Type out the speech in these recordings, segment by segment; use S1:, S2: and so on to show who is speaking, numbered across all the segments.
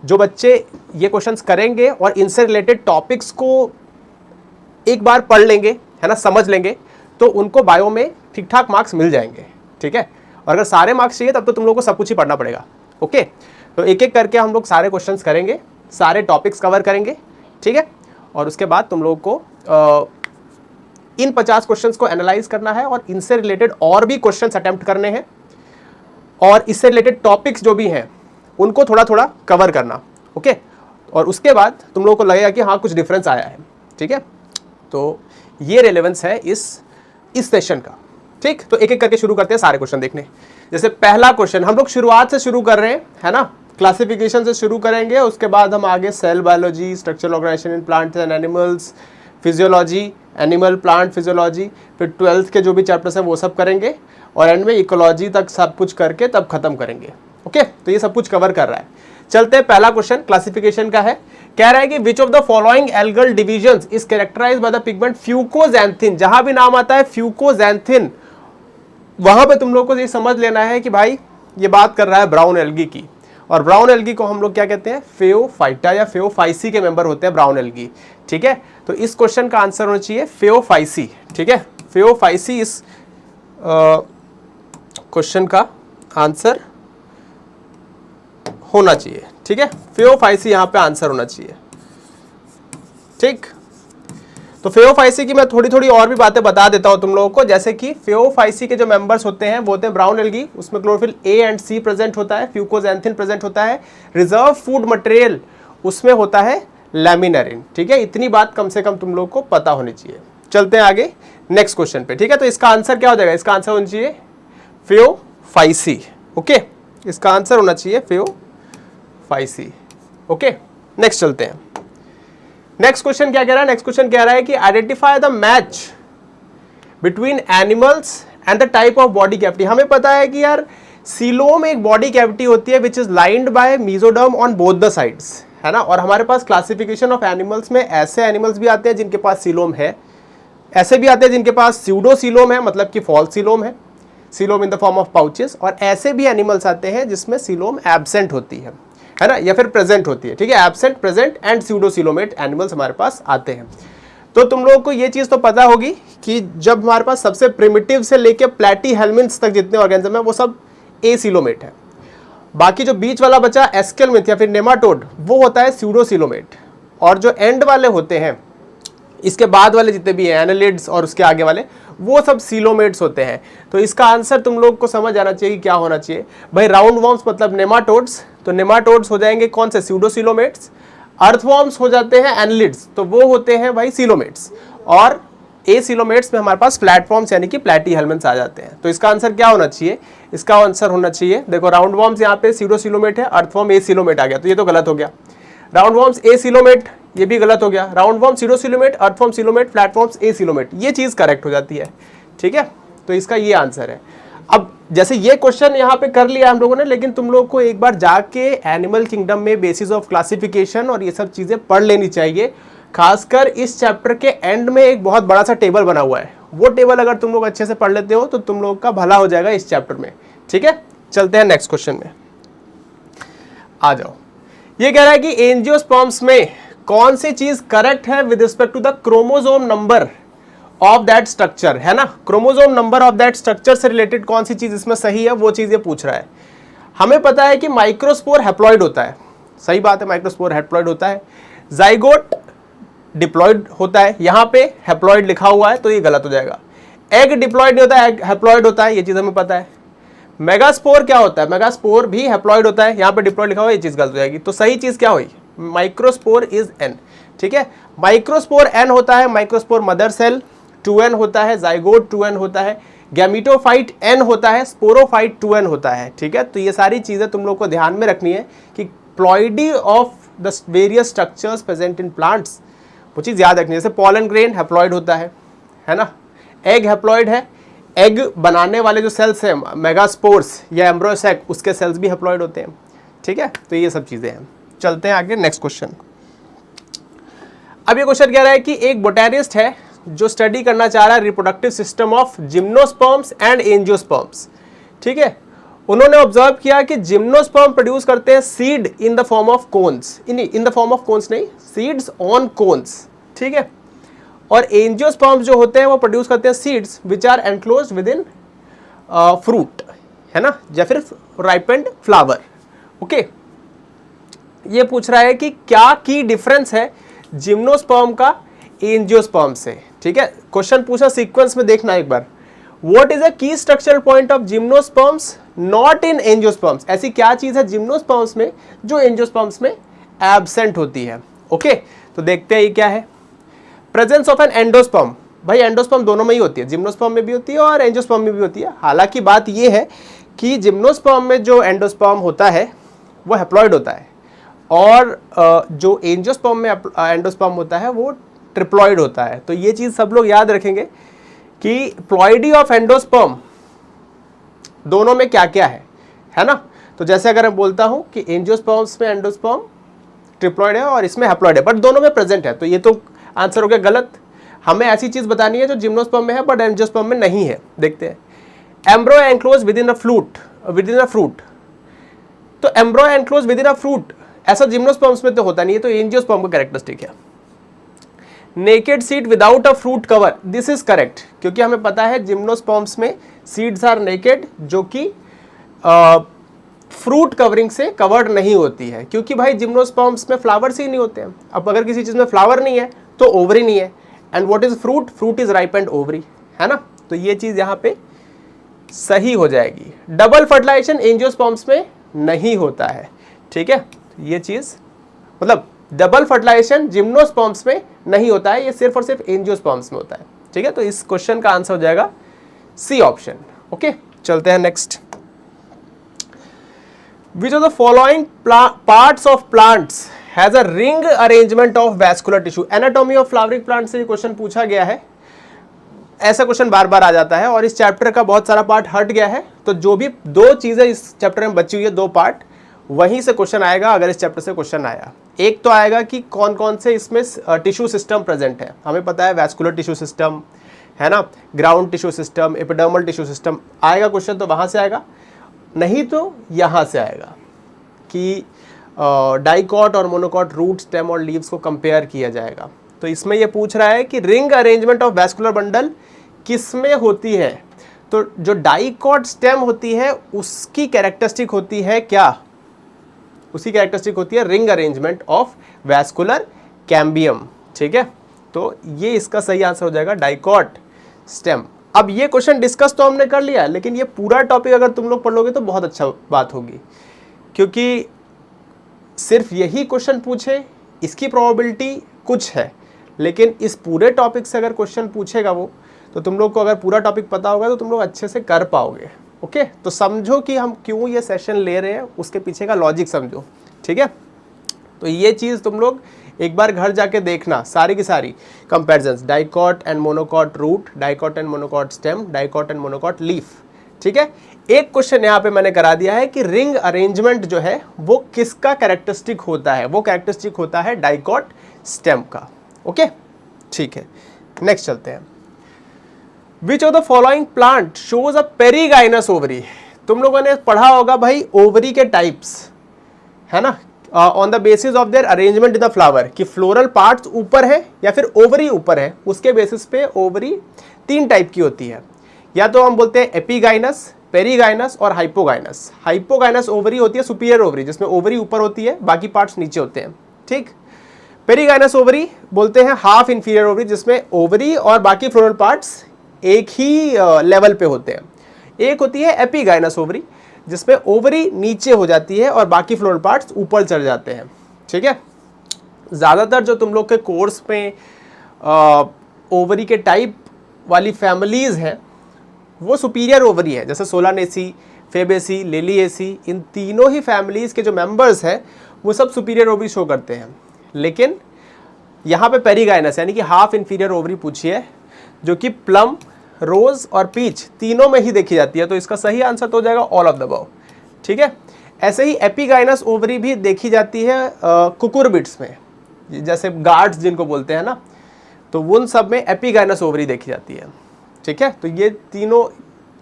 S1: जो बच्चे ये क्वेश्चंस करेंगे और इनसे रिलेटेड टॉपिक्स को एक बार पढ़ लेंगे, है ना, समझ लेंगे, तो उनको बायो में ठीक ठाक मार्क्स मिल जाएंगे, ठीक है। और अगर सारे मार्क्स चाहिए तब तो तुम लोगों को सब कुछ ही पढ़ना पड़ेगा, ओके। तो एक एक करके हम लोग सारे क्वेश्चंस करेंगे, सारे टॉपिक्स कवर करेंगे, ठीक है। और उसके बाद तुम लोगों को इन 50 क्वेश्चंस को एनालाइज करना है और इनसे रिलेटेड और भी क्वेश्चंस अटेम्प्ट करने हैं, और इससे रिलेटेड टॉपिक्स जो भी हैं उनको थोड़ा थोड़ा कवर करना, ओके। और उसके बाद तुम लोगों को लगेगा कि हाँ कुछ डिफरेंस आया है, ठीक है। तो ये रेलेवेंस है इस सेशन का, ठीक। तो एक एक करके शुरू करते हैं सारे क्वेश्चन देखने। जैसे पहला क्वेश्चन हम लोग शुरुआत से शुरू कर रहे हैं, है ना, क्लासिफिकेशन से शुरू करेंगे, उसके बाद हम आगे cell biology, structural organisation in plants and animals, physiology, animal plant physiology, फिर 12th के जो भी चैप्टर्स हैं वो सब करेंगे, और एंड में इकोलॉजी तक सब कुछ करके तब खत्म करेंगे, ओके। तो ये सब कुछ कवर कर रहा है। चलते हैं, पहला क्वेश्चन क्लासिफिकेशन का है। कह रहा है कि which of the following algal divisions is characterised by the pigment fucoxanthin. जहां भी नाम आता है फ्यूकोजैंथिन, वहां पे तुम लोग को ये समझ लेना है कि भाई ये बात कर रहा है ब्राउन एल्गी की, और ब्राउन एल्गी को हम लोग क्या कहते हैं, फेओफाइटा या फेओफाइसी के मेंबर होते हैं ब्राउन एल्गी, ठीक है। तो इस क्वेश्चन का आंसर होना चाहिए फेओफाइसी, ठीक है। फेओफाइसी इस क्वेश्चन का आंसर होना चाहिए, ठीक है। फेओफाइसी यहां पे आंसर होना चाहिए, ठीक। तो फेओफाइसी की मैं थोड़ी थोड़ी और भी बातें बता देता हूं तुम लोगों को। जैसे कि फेओफाइसी के जो मेंबर्स होते हैं वो होते हैं ब्राउन एल्गी, उसमें chlorophyll a and c present होता है, फ्यूकोजैंथिन प्रेजेंट होता है, रिजर्व फूड मटेरियल उसमें होता है लैमिनरिन, ठीक है। इतनी बात कम से कम तुम लोग को पता होनी चाहिए। चलते हैं आगे नेक्स्ट क्वेश्चन पे, ठीक है। तो इसका आंसर क्या हो जाएगा, इसका आंसर होना चाहिए फेओफाइसी, ओके। इसका आंसर होना चाहिए फेओफाइसी, ओके। नेक्स्ट चलते हैं। नेक्स्ट क्वेश्चन क्या कह रहा है, नेक्स्ट क्वेश्चन कह रहा है कि identify the match between animals and the type of body cavity. हमें पता है कि यार सीलोम एक बॉडी कैविटी होती है which is lined by mesoderm on both the sides, है ना। और हमारे पास क्लासिफिकेशन ऑफ एनिमल्स में ऐसे एनिमल्स भी आते हैं जिनके पास सीलोम है, ऐसे भी आते हैं जिनके पास स्यूडो सीलोम है, मतलब कि फॉल्स सीलोम है, coelom in the form of pouches, और ऐसे भी एनिमल्स आते हैं जिसमें सीलोम एब्सेंट होती है ना, या फिर प्रेजेंट होती है, ठीक है। एब्सेंट, प्रेजेंट एंड स्यूडोसीलोमेट एनिमल्स हमारे पास आते हैं। तो तुम लोगों को ये चीज तो पता होगी कि जब हमारे पास सबसे प्रिमिटिव से लेके प्लैटीहेल्मिन्थ्स तक जितने ऑर्गेनिज्म है वो सब एसीलोमेट है। बाकी जो बीच वाला बचा एस्केलमिन्थ या फिर नेमाटोड, वो होता है स्यूडोसीलोमेट। और जो एंड वाले होते हैं, इसके बाद वाले जितने भी हैं एनालिड्स और उसके आगे वाले, वो सब सीलोमेट्स होते हैं। तो इसका आंसर तुम लोग को समझ आना चाहिए कि क्या होना चाहिए भाई। राउंड वॉर्म्स मतलब नेमाटोड्स, तो नेमाटोड्स हो जाएंगे कौन से, स्यूडोसीलोमेट्स। अर्थवॉर्म्स हो जाते हैं एनालिड्स, तो वो होते हैं भाई सीलोमेट्स। और एसीलोमेट्स में हमारे पास प्लेटफॉर्म्स यानी कि प्लैटीहेल्मिन्थ्स आ जाते हैं। तो इसका आंसर क्या होना चाहिए, इसका आंसर होना चाहिए, देखो राउंड वॉर्म्स यहाँ पे स्यूडोसीलोमेट है, अर्थवॉर्म एसीलोमेट आ गया, तो ये तो गलत हो गया। राउंड वॉर्म्स एसीलोमेट, ये भी गलत हो गया। Round worm pseudocoelomate, earthworm coelomate, flatworms acoelomate, ये चीज करेक्ट हो जाती है, ठीक है। तो इसका ये आंसर है। अब जैसे ये क्वेश्चन यहाँ पे कर लिया हम लोगों ने, लेकिन तुम लोग को एक बार जाके एनिमल किंगडम में बेसिस ऑफ क्लासिफिकेशन और ये सब चीजें पढ़ लेनी चाहिए। खासकर इस चैप्टर के एंड में एक बहुत बड़ा सा टेबल बना हुआ है, वो टेबल अगर तुम लोग अच्छे से पढ़ लेते हो तो तुम लोग का भला हो जाएगा इस चैप्टर में, ठीक है। चलते हैं नेक्स्ट क्वेश्चन में, आ जाओ। ये कह रहा है कि एंजियोस्पर्म्स में कौन सी चीज करेक्ट है with respect to the chromosome number of that structure, है ना। Chromosome number of that structure से रिलेटेड कौन सी चीज इसमें सही है, वो चीज ये पूछ रहा है। हमें पता है कि माइक्रोस्पोर हैप्लॉइड होता है, सही बात है, माइक्रोस्पोर हैप्लॉइड होता है। जाइगोट डिप्लॉइड होता है, यहां पे हैप्लॉइड लिखा हुआ है तो ये गलत हो जाएगा। एग डिप्लॉइड नहीं होता है, एग हैप्लॉइड होता है, ये चीज हमें पता है। मेगास्पोर क्या होता है, मेगास्पोर भी हैप्लॉइड होता है, यहां पे डिप्लॉइड लिखा हुआ है, ये चीज गलत हो जाएगी। तो सही चीज क्या हुई, माइक्रोस्पोर इज एन, ठीक है। माइक्रोस्पोर एन होता है, माइक्रोस्पोर मदर सेल 2n होता है, जाइगोट 2n होता है, गैमिटोफाइट n होता है, स्पोरोफाइट 2n होता है, ठीक है। तो ये सारी चीजें तुम लोग को ध्यान में रखनी है कि ploidy of the various structures present in plants, वो चीज याद रखनी है। जैसे पॉलन ग्रेन हैप्लॉइड होता है ना। एग हैप्लॉइड है, एग बनाने वाले जो सेल्स हैं मेगास्पोर्स या एम्ब्रोसैक, उसके सेल्स भी हैप्लॉइड होते हैं, ठीक है। तो ये सब चीजें हैं। चलते हैं आगे नेक्स्ट क्वेश्चन। अब ये क्वेश्चन कह रहा है कि एक बोटैनिस्ट है जो स्टडी करना चाह रहा है reproductive system of gymnosperms and angiosperms, ठीक है। उन्होंने ऑब्जर्व किया कि जिम्नोस्पर्म प्रोड्यूस करते हैं seed in the form of cones, in the form of cones नहीं, सीड्स ऑन कोन्स, ठीक है। और एंजियोस्पर्म्स जो होते हैं वो प्रोड्यूस करते हैं seeds which are enclosed within fruit, है ना, या फिर राइपेंड फ्लावर। ओके, ये पूछ रहा है कि क्या की डिफरेंस है जिम्नोस्पर्म का एंजियोस्पर्म से, ठीक है। क्वेश्चन पूछा सीक्वेंस में, देखना एक बार। व्हाट इज अ की structural point of gymnosperms not in angiosperms, ऐसी क्या चीज है जिम्नोस्पर्म्स में जो एंजियोस्पर्म्स में एब्सेंट होती है। ओके, तो देखते हैं ये क्या है। प्रेजेंस ऑफ एन एंडोस्पर्म, भाई एंडोस्पर्म दोनों में ही होती है, जिम्नोस्पर्म में भी होती है और एंजियोस्पर्म में भी होती है। हालांकि बात ये है कि जिम्नोस्पर्म में जो एंडोस्पर्म होता है वो हैप्लॉइड होता है, और जो एंजियोस्पर्म में एंडोस्पर्म होता है वो ट्रिप्लॉइड होता है। तो ये चीज सब लोग याद रखेंगे कि प्लॉइडी ऑफ एंडोस्पर्म दोनों में क्या क्या है ना। तो जैसे अगर मैं बोलता हूं कि एंजियोस्पर्म्स में एंडोस्पर्म ट्रिप्लॉइड है और इसमें हैप्लॉइड है, बट दोनों में प्रेजेंट है, तो ये तो आंसर हो गया गलत। हमें ऐसी चीज बतानी है जो जिम्नोस्पर्म में है बट एंजियोस्पर्म में नहीं है। देखते हैं। Embryo enclose within a fruit, तो embryo enclose within a fruit ऐसा जिम्नोस्पर्म्स में तो होता नहीं है, तो एंजियोस्पर्म का कैरेक्टरिस्टिक है। Naked seed without a fruit cover, this is correct, क्योंकि हमें पता है जिम्नोस्पर्म्स में सीड्स आर नेकेड, जो कि फ्रूट कवरिंग से कवर्ड नहीं होती है, क्योंकि भाई जिम्नोस्पर्म्स में फ्लावर्स ही नहीं होते हैं। अब अगर किसी चीज में फ्लावर नहीं है तो ओवरी नहीं है, and what is fruit, fruit is ripened ovary, है ना। तो ये चीज यहां पे सही हो जाएगी। डबल फर्टिलाइजेशन एंजियोस्पर्म्स में नहीं होता है, ठीक है। ये चीज मतलब डबल फर्टिलाइजेशन जिम्नोस्पर्म्स में नहीं होता है, ये सिर्फ और सिर्फ एंजियोस्पर्म्स में होता है, ठीक है। तो इस क्वेश्चन का आंसर हो जाएगा सी ऑप्शन। ओके, चलते हैं next. Which of the following parts of plants has a ring arrangement of vascular tissue. Anatomy of flowering plant से ये क्वेश्चन पूछा गया है। ऐसा क्वेश्चन बार बार आ जाता है और इस चैप्टर का बहुत सारा पार्ट हट गया है, तो जो भी दो चीजें इस चैप्टर में बची हुई है, दो पार्ट, वहीं से क्वेश्चन आएगा। अगर इस चैप्टर से क्वेश्चन आया, एक तो आएगा कि कौन कौन से इसमें टिश्यू सिस्टम प्रेजेंट है। हमें पता है वैस्कुलर टिश्यू सिस्टम है ना, ground tissue system, epidermal tissue system, आएगा क्वेश्चन तो वहां से आएगा, नहीं तो यहां से आएगा कि डाइकॉट और मोनोकॉट रूट, स्टेम और लीव्स को कंपेयर किया जाएगा। तो इसमें यह पूछ रहा है कि ring arrangement of vascular bundle किसमें होती है। तो जो डाइकॉट स्टेम होती है उसकी कैरेक्टरिस्टिक होती है क्या, उसकी कैरेक्टरिस्टिक होती है ring arrangement of vascular cambium, ठीक है। तो ये इसका सही आंसर हो जाएगा डाइकॉट स्टेम। अब ये क्वेश्चन डिस्कस तो हमने कर लिया, लेकिन ये पूरा टॉपिक अगर तुम लोग पढ़ लोगे तो बहुत अच्छा बात होगी, क्योंकि सिर्फ यही क्वेश्चन पूछे इसकी प्रोबेबिलिटी कुछ है, लेकिन इस पूरे टॉपिक से अगर क्वेश्चन पूछेगा वो, तो तुम लोग को अगर पूरा टॉपिक पता होगा तो तुम लोग अच्छे से कर पाओगे। ओके, तो समझो कि हम क्यों ये सेशन ले रहे हैं, उसके पीछे का लॉजिक समझो, ठीक है। तो ये चीज़ तुम लोग एक बार घर जाके देखना, सारी की सारी comparisons, dicot and monocot root, dicot and monocot stem, dicot and monocot leaf, ठीक है। एक क्वेश्चन यहाँ पे मैंने करा दिया है कि रिंग अरेंजमेंट जो है वो किसका कैरेक्टरिस्टिक होता है, वो कैरेक्टरिस्टिक होता है डाइकॉट स्टेम का। ओके, ठीक है, नेक्स्ट चलते हैं। विच of the following plant shows a perigynous ovary. तुम लोगों ने पढ़ा होगा भाई ओवरी के टाइप्स, है ना, on the basis of their arrangement in the flower, कि फ्लोरल पार्ट्स ऊपर है या फिर ओवरी ऊपर है, उसके बेसिस पे ओवरी तीन टाइप की होती है। या तो हम बोलते हैं एपीगाइनस, पेरीगाइनस और हाइपोगाइनस। हाइपोगाइनस ओवरी होती है सुपीरियर ओवरी, जिसमें ओवरी ऊपर होती है, बाकी पार्ट्स नीचे होते हैं, ठीक। पेरीगाइनस ओवरी बोलते हैं हाफ इंफीरियर ओवरी, जिसमें ओवरी और बाकी फ्लोरल पार्ट्स एक ही लेवल पे होते हैं। एक होती है एपीगाइनस ओवरी, जिसमें ओवरी नीचे हो जाती है और बाकी फ्लोरल पार्ट्स ऊपर चढ़ जाते हैं, ठीक है। ज़्यादातर जो तुम लोग के कोर्स में ओवरी के टाइप वाली फैमिलीज़ हैं वो सुपीरियर ओवरी है, जैसे सोलानेसी, फेबेसी, लिलिएसी, इन तीनों ही फैमिलीज़ के जो मेंबर्स हैं वो सब सुपीरियर ओवरी शो करते हैं। लेकिन यहाँ पे पेरीगाइनस यानी कि हाफ इंफीरियर ओवरी पूछी है, जो कि प्लम, रोज और पीच तीनों में ही देखी जाती है, तो इसका सही आंसर तो हो जाएगा ऑल ऑफ द अबव, ठीक है। ऐसे ही एपीगाइनस ओवरी भी देखी जाती है कुकुरबिट्स में, जैसे गार्ड्स जिनको बोलते हैं ना, तो उन सब में एपीगाइनस ओवरी देखी जाती है, ठीक है। तो ये तीनों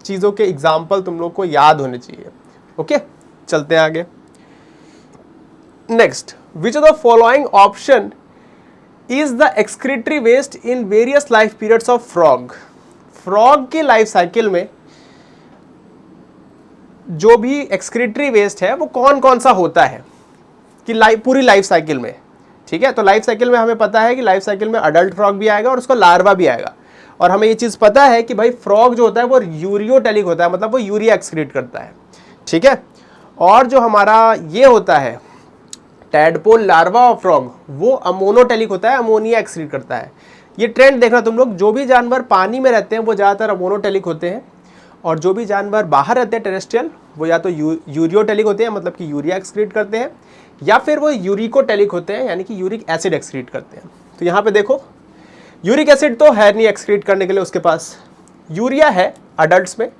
S1: चीज़ों के एग्जाम्पल तुम लोग को याद होने चाहिए। ओके, चलते हैं आगे। Next, which of the following option is the excretory waste in various life periods of frog. Frog की लाइफ साइकिल में जो भी एक्सक्रीटरी वेस्ट है वो कौन कौन सा होता है कि पूरी लाइफ साइकिल में, ठीक है। तो लाइफ साइकिल में हमें पता है कि लाइफ साइकिल में अडल्ट फ्रॉग भी आएगा और उसका लार्वा भी आएगा, और हमें ये चीज़ पता है कि भाई फ्रॉग जो होता है वो यूरियोटेलिक होता है, मतलब वो यूरिया एक्सक्रीट करता है, ठीक है। और जो हमारा ये होता है टैडपोल लार्वा ऑफ फ्रॉग, वो अमोनोटेलिक होता है, अमोनिया एक्सक्रीट करता है। ये ट्रेंड देखना तुम लोग, जो भी जानवर पानी में रहते हैं वो ज़्यादातर अमोनोटेलिक होते हैं, और जो भी जानवर बाहर रहते हैं टेरेस्ट्रियल वो या तो यूरियोटेलिक होते हैं, मतलब कि यूरिया एक्सक्रीट करते हैं, या फिर वो यूरिकोटेलिक होते हैं, यानी कि यूरिक एसिड एक्सक्रीट करते हैं। तो यहाँ पे देखो यूरिक एसिड तो है नहीं एक्सक्रीट करने के लिए उसके पास, यूरिया है अडल्ट्स में,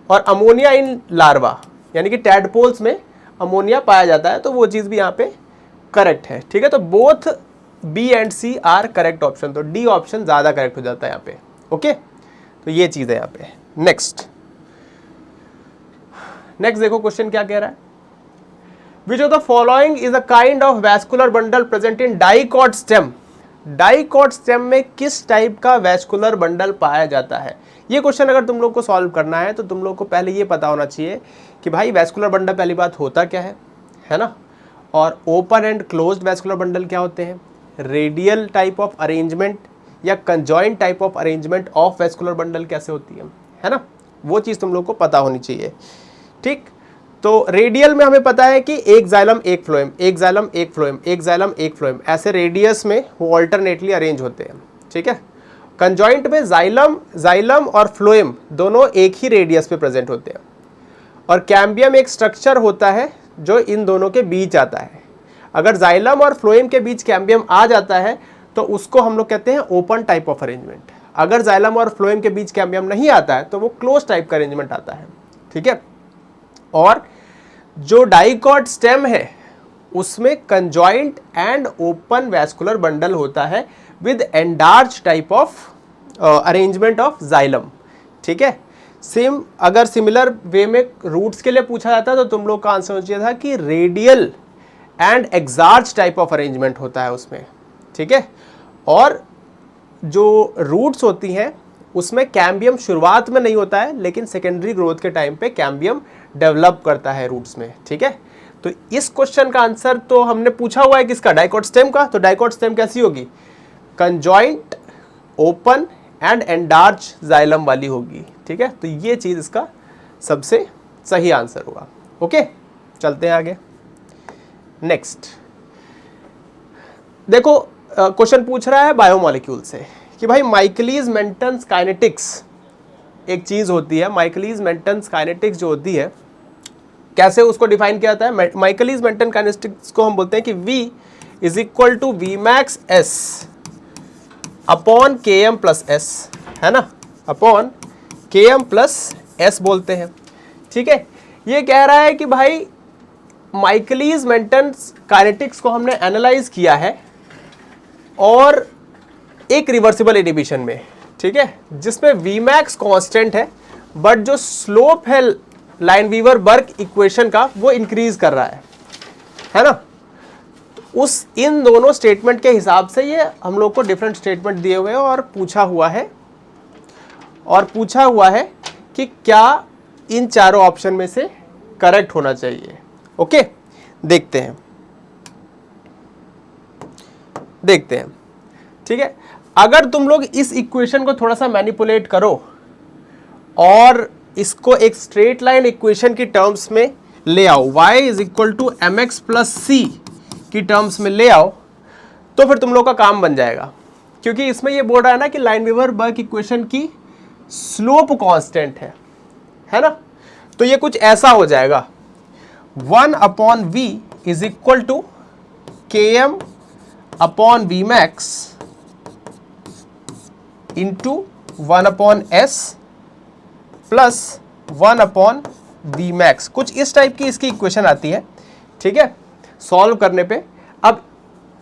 S1: और अमोनिया इन लार्वा यानी कि टैडपोल्स में अमोनिया पाया जाता है, तो वो चीज़ भी यहाँ पे करेक्ट है, ठीक है। तो both B and C are correct option, तो डी ऑप्शन ज़्यादा करेक्ट हो जाता है यहाँ पे, ओके। तो ये चीज़ है यहाँ पे। नेक्स्ट देखो क्वेश्चन क्या कह रहा है, which of the following is a kind of vascular bundle present in dicot stem. Dicot stem में किस टाइप का वैस्कुलर बंडल पाया जाता है। ये क्वेश्चन अगर तुम लोग को सॉल्व करना है तो तुम लोग को पहले ये पता होना चाहिए कि भाई वैस्कुलर बंडल पहली बात होता क्या है ना, और open and closed vascular bundle क्या होते हैं, रेडियल टाइप ऑफ अरेंजमेंट या conjoint type of arrangement of vascular bundle कैसे होती है ना, वो चीज़ तुम लोग को पता होनी चाहिए, ठीक। तो रेडियल में हमें पता है कि एक जाइलम एक फ्लोएम, एक जाइलम एक फ्लोएम, एक जाइलम एक फ्लोएम, ऐसे रेडियस में वो ऑल्टरनेटली अरेंज होते हैं, ठीक है। कंजॉइंट में जाइलम और फ्लोएम दोनों एक ही रेडियस पे प्रेजेंट होते हैं, और कैम्बियम एक स्ट्रक्चर होता है जो इन दोनों के बीच आता है। अगर जाइलम और फ्लोएम के बीच कैम्बियम आ जाता है तो उसको हम लोग कहते हैं ओपन टाइप ऑफ अरेंजमेंट। अगर जाइलम और फ्लोएम के बीच कैम्बियम नहीं आता है तो वो क्लोज टाइप का अरेंजमेंट आता है, ठीक है। और जो डाइकॉट स्टेम है उसमें conjoint and open vascular bundle होता है with endarch type of arrangement of xylem, ठीक है। अगर सिमिलर वे में रूट्स के लिए पूछा जाता तो तुम लोग का आंसर हो चाहिए था कि radial and exarch type of arrangement होता है उसमें, ठीक है। और जो रूट्स होती हैं उसमें कैम्बियम शुरुआत में नहीं होता है, लेकिन सेकेंडरी ग्रोथ के टाइम पे कैम्बियम डेवलप करता है रूट्स में, ठीक है। तो इस क्वेश्चन का आंसर तो हमने पूछा हुआ है किसका, डाइकॉट स्टेम का। तो डाइकॉट स्टेम कैसी होगी, conjoint, open and endarch xylem वाली होगी, ठीक है। तो ये चीज़ इसका सबसे सही आंसर होगा, ओके। चलते हैं आगे। नेक्स्ट देखो क्वेश्चन पूछ रहा है बायोमोलिक्यूल से कि भाई माइकलिस मेंटन काइनेटिक्स एक चीज़ होती है। माइकलिस मेंटन काइनेटिक्स जो होती है कैसे उसको डिफाइन किया जाता है, माइकलिस मेंटन काइनेटिक्स को हम बोलते हैं कि V is equal to V max S upon K M plus S, है ना, upon K M plus S बोलते हैं, ठीक है। ये कह रहा है कि भाई माइकलिस मेंटन काइनेटिक्स को हमने एनालाइज किया है और एक रिवर्सिबल इनहिबिशन में, ठीक है, जिसमें वी मैक्स कॉन्स्टेंट है बट जो स्लोप है लाइनवीवर बर्ग इक्वेशन का वो इंक्रीज कर रहा है ना। उस इन दोनों स्टेटमेंट के हिसाब से ये हम लोग को डिफरेंट स्टेटमेंट दिए हुए हैं और पूछा हुआ है कि क्या इन चारों ऑप्शन में से करेक्ट होना चाहिए, ओके। देखते हैं, ठीक है। अगर तुम लोग इस इक्वेशन को थोड़ा सा मैनिपुलेट करो और इसको एक स्ट्रेट लाइन इक्वेशन की टर्म्स में ले आओ, y is equal to m x plus c की टर्म्स में ले आओ, तो फिर तुम लोग का काम बन जाएगा। क्योंकि इसमें ये बोल रहा है ना कि लाइनवीवर बर्ग इक्वेशन की स्लोप कांस्टेंट है ना। तो ये कुछ ऐसा हो जाएगा, 1 upon v is equal to K m upon V max into 1 upon S plus 1 upon V max, कुछ इस टाइप की इसकी इक्वेशन आती है, ठीक है। सॉल्व करने पे अब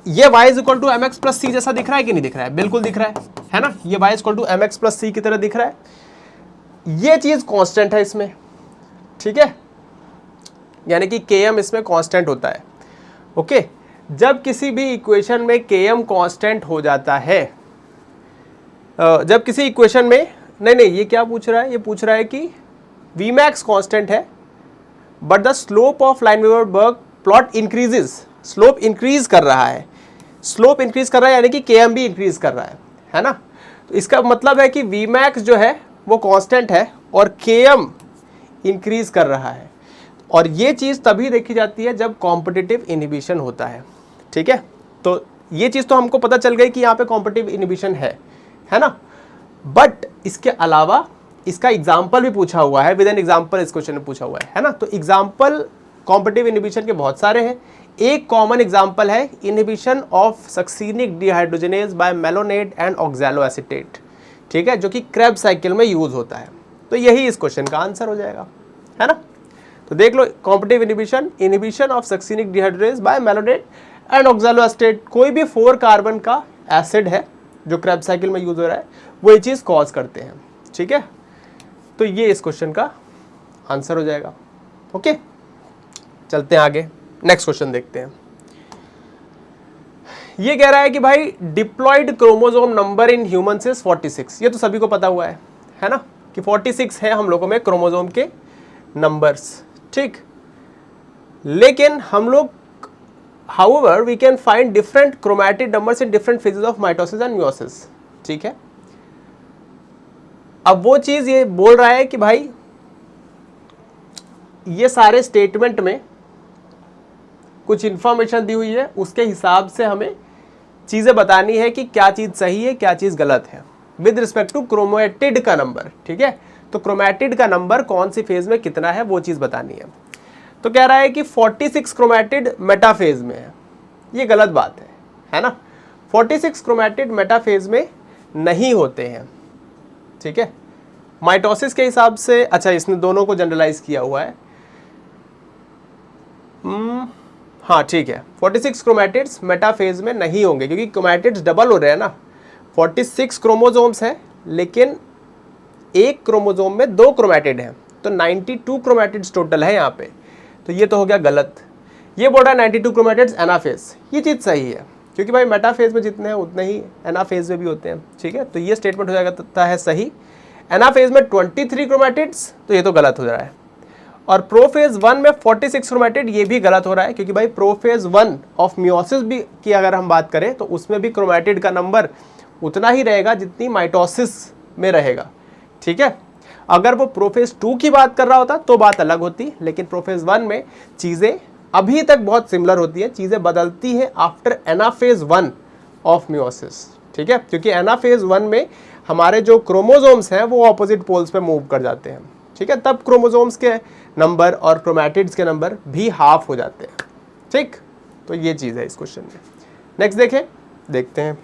S1: ये y is equal to m x plus c जैसा दिख रहा है कि नहीं दिख रहा है, बिल्कुल दिख रहा है ना। ये y is equal to m x plus c की तरह दिख रहा है, ये चीज कांस्टेंट है इसमें, ठीक है। यानी कि Km इसमें कांस्टेंट होता है। ओके, जब किसी भी इक्वेशन में Km कांस्टेंट हो जाता है, जब किसी इक्वेशन में, नहीं ये क्या पूछ रहा है, ये पूछ रहा है कि Vmax कांस्टेंट है but the slope of Lineweaver Burk plot increases, slope increase कर रहा है, स्लोप इंक्रीज कर रहा है यानी कि Km भी इंक्रीज कर रहा है ना। तो इसका मतलब है कि Vmax जो है वो कांस्टेंट है और Km इंक्रीज कर रहा है, और ये चीज़ तभी देखी जाती है जब कॉम्पिटिटिव इनहिबिशन होता है। ठीक है, तो ये चीज़ तो हमको पता चल गई कि यहाँ पे कॉम्पिटिटिव इनहिबिशन है ना। बट इसके अलावा इसका एग्जाम्पल भी पूछा हुआ है, विद एन एग्जाम्पल इस क्वेश्चन में पूछा हुआ है ना। तो एग्जाम्पल कॉम्पिटिटिव इनहिबिशन के बहुत सारे हैं। एक कॉमन एग्जाम्पल है inhibition of succinic dehydrogenase by malonate and oxaloacetate, ठीक है, जो कि क्रेब्स साइकिल में यूज होता है। तो यही इस क्वेश्चन का आंसर हो जाएगा, है ना। तो देख लो, competitive inhibition, inhibition of succinic dehydrogenase by malonate and oxaloacetate, कोई भी 4 कार्बन का एसिड है जो क्रेब्स साइकिल में यूज हो रहा है, वो ये चीज कॉज करते हैं। ठीक है, तो ये इस क्वेश्चन का आंसर हो जाएगा। ओके, चलते हैं आगे, नेक्स्ट क्वेश्चन देखते हैं। ये कह रहा है कि भाई diploid chromosome number in humans is 46। ये तो सभी को पता हुआ है ना, कि 46 है हम लोगों में क्रोमोसोम के नंबर्स। ठीक, लेकिन हम लोग however we can find different chromatid numbers in different phases of mitosis and meiosis। ठीक है, अब वो चीज ये बोल रहा है कि भाई ये सारे स्टेटमेंट में कुछ इंफॉर्मेशन दी हुई है, उसके हिसाब से हमें चीजें बतानी है कि क्या चीज सही है क्या चीज गलत है विद रिस्पेक्ट टू क्रोमेटिड का नंबर। ठीक है, तो क्रोमेटिड का नंबर कौन सी फेज में कितना है वो चीज बतानी है। तो कह रहा है कि 46 क्रोमेटिड मेटाफेज में है, ये गलत बात है ना। 46 क्रोमेटिड मेटाफेज में नहीं होते हैं। ठीक है, माइटोसिस के हिसाब से, अच्छा इसने दोनों को जनरलाइज किया हुआ है। हाँ ठीक है, 46 क्रोमेटिड्स मेटाफेज में नहीं होंगे क्योंकि क्रोमेटिड्स डबल हो रहे हैं ना। 46 क्रोमोसोम्स हैं लेकिन एक क्रोमोसोम में 2 क्रोमेटिड हैं, तो 92 क्रोमेटिड्स टोटल है यहाँ पे। तो ये तो हो गया गलत। ये बोल रहा है 92 क्रोमेटिड्स एनाफेज, ये चीज़ सही है क्योंकि भाई मेटाफेज में जितने हैं उतने ही एनाफेज में भी होते हैं। ठीक है, तो ये स्टेटमेंट हो जाएगा है सही। एनाफेज में 23 क्रोमेटिड्स, तो ये तो गलत हो रहा है। और प्रोफेज 1 में 46 क्रोमेटिड, ये भी गलत हो रहा है क्योंकि भाई प्रोफेज 1 ऑफ मियोसिस भी की अगर हम बात करें तो उसमें भी क्रोमेटिड का नंबर उतना ही रहेगा जितनी माइटोसिस में रहेगा। ठीक है, अगर वो प्रोफेज 2 की बात कर रहा होता तो बात अलग होती, लेकिन प्रोफेज 1 में चीज़ें अभी तक बहुत सिमिलर होती हैं, चीज़ें बदलती हैं आफ्टर एनाफेज 1 ऑफ मियोसिस। ठीक है, क्योंकि एनाफेज 1 में हमारे जो क्रोमोसोम्स हैं वो ऑपोजिट पोल्स पे मूव कर जाते हैं। ठीक है, तब क्रोमोसोम्स के नंबर और क्रोमेटिड्स के नंबर भी हाफ हो जाते हैं। ठीक, तो ये चीज़ है इस क्वेश्चन में। नेक्स्ट देखते हैं।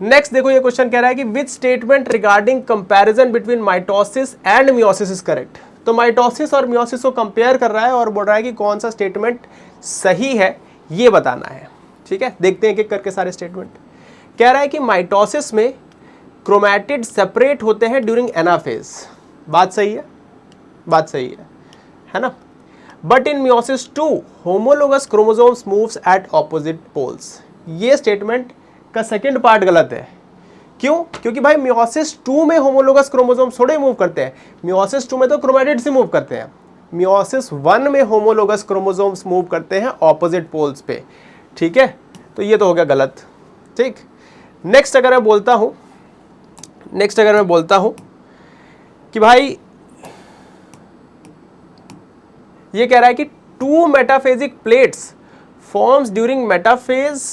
S1: नेक्स्ट देखो, ये क्वेश्चन कह रहा है कि which statement regarding comparison between mitosis and meiosis is correct. तो माइटोसिस और मियोसिस को कंपेयर कर रहा है और बोल रहा है कि कौन सा स्टेटमेंट सही है ये बताना है। ठीक है, देखते हैं एक एक करके सारे स्टेटमेंट। कह रहा है कि माइटोसिस में क्रोमेटिड सेपरेट होते हैं ड्यूरिंग एनाफेज, बात सही है, बात सही है ना। But in meiosis 2 homologous chromosomes moves at opposite poles, ये स्टेटमेंट का सेकंड पार्ट गलत है। क्यों? क्योंकि भाई मियोसिस 2 में होमोलोगस क्रोमोसोम्स थोड़े मूव करते हैं, मियोसिस 2 में तो क्रोमेटिड से मूव करते हैं। मियोसिस 1 में होमोलोगस क्रोमोसोम्स मूव करते हैं ऑपोजिट पोल्स पे। ठीक है, तो ये तो हो गया गलत। ठीक, नेक्स्ट अगर मैं बोलता हूं कि भाई ये कह रहा है कि 2 metaphasic plates forms during metaphase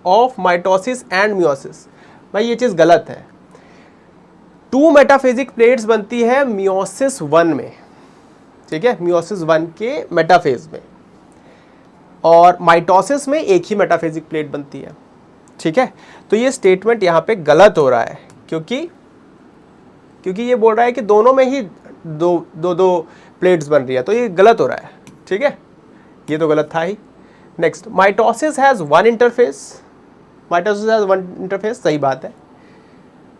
S1: of mitosis and meiosis, भाई ये चीज गलत है। 2 मेटाफेजिक प्लेट्स बनती है मियोसिस 1 में। ठीक है, मियोसिस 1 के मेटाफेज में, और माइटोसिस में एक ही मेटाफेजिक प्लेट बनती है। ठीक है, तो ये स्टेटमेंट यहाँ पे गलत हो रहा है क्योंकि ये बोल रहा है कि दोनों में ही दो प्लेट्स बन रही है, तो ये गलत हो रहा है। ठीक है, ये तो गलत था ही। Next, mitosis has 1 interphase, mitosis has 1 interphase, सही बात है।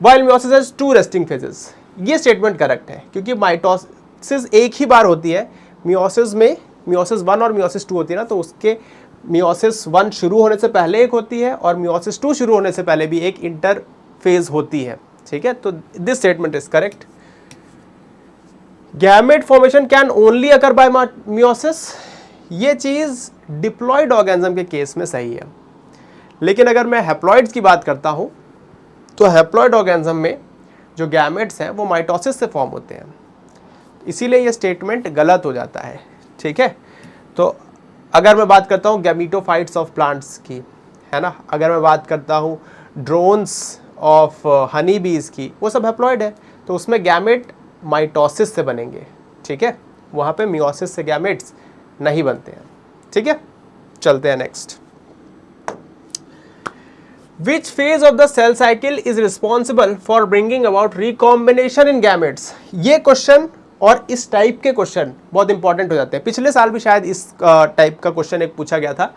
S1: While meiosis has 2 resting phases, ये स्टेटमेंट करेक्ट है क्योंकि माइटोसिस एक ही बार होती है, मियोसिस में मियोसिस 1 और मियोसिस 2 होती है ना, तो उसके मियोसिस 1 शुरू होने से पहले एक होती है और मियोसिस 2 शुरू होने से पहले भी एक इंटरफेज होती है, ठीक है। तो this statement is correct. Gamete formation can only occur by meiosis, ये चीज डिप्लॉयड ऑर्गेनिज्म के केस में सही है, लेकिन अगर मैं हैप्लॉइड्स की बात करता हूं तो हैप्लॉइड ऑर्गेनिज्म में जो गैमेट्स हैं वो माइटोसिस से फॉर्म होते हैं, इसीलिए ये स्टेटमेंट गलत हो जाता है, ठीक है। तो अगर मैं बात करता हूँ गैमीटोफाइट्स ऑफ प्लांट्स की, है ना, अगर मैं बात करता हूँ ड्रोन्स ऑफ हनी बीज की, वो सब हैप्लॉइड है, तो उसमें गैमेट माइटोसिस से बनेंगे, ठीक है। वहाँ पे मियोसिस से गैमेट्स नहीं बनते हैं, ठीक है। चलते हैं next. Which phase of the cell cycle is responsible for bringing about recombination in gametes? ये क्वेश्चन और इस टाइप के क्वेश्चन बहुत इंपॉर्टेंट हो जाते हैं। पिछले साल भी शायद इस टाइप का क्वेश्चन एक पूछा गया था,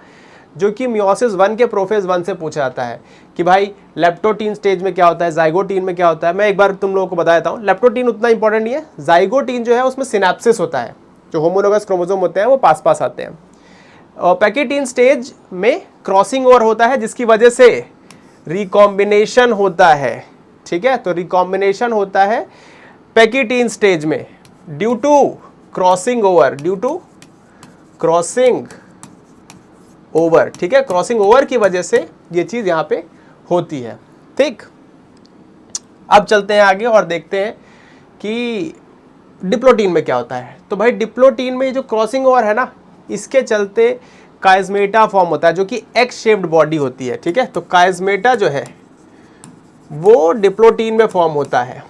S1: जो कि मियोसिस 1 के प्रोफेज 1 से पूछा जाता है कि भाई लेप्टोटीन स्टेज में क्या होता है, जाइगोटीन में क्या होता है। मैं एक बार तुम लोगों को बता देता हूँ, लेप्टोटीन उतना इंपॉर्टेंट नहीं है, जाइगोटीन जो है उसमें सिनेप्सिस होता है, जो होमोलोगस क्रोमोसोम होते हैं वो पास पास आते हैं। और पैकेटीन स्टेज में क्रॉसिंग ओवर होता है, जिसकी वजह से रिकॉम्बिनेशन होता है, ठीक है। तो रिकॉम्बिनेशन होता है पैकेटीन स्टेज में ड्यू टू क्रॉसिंग ओवर, ठीक है। क्रॉसिंग ओवर की वजह से ये चीज यहां पे होती है, ठीक। अब चलते हैं आगे और देखते हैं कि डिप्लोटीन में क्या होता है। तो भाई डिप्लोटीन में जो क्रॉसिंग ओवर है ना, इसके चलते काइज़मेटा फॉर्म होता है, जो कि एक्स शेप्ड बॉडी होती है, ठीक है। तो काइज़मेटा जो है वो डिप्लोटीन में फॉर्म होता है,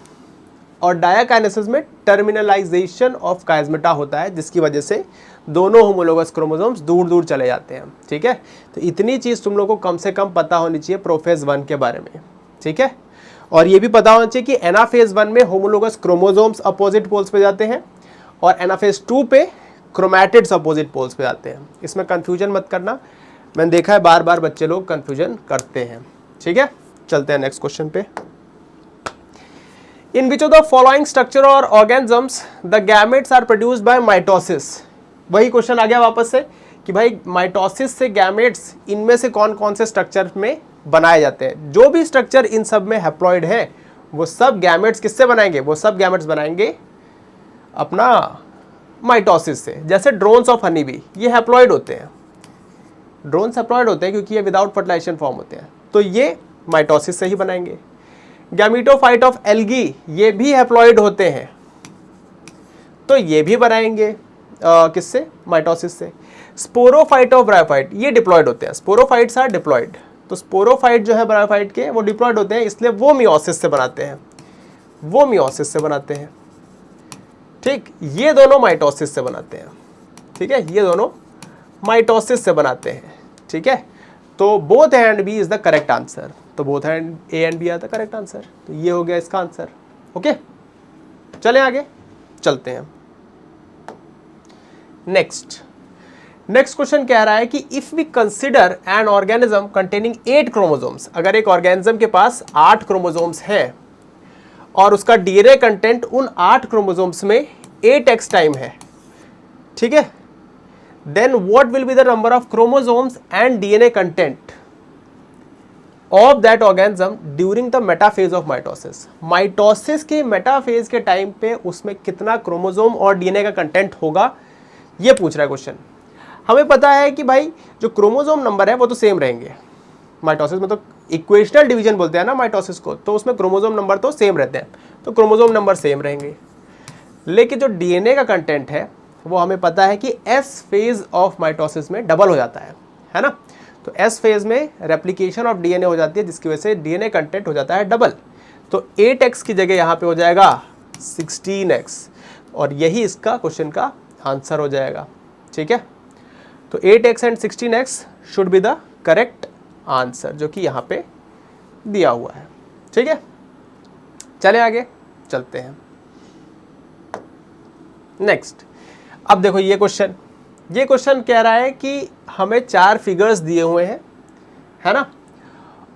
S1: और डायाकाइनेसिस में टर्मिनलाइजेशन ऑफ काइज़मेटा होता है, जिसकी वजह से दोनों होमोलोगस क्रोमोसोम्स दूर दूर चले जाते हैं, ठीक है। तो इतनी चीज़ तुम लोगों को कम से कम पता होनी चाहिए प्रोफेज 1 के बारे में, ठीक है। और ये भी पता होना चाहिए कि एनाफेज 1 में होमोलोगस क्रोमोसोम्स अपोजिट पोल्स पे जाते हैं और एनाफेज 2 पे क्रोमैटिड्स अपोजिट पोल्स पे जाते हैं। इसमें कंफ्यूजन मत करना, मैंने देखा है बार बार बच्चे लोग कंफ्यूजन करते हैं, ठीक है। चलते हैं नेक्स्ट क्वेश्चन पे। In which of the following structure or organisms the gametes are produced by mitosis. वही क्वेश्चन आ गया वापस से कि भाई माइटोसिस से गैमेट्स इनमें से कौन कौन से स्ट्रक्चर में बनाए जाते हैं। जो भी स्ट्रक्चर इन सब में हैप्लॉइड है वो सब गैमेट्स किससे बनाएंगे, वो सब गैमेट्स बनाएंगे अपना माइटोसिस से। जैसे ड्रोन्स ऑफ हनी बी, ये हैप्लॉइड होते हैं, ड्रोन्स हैप्लॉइड होते हैं क्योंकि ये विदाउट फर्टिलाइजेशन फॉर्म होते हैं, तो ये माइटोसिस से ही बनाएंगे। गैमीटोफाइट ऑफ एल्गी, ये भी हैप्लॉइड होते हैं, तो ये भी बनाएंगे किससे, माइटोसिस से। स्पोरोफाइट ऑफ ब्रायोफाइट, ये डिप्लॉयड होते हैं, स्पोरोफाइट्स आर डिप्लॉयड, तो स्पोरोफाइट जो है ब्रायोफाइट के वो डिप्लॉयड होते हैं, इसलिए वो मियोसिस से बनाते हैं, वो मियोसिस से बनाते हैं, ठीक। ये दोनों माइटोसिस से बनाते हैं, ठीक है, ये दोनों माइटोसिस से बनाते हैं, ठीक है। तो both A and B is the correct answer, तो both and A and B are the correct answer, तो ये हो गया इसका आंसर, ओके। चलें आगे चलते हैं। नेक्स्ट क्वेश्चन कह रहा है कि if we consider an organism containing 8 chromosomes, अगर एक ऑर्गेनिज्म के पास 8 क्रोमोसोम्स हैं और उसका डीएनए कंटेंट उन 8 क्रोमोसोम्स में 8x टाइम है, ठीक है, then what will be the number of chromosomes and DNA content of that organism during the metaphase of mitosis. Mitosis के मेटाफेज के टाइम पे उसमें कितना क्रोमोसोम और डीएनए का कंटेंट होगा, ये पूछ रहा है क्वेश्चन। हमें पता है कि भाई जो क्रोमोसोम नंबर है वो तो सेम रहेंगे, माइटोसिस में तो इक्वेशनल डिवीजन बोलते हैं ना माइटोसिस को, तो उसमें क्रोमोसोम नंबर तो सेम रहते हैं, तो क्रोमोसोम नंबर सेम रहेंगे। लेकिन जो डीएनए का कंटेंट है वो हमें पता है कि एस फेज ऑफ माइटोसिस में डबल हो जाता है ना। तो एस फेज में रेप्लिकेशन ऑफ डीएनए हो जाती है, जिसकी वजह से डीएनए कंटेंट हो जाता है डबल, तो 8x की जगह यहाँ पे हो जाएगा 16x, और यही इसका क्वेश्चन का आंसर हो जाएगा, ठीक है। तो 8x and 16x should be the correct answer, जो कि यहाँ पे दिया हुआ है, ठीक है। चले आगे चलते हैं। नेक्स्ट, अब देखो ये क्वेश्चन कह रहा है कि हमें 4 फिगर्स दिए हुए हैं, है ना,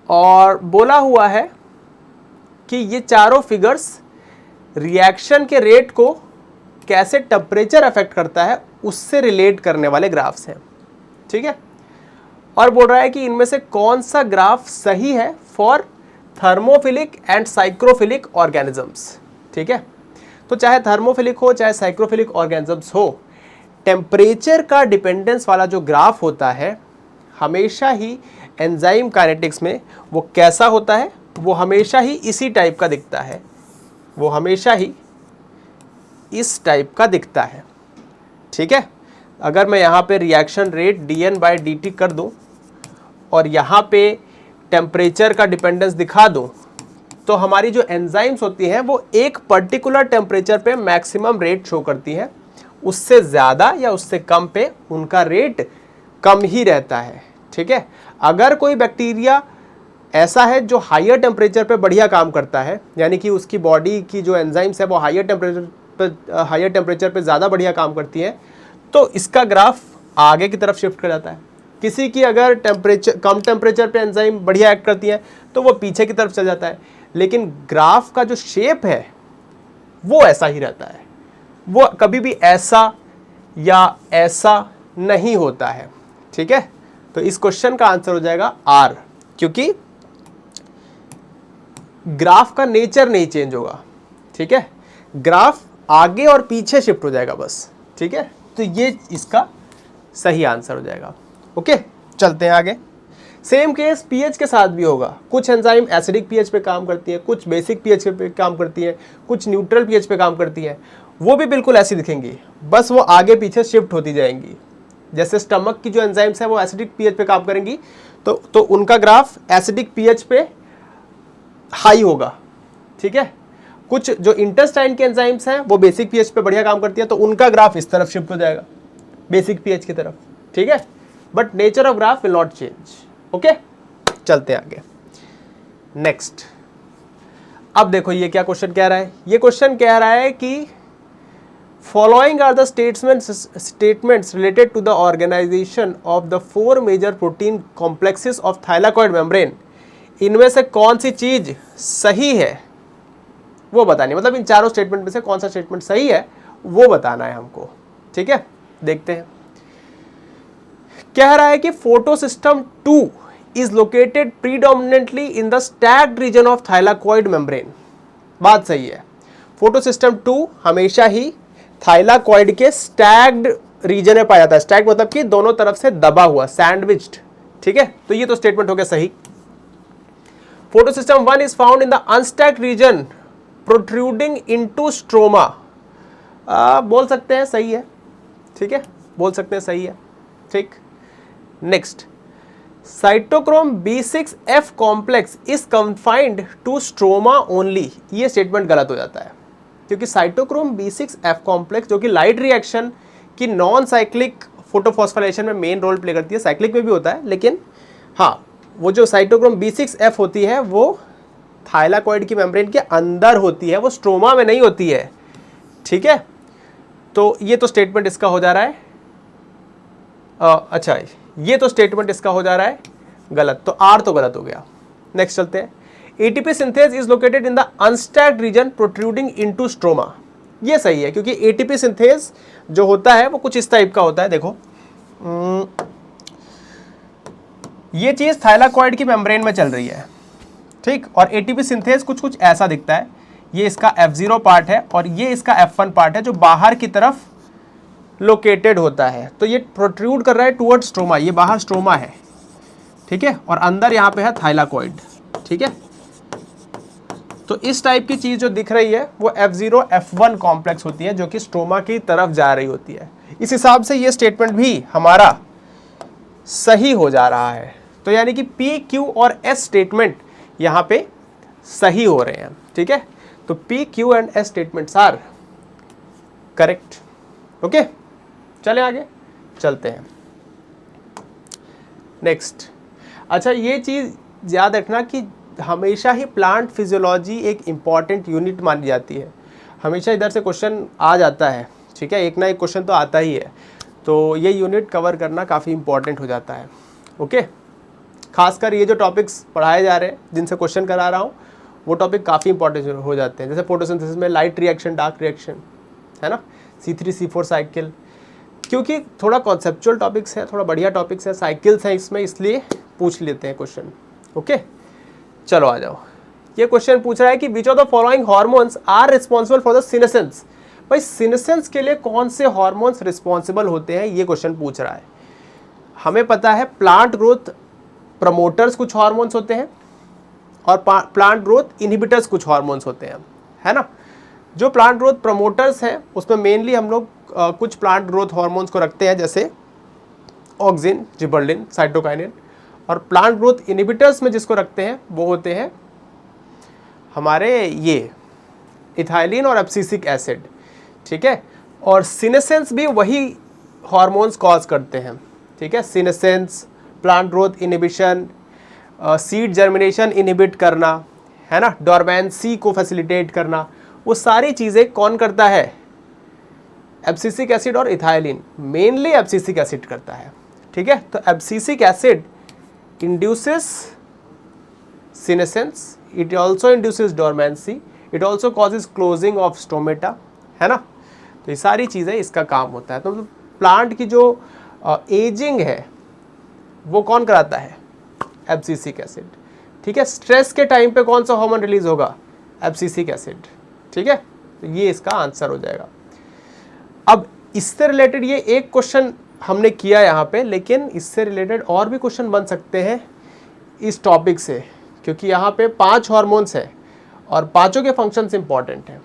S1: और बोला हुआ है कि ये चारों फिगर्स रिएक्शन के रेट को कैसे टेम्परेचर अफेक्ट करता है उससे रिलेट करने वाले ग्राफ्स हैं, ठीक है। और बोल रहा है कि इनमें से कौन सा ग्राफ सही है फॉर थर्मोफिलिक एंड साइक्रोफिलिक ऑर्गेनिजम्स, ठीक है। तो चाहे थर्मोफिलिक हो चाहे साइक्रोफिलिक ऑर्गेनिजम्स हो, टेम्परेचर का डिपेंडेंस वाला जो ग्राफ होता है हमेशा ही एंजाइम काइनेटिक्स में वो कैसा होता है, वो हमेशा ही इसी टाइप का दिखता है, वो हमेशा ही इस टाइप का दिखता है, ठीक है। अगर मैं यहाँ पे रिएक्शन रेट dN/dt कर दूँ और यहाँ पे टेम्परेचर का डिपेंडेंस दिखा दूँ, तो हमारी जो एंजाइम्स होती हैं वो एक पर्टिकुलर टेम्परेचर पे मैक्सिमम रेट शो करती हैं, उससे ज़्यादा या उससे कम पे उनका रेट कम ही रहता है, ठीक है। अगर कोई बैक्टीरिया ऐसा है जो हायर टेम्परेचर पे बढ़िया काम करता है, यानी कि उसकी बॉडी की जो एंजाइम्स है वो हायर टेम्परेचर पे ज़्यादा बढ़िया काम करती है, तो इसका ग्राफ आगे की तरफ शिफ्ट कर जाता है। किसी की अगर कम टेम्परेचर पे एंजाइम बढ़िया एक्ट करती है तो वो पीछे की तरफ चल जाता है, लेकिन ग्राफ का जो शेप है वो ऐसा ही रहता है, वो कभी भी ऐसा या ऐसा नहीं होता है, ठीक है। तो इस क्वेश्चन का आंसर हो जाएगा आर, क्योंकि ग्राफ का नेचर नहीं चेंज होगा, ठीक है। ग्राफ आगे और पीछे शिफ्ट हो जाएगा बस, ठीक है। तो ये इसका सही आंसर हो जाएगा। ओके, चलते हैं आगे। सेम केस पीएच के साथ भी होगा। कुछ एंजाइम एसिडिक पीएच पे काम करती है, कुछ बेसिक पीएच पे काम करती है, कुछ न्यूट्रल पीएच पे काम करती है, वो भी बिल्कुल ऐसी दिखेंगी, बस वो आगे पीछे शिफ्ट होती जाएंगी। जैसे स्टमक की जो एंजाइम्स है वो एसिडिक पीएच पे काम करेंगी तो उनका ग्राफ एसिडिक पीएच पे हाई होगा, ठीक है। कुछ जो इंटेस्टाइन के एंजाइम्स हैं वो बेसिक पीएच पे बढ़िया काम करती है, तो उनका ग्राफ इस तरफ शिफ्ट हो जाएगा, बेसिक पीएच की तरफ, ठीक है। But nature of graph will not change. Okay, चलते हैं आगे। नेक्स्ट, अब देखो ये क्या क्वेश्चन कह रहा है। ये क्वेश्चन कह रहा है कि following are the statements related to the organisation of the 4 major protein complexes of thylakoid membrane. इनमें से कौन सी चीज सही है वो बतानी, मतलब इन चारों स्टेटमेंट में से कौन सा स्टेटमेंट सही है वो बताना है हमको, ठीक है। देखते हैं, कह रहा है कि photosystem 2 is located predominantly in the stacked region of thylakoid membrane. बात सही है, फोटोसिस्टम 2 हमेशा ही थाइलाकॉइड के स्टैक्ड रीजन में पाया जाता है। स्टैक्ड मतलब कि दोनों तरफ से दबा हुआ, सैंडविच्ड, ठीक है। तो ये तो स्टेटमेंट हो गया सही। Photosystem 1 is found in the unstacked region protruding into stroma. बोल सकते हैं सही है, ठीक है, बोल सकते हैं सही है, ठीक। Next, cytochrome B6F complex is confined to stroma only. ये स्टेटमेंट गलत हो जाता है, क्योंकि साइटोक्रोम B6F कॉम्प्लेक्स जो कि लाइट रिएक्शन की नॉन साइक्लिक फोटोफॉस्फोराइलेशन में मेन रोल प्ले करती है, साइक्लिक में भी होता है, लेकिन हाँ, वो जो साइटोक्रोम B6F होती है वो थाइलाकॉइड की मेम्ब्रेन के अंदर होती है, वो स्ट्रोमा में नहीं होती है, ठीक है। तो ये तो स्टेटमेंट इसका हो जा रहा है अच्छा, ये तो स्टेटमेंट इसका हो जा रहा है गलत, तो आर तो गलत हो गया। नेक्स्ट चलते हैं, ATP synthase is located in the unstacked region protruding into stroma. ये सही है, क्योंकि एटीपी सिंथेज जो होता है वो कुछ इस टाइप का होता है। देखो ये चीज थाइलाकॉइड की मेम्ब्रेन में चल रही है, ठीक, और एटीपी सिंथेज कुछ कुछ ऐसा दिखता है। ये इसका F0 पार्ट है और ये इसका F1 पार्ट है जो बाहर की तरफ लोकेटेड होता है। तो ये प्रोट्रूड कर रहा है टुवर्ड स्ट्रोमा, ये बाहर स्ट्रोमा है, ठीक है, और अंदर यहाँ पे है थाइलाकॉइड, ठीक है। तो इस टाइप की चीज जो दिख रही है वो F0 F1 कॉम्प्लेक्स होती है, जो कि स्ट्रोमा की तरफ जा रही होती है। इस हिसाब से ये स्टेटमेंट भी हमारा सही हो जा रहा है। तो यानी कि P, Q और S स्टेटमेंट यहाँ पे सही हो रहे हैं, ठीक है। तो P, Q and S statements are correct. Okay, चले आगे, चलते हैं नेक्स्ट। अच्छा, ये चीज़ याद रखना कि हमेशा ही प्लांट फिजियोलॉजी एक इम्पॉर्टेंट यूनिट मानी जाती है। हमेशा इधर से क्वेश्चन आ जाता है, ठीक है, एक ना एक क्वेश्चन तो आता ही है, तो ये यूनिट कवर करना काफ़ी इम्पॉर्टेंट हो जाता है। ओके, खासकर ये जो टॉपिक्स पढ़ाए जा रहे हैं, जिनसे क्वेश्चन करा रहा हूँ, वो टॉपिक काफ़ी इंपॉर्टेंट हो जाते हैं। जैसे फोटोसिंथेसिस में लाइट रिएक्शन, डार्क रिएक्शन, है ना, C3C4 साइकिल, क्योंकि थोड़ा कॉन्सेप्चुअल टॉपिक्स है, थोड़ा बढ़िया टॉपिक्स है, साइकिल्स हैं इसमें, इसलिए पूछ लेते हैं क्वेश्चन। ओके, चलो आ जाओ। ये क्वेश्चन पूछ रहा है कि which of the following hormones are responsible for the senescence. भाई सीनेसेंस के लिए कौन से हार्मोन्स रिस्पॉन्सिबल होते हैं, ये क्वेश्चन पूछ रहा है। हमें पता है प्लांट ग्रोथ प्रमोटर्स कुछ हार्मोन्स होते हैं और प्लांट ग्रोथ इनहिबिटर्स कुछ हार्मोन्स होते हैं, है ना। जो प्लांट ग्रोथ प्रमोटर्स हैं उसमें मेनली हम लोग कुछ प्लांट ग्रोथ हार्मोन्स को रखते हैं, जैसे ऑक्सिन, जिबर्लिन, साइटोकाइनिन। और प्लांट ग्रोथ इनहिबिटर्स में जिसको रखते हैं वो होते हैं हमारे ये इथाइलिन और एब्सिसिक एसिड, ठीक है। और सीनेसेंस भी वही हार्मोन्स कॉज करते हैं, ठीक है। Senescence, plant growth inhibition, seed germination inhibit करना, है ना, डोरमेंसी को फैसिलिटेट करना, वो सारी चीज़ें कौन करता है, एब्सिसिक एसिड और इथाइलिन। मेनली एब्सिसिक एसिड करता है, ठीक है। तो abscisic acid induces senescence, it also induces dormancy, it also causes closing of stomata, है ना। तो ये सारी चीज़ें इसका काम होता है। तो प्लांट की जो एजिंग है वो कौन कराता है, एब्सिसिक एसिड, ठीक है। स्ट्रेस के टाइम पे कौन सा हार्मोन रिलीज होगा, एब्सिसिक एसिड, ठीक है। तो ये इसका आंसर हो जाएगा। अब इससे रिलेटेड ये एक क्वेश्चन हमने किया यहाँ पे, लेकिन इससे रिलेटेड और भी क्वेश्चन बन सकते हैं इस टॉपिक से, क्योंकि यहाँ पे 5 हार्मोन्स हैं और पांचों के फंक्शंस इंपॉर्टेंट हैं,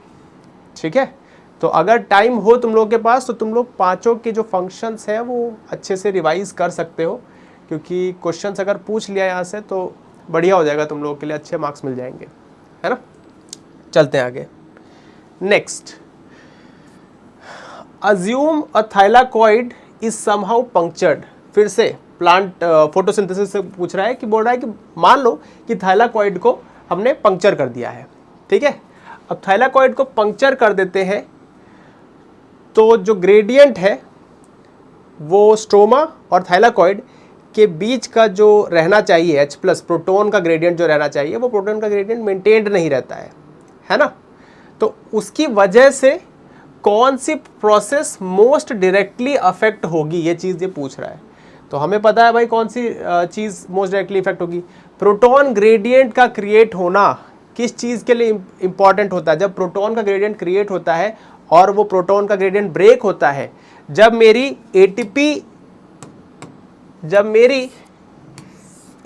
S1: ठीक है। तो अगर टाइम हो तुम लोगों के पास तो तुम लोग पांचों के जो फंक्शंस हैं वो अच्छे से रिवाइज कर सकते हो, क्योंकि क्वेश्चंस अगर पूछ लिया यहाँ से तो बढ़िया हो जाएगा, तुम लोगों के लिए अच्छे मार्क्स मिल जाएंगे, है ना। चलते हैं आगे। Next, assume a thylakoid is somehow punctured. फिर से प्लांट फोटोसिंथेसिस से पूछ रहा है कि बोल रहा है कि मान लो कि थाइलाकॉइड को हमने पंक्चर कर दिया है, ठीक है। अब थाइलाकॉइड को पंक्चर कर देते हैं तो जो ग्रेडियंट है वो स्ट्रोमा और थाइलाकॉइड के बीच का जो रहना चाहिए H+, प्रोटॉन का ग्रेडियंट जो रहना चाहिए, वो प्रोटॉन का ग्रेडियंट मेंटेन्ड नहीं रहता है ना। तो उसकी वजह से कौन सी प्रोसेस मोस्ट डायरेक्टली अफेक्ट होगी, ये चीज़ ये पूछ रहा है। तो हमें पता है भाई कौन सी चीज़ मोस्ट डायरेक्टली इफेक्ट होगी। प्रोटॉन ग्रेडियंट का क्रिएट होना किस चीज़ के लिए इंपॉर्टेंट होता है, जब प्रोटॉन का ग्रेडियंट क्रिएट होता है और वो प्रोटॉन का ग्रेडियंट ब्रेक होता है, जब मेरी एटीपी, जब मेरी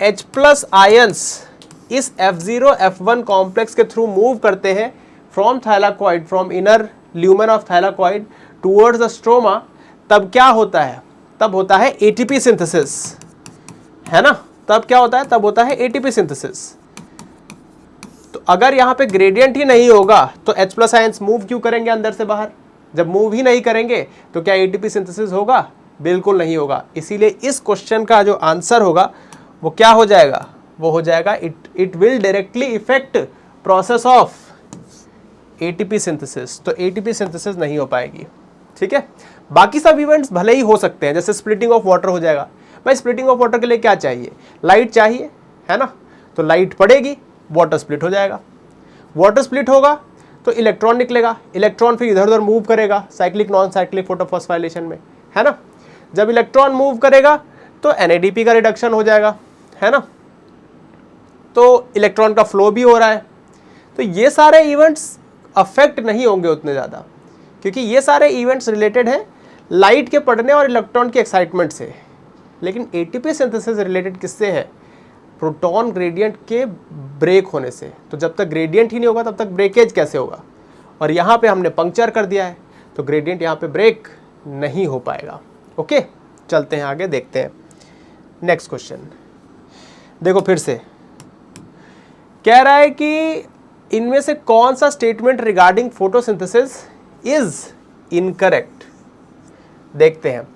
S1: H+ आयंस इस F0 F1 कॉम्प्लेक्स के थ्रू मूव करते हैं from thylakoid, from inner lumen of thylakoid towards the stroma, तब क्या होता है, तब होता है एटीपी सिंथेसिस, है ना। तब क्या होता है, तब होता है एटीपी सिंथेसिस। तो अगर यहाँ पे ग्रेडियंट ही नहीं होगा तो H+ आयंस मूव क्यों करेंगे अंदर से बाहर, जब मूव ही नहीं करेंगे तो क्या एटीपी सिंथेसिस होगा, बिल्कुल नहीं होगा। इसीलिए इस क्वेश्चन का जो आंसर होगा वो क्या हो जाएगा, वो हो जाएगा it will directly effect process of ATP synthesis. तो एटीपी सिंथेसिस नहीं हो पाएगी, ठीक है। बाकी सब इवेंट्स भले ही हो सकते हैं, जैसे स्प्लिटिंग ऑफ वाटर हो जाएगा। भाई स्प्लिटिंग ऑफ वाटर के लिए क्या चाहिए, लाइट चाहिए, है ना। तो लाइट पड़ेगी, वाटर स्प्लिट हो जाएगा। वाटर स्प्लिट होगा तो इलेक्ट्रॉन निकलेगा, इलेक्ट्रॉन फिर इधर उधर मूव करेगा साइक्लिक नॉन साइक्लिक फोटोफॉस्फोराइलेशन में, है ना। जब इलेक्ट्रॉन मूव करेगा तो NADP का रिडक्शन हो जाएगा, है ना। तो इलेक्ट्रॉन का फ्लो भी हो रहा है। तो ये सारे इवेंट्स अफेक्ट नहीं होंगे उतने ज़्यादा, क्योंकि ये सारे इवेंट्स रिलेटेड हैं लाइट के पड़ने और इलेक्ट्रॉन के एक्साइटमेंट से। लेकिन एटीपी सिंथेसिस रिलेटेड किससे है, प्रोटॉन ग्रेडियंट के ब्रेक होने से। तो जब तक ग्रेडियंट ही नहीं होगा तब तक ब्रेकेज कैसे होगा, और यहाँ पे हमने पंक्चर कर दिया है तो ग्रेडियंट यहाँ पे ब्रेक नहीं हो पाएगा। ओके, चलते हैं आगे, देखते हैं नेक्स्ट क्वेश्चन। देखो फिर से कह रहा है कि इनमें से कौन सा statement regarding photosynthesis is incorrect. देखते हैं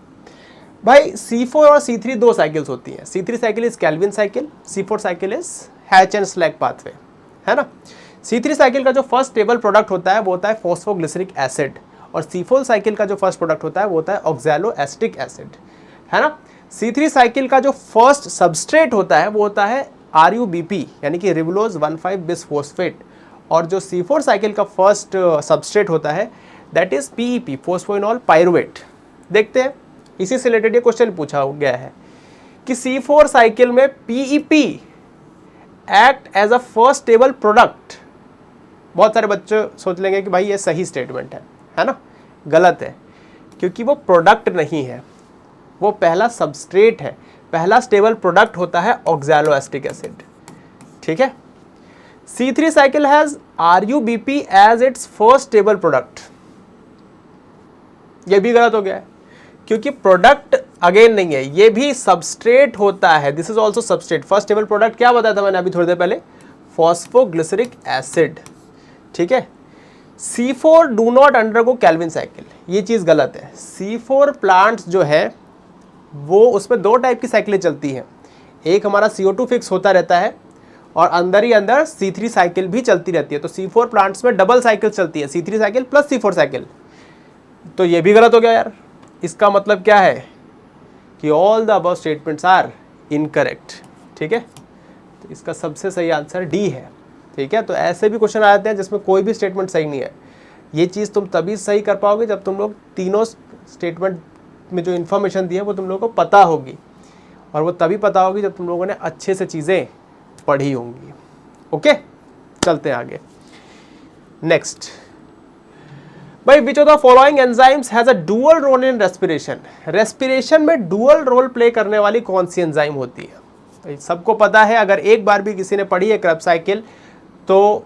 S1: भाई, C4 और C3 दो साइकिल्स होती हैं। C3 cycle is Calvin cycle, C4 cycle is hatch and slag pathway, है ना। C3 साइकिल का जो फर्स्ट स्टेबल प्रोडक्ट होता है वो होता है फॉस्फोग्लिसरिक एसिड, और C4 साइकिल का जो फर्स्ट प्रोडक्ट होता है वो होता है ऑक्सैलोएसिटिक एसिड, है ना। C3 साइकिल का जो फर्स्ट सबस्ट्रेट होता है वो होता है RUBP यानी कि रिबुलोज 1,5 बिसफॉस्फेट, और जो C4 साइकिल का फर्स्ट सबस्ट्रेट होता है दैट इज पीईपी, फोस्फोइनॉल पायरुवेट। देखते हैं, इसी से रिलेटेड ये क्वेश्चन पूछा गया है कि C4 साइकिल में PEP act as a first stable product. बहुत सारे बच्चे सोच लेंगे कि भाई ये सही स्टेटमेंट है ना? गलत है, क्योंकि वो प्रोडक्ट नहीं है, वो पहला सबस्ट्रेट है। पहला स्टेबल प्रोडक्ट होता है ऑक्सैलोएसिटिक एसिड। ठीक है। C3 cycle has RuBP as its first stable product. ये भी गलत हो गया है, क्योंकि प्रोडक्ट अगेन नहीं है, ये भी सबस्ट्रेट होता है। This is also substrate. First stable product क्या बताया था मैंने अभी थोड़ी देर पहले? Phosphoglyceric acid. ठीक है। C4 do not undergo Calvin cycle, ये चीज़ गलत है। C4 प्लांट्स जो है वो उसमें दो टाइप की साइकिलें चलती हैं। एक हमारा CO2 फिक्स होता रहता है और अंदर ही अंदर C3 साइकिल भी चलती रहती है। तो C4 प्लांट्स में डबल साइकिल चलती है, C3 cycle plus C4 cycle. तो ये भी गलत हो गया यार। इसका मतलब क्या है कि all the above statements are incorrect. ठीक है। तो इसका सबसे सही आंसर डी है। ठीक है। तो ऐसे भी क्वेश्चन आ जाते हैं जिसमें कोई भी स्टेटमेंट सही नहीं है। ये चीज़ तुम तभी सही कर पाओगे जब तुम लोग तीनों स्टेटमेंट में जो इन्फॉर्मेशन दी है वो तुम लोगों को पता होगी, और वो तभी पता होगी जब तुम लोगों ने अच्छे से चीज़ें पढ़ी होंगी। ओके, चलते हैं आगे। नेक्स्ट भाई, which of the following enzymes has a dual role in respiration? Respiration में डुअल रोल प्ले करने वाली कौन सी एंजाइम होती है? भाई सबको पता है, अगर एक बार भी किसी ने पढ़ी है क्रेब्स साइकिल, तो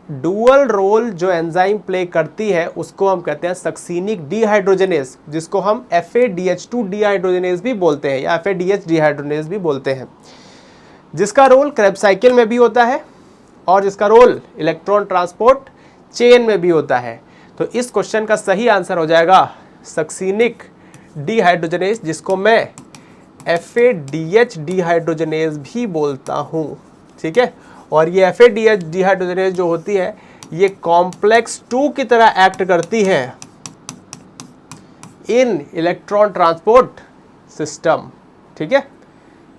S1: डुअल रोल जो एंजाइम प्ले करती है उसको हम कहते हैं सक्सीनिक डिहाइड्रोजनेज, जिसको हम FADH2 डिहाइड्रोजनेज भी बोलते हैं या FADH डिहाइड्रोजनेज भी बोलते हैं, जिसका रोल क्रेब्स साइकिल में भी होता है और जिसका रोल इलेक्ट्रॉन ट्रांसपोर्ट चेन में भी होता है। तो इस क्वेश्चन का सही आंसर हो जाएगा सक्सीनिक डिहाइड्रोजनेज, जिसको मैं FADH डिहाइड्रोजनेज भी बोलता हूँ। ठीक है। और ये FADH डिहाइड्रोजनेज जो होती है ये कॉम्प्लेक्स 2 की तरह एक्ट करती है इन इलेक्ट्रॉन ट्रांसपोर्ट सिस्टम। ठीक है।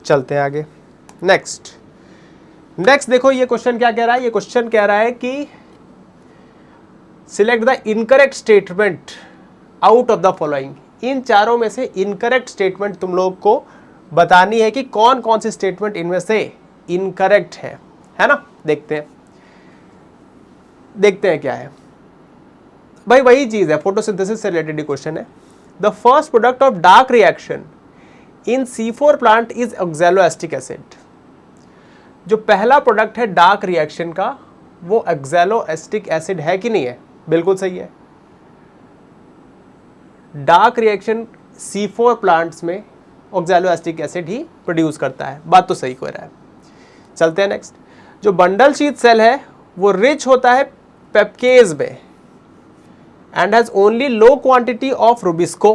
S1: चलते हैं आगे। नेक्स्ट देखो ये क्वेश्चन क्या कह रहा है? ये क्वेश्चन कह रहा है कि select the incorrect statement out of the following. इन चारों में से इनकरेक्ट स्टेटमेंट तुम लोग को बतानी है कि कौन कौन सी स्टेटमेंट इनमें से इनकरेक्ट है ना? देखते हैं क्या है भाई। वही चीज है, फोटोसिंथेसिस से रिलेटेड क्वेश्चन है। The first product of dark reaction in C4 plant is oxaloacetic acid. जो पहला प्रोडक्ट है डार्क रिएक्शन का वो ऑक्सैलोएसिटिक एसिड है कि नहीं है? बिल्कुल सही है। डार्क रिएक्शन C4 प्लांट्स में ऑक्सैलोएसिटिक एसिड ही प्रोड्यूस करता है। बात तो सही हो रहा है। चलते हैं नेक्स्ट। जो बंडल शीथ सेल है वो रिच होता है पेप्केज में and has only low quantity of Rubisco.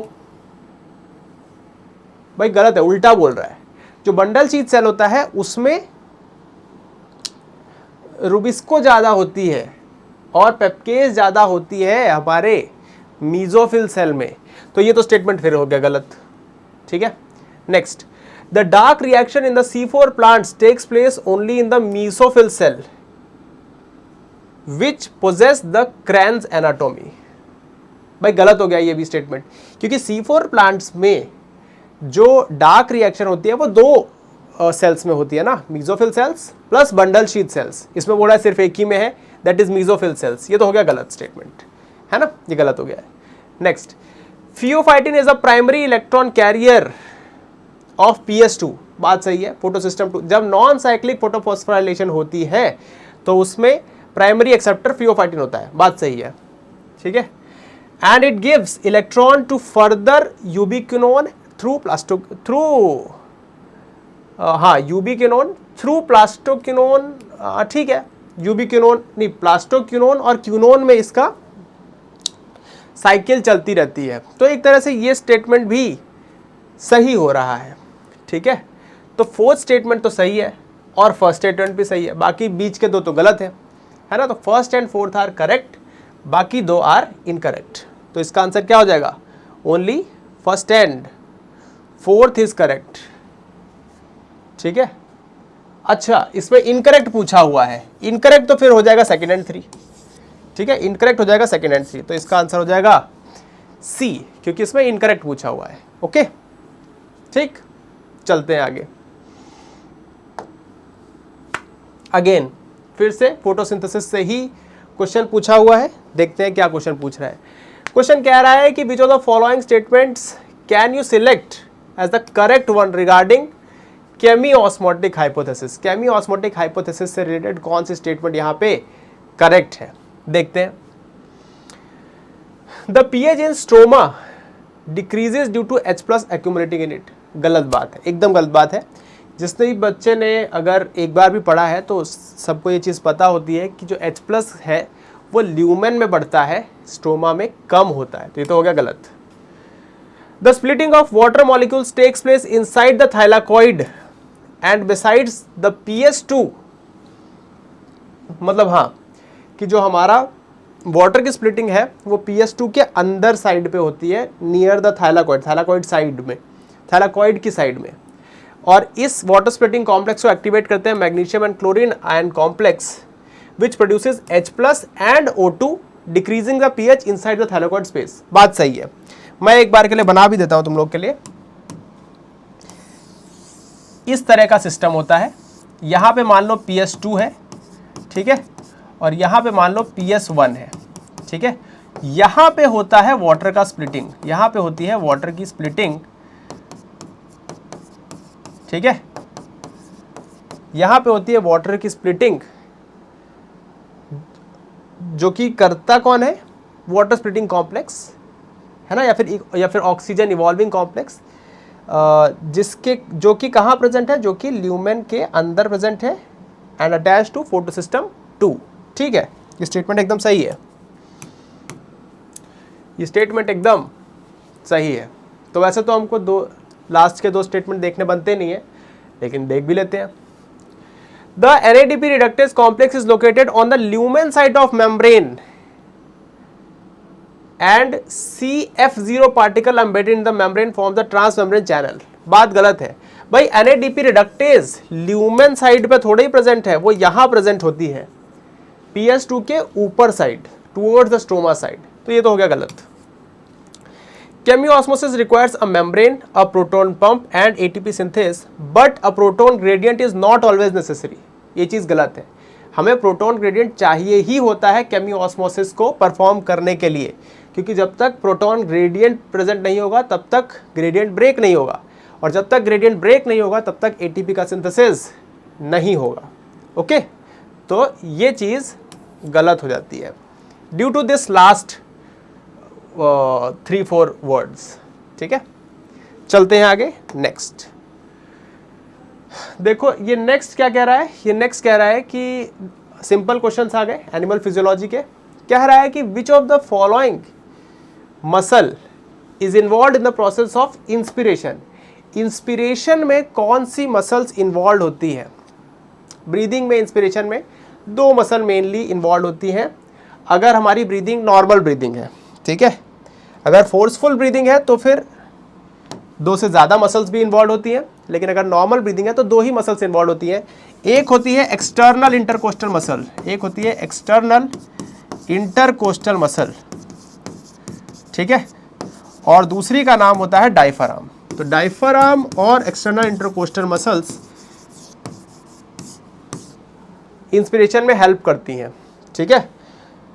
S1: भाई गलत है, उल्टा बोल रहा है। जो बंडल शीथ सेल होता है उसमें रुबिस्को ज़्यादा होती है और पेप्केज ज़्यादा होती है हमारे मीजोफिल सेल में। तो ये तो स्टेटमेंट फिर हो गया गलत। ठीक है। Next, the dark reaction in the C4 plants takes place only in the mesophyll cell which possess the Kranz anatomy. भाई गलत हो गया ये भी स्टेटमेंट, क्योंकि C4 प्लांट्स में जो डार्क रिएक्शन होती है वो दो सेल्स में होती है ना, mesophyll cells plus bundle sheath sales. इसमें बोला सिर्फ एक ही में है, दैट इज मीजोफिल सेल्स। ये तो हो गया गलत स्टेटमेंट, है ना? ये गलत हो गया है। Next, pheophytin is a primary electron carrier of PS2। बात सही है। फोटोसिस्टम 2 जब नॉन साइक्लिक फोटोफॉस्फोराइलेशन होती है तो उसमें प्राइमरी एक्सेप्टर फियोफाइटिन होता है। बात सही है। ठीक है। And it gives electron to further ubiquinone ubiquinone through plastoquinone. ठीक है, यूबिक्विनोन नहीं, प्लास्टोक्विनोन और क्विनोन में इसका साइकिल चलती रहती है। तो एक तरह से ये स्टेटमेंट भी सही हो रहा है। ठीक है। तो फोर्थ स्टेटमेंट तो सही है और फर्स्ट स्टेटमेंट भी सही है, बाकी बीच के दो तो गलत है ना? तो first and fourth are correct, बाकी दो आर इनकरेक्ट। तो इसका आंसर क्या हो जाएगा? Only first and fourth is correct. ठीक है। अच्छा, इसमें इनकरेक्ट पूछा हुआ है। इनकरेक्ट तो फिर हो जाएगा सेकंड एंड 3, ठीक है, इनकरेक्ट हो जाएगा सेकंड एंड सी, तो इसका आंसर हो जाएगा सी, क्योंकि इसमें इनकरेक्ट पूछा हुआ है। ओके, ठीक, चलते हैं आगे। अगेन फिर से फोटोसिंथेसिस से ही क्वेश्चन पूछा हुआ है, देखते हैं क्या क्वेश्चन पूछ रहा है। क्वेश्चन कह रहा है कि which of the following statements can you select as the correct one regarding chemiosmotic hypothesis. Chemiosmotic hypothesis से रिलेटेड कौन सी स्टेटमेंट यहाँ पे करेक्ट है, देखते हैं। The pH in stroma decreases due to H+ accumulating in it. गलत बात है, एकदम गलत बात है। जिसने भी बच्चे ने अगर एक बार भी पढ़ा है तो सबको ये चीज़ पता होती है कि जो H+ है वो ल्यूमेन में बढ़ता है, स्ट्रोमा में कम होता है, तो ये तो हो गया गलत। The splitting of water molecules takes place inside the thylakoid and besides the PS2। मतलब हाँ, कि जो हमारा वाटर की स्प्लिटिंग है वो PS2 के अंदर साइड पे होती है, near the thylakoid, thylakoid side में, थाइलाकॉइड की साइड में। और इस वाटर स्प्लिटिंग कॉम्प्लेक्स को एक्टिवेट करते हैं magnesium and chlorine ion complex which produces H+ and O2 decreasing the pH inside the thylakoid space. बात सही है, मैं एक बार के लिए बना भी देता हूं तुम लोग के लिए। इस तरह का सिस्टम होता है, यहां पे मान लो PS2 है, ठीक है, और यहां पे मान लो PS1 है, ठीक है। यहां पे होता है वाटर का स्प्लिटिंग, यहां पे होती है वाटर की स्प्लिटिंग, ठीक है, यहां पे होती है वाटर की स्प्लिटिंग, जो कि करता कौन है, वाटर स्प्लिटिंग कॉम्प्लेक्स है ना, या फिर ऑक्सीजन इवॉल्विंग कॉम्प्लेक्स, जिसके जो कि कहाँ प्रेजेंट है, जो कि ल्यूमेन के अंदर प्रेजेंट है एंड अटैच टू फोटोसिस्टम 2। ठीक है, ये स्टेटमेंट एकदम सही है, ये स्टेटमेंट एकदम सही है। तो वैसे तो हमको लास्ट के 2 स्टेटमेंट देखने बनते नहीं है, लेकिन देख भी लेते हैं। The NADP reductase complex is located on the lumen side of membrane and CF0 particle embedded in the membrane forms the transmembrane channel। बात गलत है भाई, NADP reductase lumen साइड पे थोड़ा ही प्रेजेंट है, वो यहाँ प्रेजेंट होती है PS2 के ऊपर side, towards the stroma side, तो ये तो हो गया गलत। Chemiosmosis requires a membrane, a proton pump and ATP synthase, but a proton gradient is not always necessary। ये चीज़ गलत है, हमें प्रोटॉन ग्रेडियंट चाहिए ही होता है केमियोस्मोसिस को परफॉर्म करने के लिए, क्योंकि जब तक प्रोटॉन ग्रेडियंट प्रेजेंट नहीं होगा तब तक ग्रेडियंट ब्रेक नहीं होगा, और जब तक ग्रेडियंट ब्रेक नहीं होगा तब तक ATP का सिंथेसिस नहीं होगा। ओके, तो ये चीज़ गलत हो जाती है due to this last 3-4 words. ठीक है, चलते हैं आगे। नेक्स्ट देखो, ये नेक्स्ट क्या कह रहा है, ये नेक्स्ट कह रहा है कि सिंपल क्वेश्चंस आ गए एनिमल फिजियोलॉजी के। कह रहा है कि which of the following muscle is involve in the process of inspiration. Inspiration में कौन सी मसल्स इन्वॉल्व होती है? ब्रीदिंग में, इंस्पिरेशन में 2 मसल मेनली इन्वॉल्व होती हैं। अगर हमारी ब्रीदिंग नॉर्मल ब्रीदिंग है, ठीक है, अगर फोर्सफुल ब्रीदिंग है तो फिर 2 से ज़्यादा मसल्स भी इन्वॉल्व होती हैं, लेकिन अगर नॉर्मल ब्रीदिंग है तो 2 ही मसल्स इन्वॉल्व होती हैं। एक होती है एक्सटर्नल इंटरकोस्टल मसल, एक होती है एक्सटर्नल इंटरकोस्टल मसल, ठीक है, और दूसरी का नाम होता है डायफ्राम। तो डायफ्राम और एक्सटर्नल इंटरकोस्टल मसल्स इंस्पिरेशन में हेल्प करती हैं। ठीक है,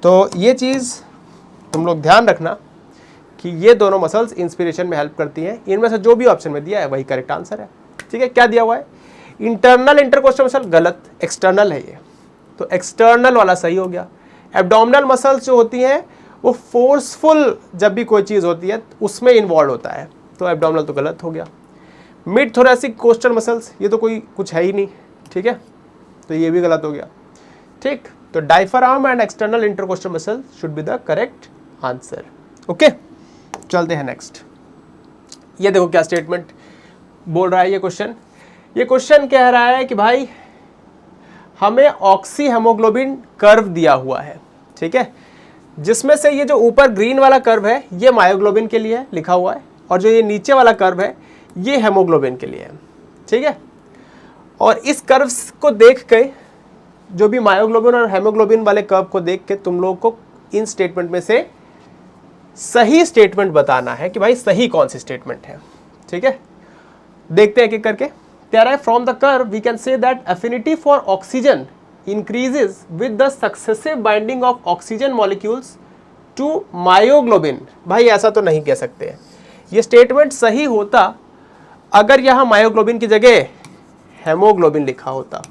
S1: तो ये चीज़ तुम लोग ध्यान रखना कि ये दोनों मसल्स इंस्पिरेशन में हेल्प करती हैं। इनमें से जो भी ऑप्शन में दिया है वही करेक्ट आंसर है। ठीक है, क्या दिया हुआ है? इंटरनल इंटरकोस्टल मसल गलत, एक्सटर्नल है ये, तो एक्सटर्नल वाला सही हो गया। एब्डोमिनल मसल्स जो होती हैं वो फोर्सफुल जब भी कोई चीज़ होती है उसमें इन्वॉल्व होता है, तो एब्डोमिनल तो गलत हो गया। मिड थोरेसिक कोस्टल मसल्स, ये तो कोई कुछ है ही नहीं, ठीक है, तो ये भी गलत हो गया। ठीक, तो diaphragm and external intercostal muscle should be the correct answer. Okay, चलते हैं नेक्स्ट। ये देखो क्या स्टेटमेंट बोल रहा है ये क्वेश्चन। ये क्वेश्चन कह रहा है कि भाई हमें ऑक्सी हेमोग्लोबिन कर्व दिया हुआ है, ठीक है, जिसमें से ये जो ऊपर ग्रीन वाला कर्व है ये मायोग्लोबिन के लिए लिखा हुआ है, और जो ये नीचे वाला कर्व है ये हेमोग्लोबिन के लिए है। ठीक है, और इस कर्व को देख के, जो भी मायोग्लोबिन और हेमोग्लोबिन वाले कर्व को देख के तुम लोग को इन स्टेटमेंट में से सही स्टेटमेंट बताना है कि भाई सही कौन सी स्टेटमेंट है। ठीक है, देखते हैं एक एक करके। तैयार है? From the curve we can say that affinity for oxygen increases with the successive binding of oxygen molecules to myoglobin. भाई ऐसा तो नहीं कह सकते हैं, ये स्टेटमेंट सही होता अगर यहां मायोग्लोबिन की जगह हेमोग्लोबिन लिखा होता।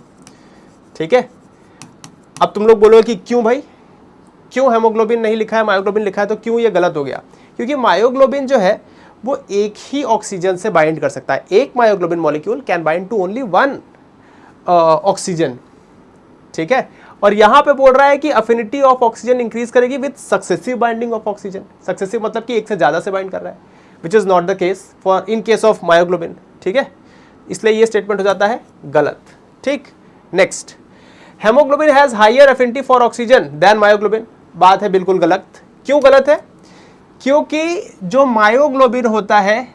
S1: ठीक है, अब तुम लोग बोलोगे कि क्यों भाई, क्यों हेमोग्लोबिन नहीं लिखा है, मायोग्लोबिन लिखा है, तो क्यों ये गलत हो गया? क्योंकि मायोग्लोबिन जो है वो एक ही ऑक्सीजन से बाइंड कर सकता है। एक myoglobin molecule can bind to only one oxygen. ठीक है, और यहां पे बोल रहा है कि अफिनिटी ऑफ ऑक्सीजन इंक्रीज करेगी with successive binding of oxygen. Successive मतलब कि एक से ज्यादा से बाइंड कर रहा है, which is not the case for in case of myoglobin. ठीक है, इसलिए ये स्टेटमेंट हो जाता है गलत। ठीक, next, haemoglobin has higher affinity for oxygen than myoglobin. बात है बिल्कुल गलत। क्यों गलत है? क्योंकि जो मायोग्लोबिन होता है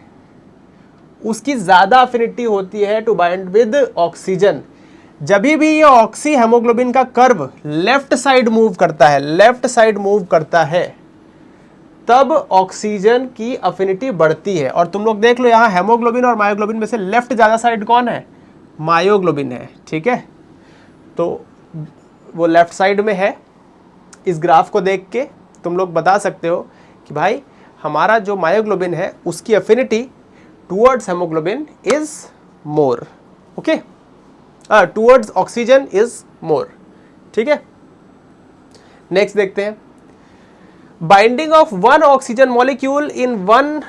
S1: उसकी ज्यादा अफिनिटी होती है टू बाइंड विद ऑक्सीजन। जब भी ये ऑक्सी हेमोग्लोबिन का कर्व लेफ्ट साइड मूव करता है, लेफ्ट साइड मूव करता है, तब ऑक्सीजन की अफिनिटी बढ़ती है। और तुम लोग देख लो यहां हेमोग्लोबिन और मायोग्लोबिन में से लेफ्ट ज्यादा साइड कौन है? मायोग्लोबिन है। ठीक है, तो वो लेफ्ट साइड में है। इस ग्राफ को देख के तुम लोग बता सकते हो कि भाई हमारा जो मायोग्लोबिन है उसकी affinity towards haemoglobin is more. Okay, towards oxygen is more. ठीक है, नेक्स्ट देखते हैं। Binding of one oxygen molecule in one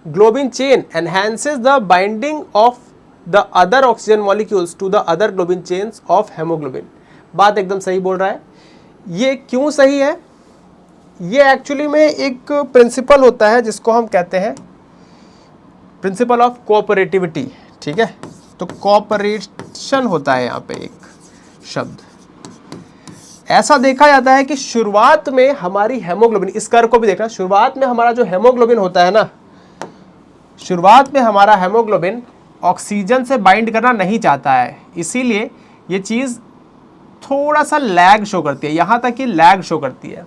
S1: globin chain enhances the binding of the other oxygen molecules to the other globin chains of haemoglobin. बात एकदम सही बोल रहा है। ये क्यों सही है? ये एक्चुअली में एक प्रिंसिपल होता है जिसको हम कहते हैं प्रिंसिपल ऑफ कोऑपरेटिविटी। ठीक है, तो कोऑपरेशन होता है यहाँ पे एक शब्द। ऐसा देखा जाता है कि शुरुआत में हमारी हेमोग्लोबिन, इस कर्व को भी देखना, शुरुआत में हमारा जो हेमोग्लोबिन होता है ना, शुरुआत में हमारा हेमोग्लोबिन ऑक्सीजन से बाइंड करना नहीं चाहता है, इसीलिए ये चीज़ थोड़ा सा लैग शो करती है, यहाँ तक कि लैग शो करती है।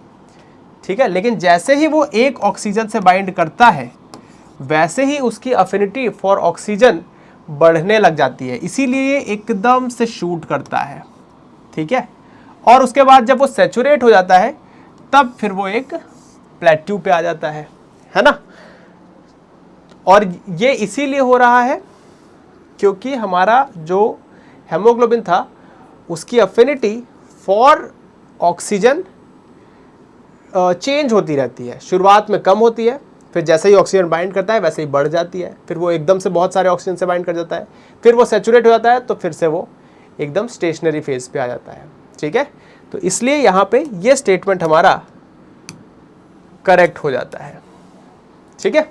S1: ठीक है, लेकिन जैसे ही वो एक ऑक्सीजन से बाइंड करता है वैसे ही उसकी अफिनिटी फॉर ऑक्सीजन बढ़ने लग जाती है, इसीलिए एकदम से शूट करता है। ठीक है, और उसके बाद जब वो सैचुरेट हो जाता है तब फिर वो एक प्लेट्यू पे आ जाता है ना। और ये इसीलिए हो रहा है क्योंकि हमारा जो हेमोग्लोबिन था उसकी अफिनिटी फॉर ऑक्सीजन चेंज होती रहती है। शुरुआत में कम होती है, फिर जैसे ही ऑक्सीजन बाइंड करता है वैसे ही बढ़ जाती है, फिर वो एकदम से बहुत सारे ऑक्सीजन से बाइंड कर जाता है, फिर वो सैचुरेट हो जाता है, तो फिर से वो एकदम स्टेशनरी फेज पे आ जाता है। ठीक है, तो इसलिए यहाँ पे ये स्टेटमेंट हमारा करेक्ट हो जाता है। ठीक है,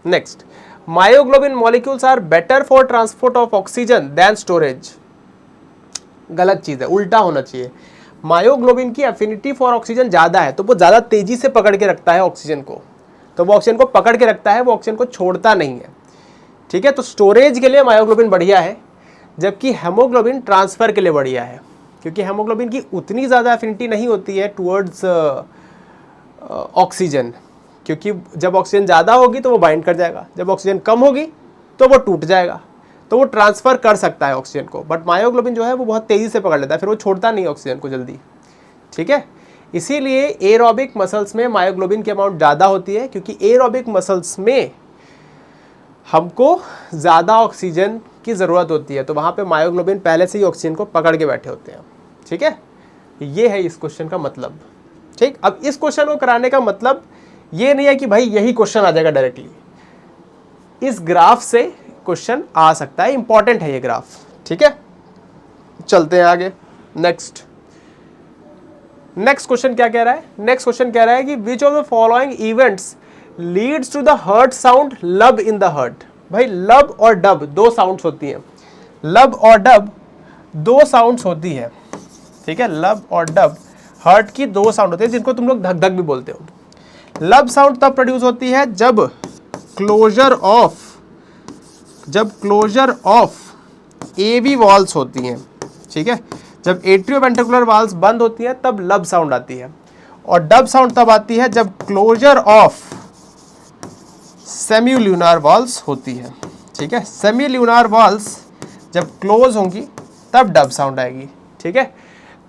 S1: next, myoglobin molecules are better for transport of oxygen than storage. गलत चीज़ है, उल्टा होना चाहिए। मायोग्लोबिन की एफिनिटी फॉर ऑक्सीजन ज़्यादा है, तो वो ज़्यादा तेज़ी से पकड़ के रखता है ऑक्सीजन को, तो वो ऑक्सीजन को पकड़ के रखता है, वो ऑक्सीजन को छोड़ता नहीं है। ठीक है, तो स्टोरेज के लिए मायोग्लोबिन बढ़िया है, जबकि हेमोग्लोबिन ट्रांसफ़र के लिए बढ़िया है, क्योंकि हेमोग्लोबिन की उतनी ज़्यादा एफिनिटी नहीं होती है टुवर्ड्स ऑक्सीजन, क्योंकि जब ऑक्सीजन ज़्यादा होगी तो वो बाइंड कर जाएगा, जब ऑक्सीजन कम होगी तो वो टूट जाएगा, तो वो ट्रांसफ़र कर सकता है ऑक्सीजन को। बट मायोग्लोबिन जो है वो बहुत तेज़ी से पकड़ लेता है, फिर वो छोड़ता नहीं ऑक्सीजन को जल्दी। ठीक है, इसीलिए एरोबिक मसल्स में मायोग्लोबिन की अमाउंट ज़्यादा होती है, क्योंकि एरोबिक मसल्स में हमको ज़्यादा ऑक्सीजन की ज़रूरत होती है, तो वहाँ पे मायोग्लोबिन पहले से ही ऑक्सीजन को पकड़ के बैठे होते हैं। ठीक है, ये है इस क्वेश्चन का मतलब। ठीक, अब इस क्वेश्चन को कराने का मतलब ये नहीं है कि भाई यही क्वेश्चन आ जाएगा डायरेक्टली, इस ग्राफ से क्वेश्चन आ सकता है, इंपॉर्टेंट है ये ग्राफ। ठीक है, चलते हैं आगे। नेक्स्ट क्वेश्चन क्या कह रहा है? नेक्स्ट क्वेश्चन कह रहा है कि which of the following events leads to the heart sound lub in the hurt. भाई लब और डब दो साउंड्स होती हैं, लब और डब दो साउंड्स होती है। ठीक है, लब और डब हर्ट की दो साउंड होती है, जिनको तुम लोग धक धक भी बोलते हो। लब साउंड तब प्रोड्यूस होती है जब क्लोजर ऑफ एवी वॉल्स होती हैं। ठीक है, जब एट्रियोवेंट्रिकुलर वॉल्स बंद होती हैं तब लब साउंड आती है, और डब साउंड तब आती है जब क्लोजर ऑफ सेमी-ल्यूनार वॉल्स होती है। ठीक है, सेमी-ल्यूनार वॉल्स जब क्लोज होंगी तब डब साउंड आएगी। ठीक है,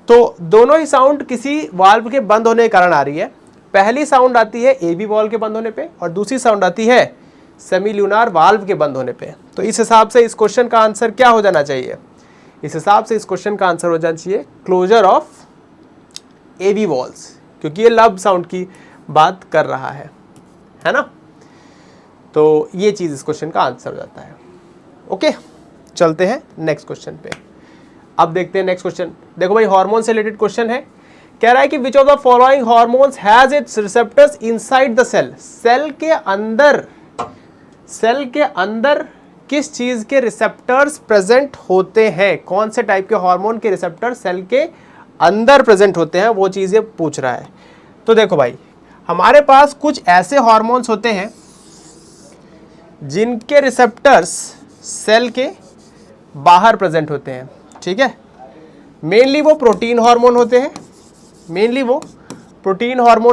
S1: तो दोनों ही साउंड किसी वाल्व के बंद होने के कारण आ रही है। पहली साउंड आती है एबी वॉल्व के बंद होने पे और दूसरी साउंड आती है सेमी-ल्यूनार वाल्व के बंद होने पे। तो इस हिसाब से इस क्वेश्चन का आंसर क्या हो जाना चाहिए? इस हिसाब से इस क्वेश्चन का आंसर हो जाना चाहिए क्लोजर ऑफ एबी वॉल्स, क्योंकि ये लब साउंड की बात कर रहा है ना। तो ये चीज इस क्वेश्चन का आंसर हो जाता है। ओके, चलते हैं नेक्स्ट क्वेश्चन पे। अब देखते हैं नेक्स्ट क्वेश्चन। देखो भाई, हार्मोन से रिलेटेड क्वेश्चन है। कह रहा है कि which of the following hormones has its receptors inside the cell. Cell के अंदर किस चीज के रिसेप्टर्स प्रेजेंट होते हैं? कौन से टाइप के हार्मोन के रिसेप्टर सेल के अंदर प्रेजेंट होते हैं, वो चीजें पूछ रहा है। तो देखो भाई, हमारे पास कुछ ऐसे हार्मोन्स होते हैं जिनके रिसेप्टर्स सेल के बाहर प्रेजेंट होते हैं। ठीक है, मेनली वो प्रोटीन हार्मोन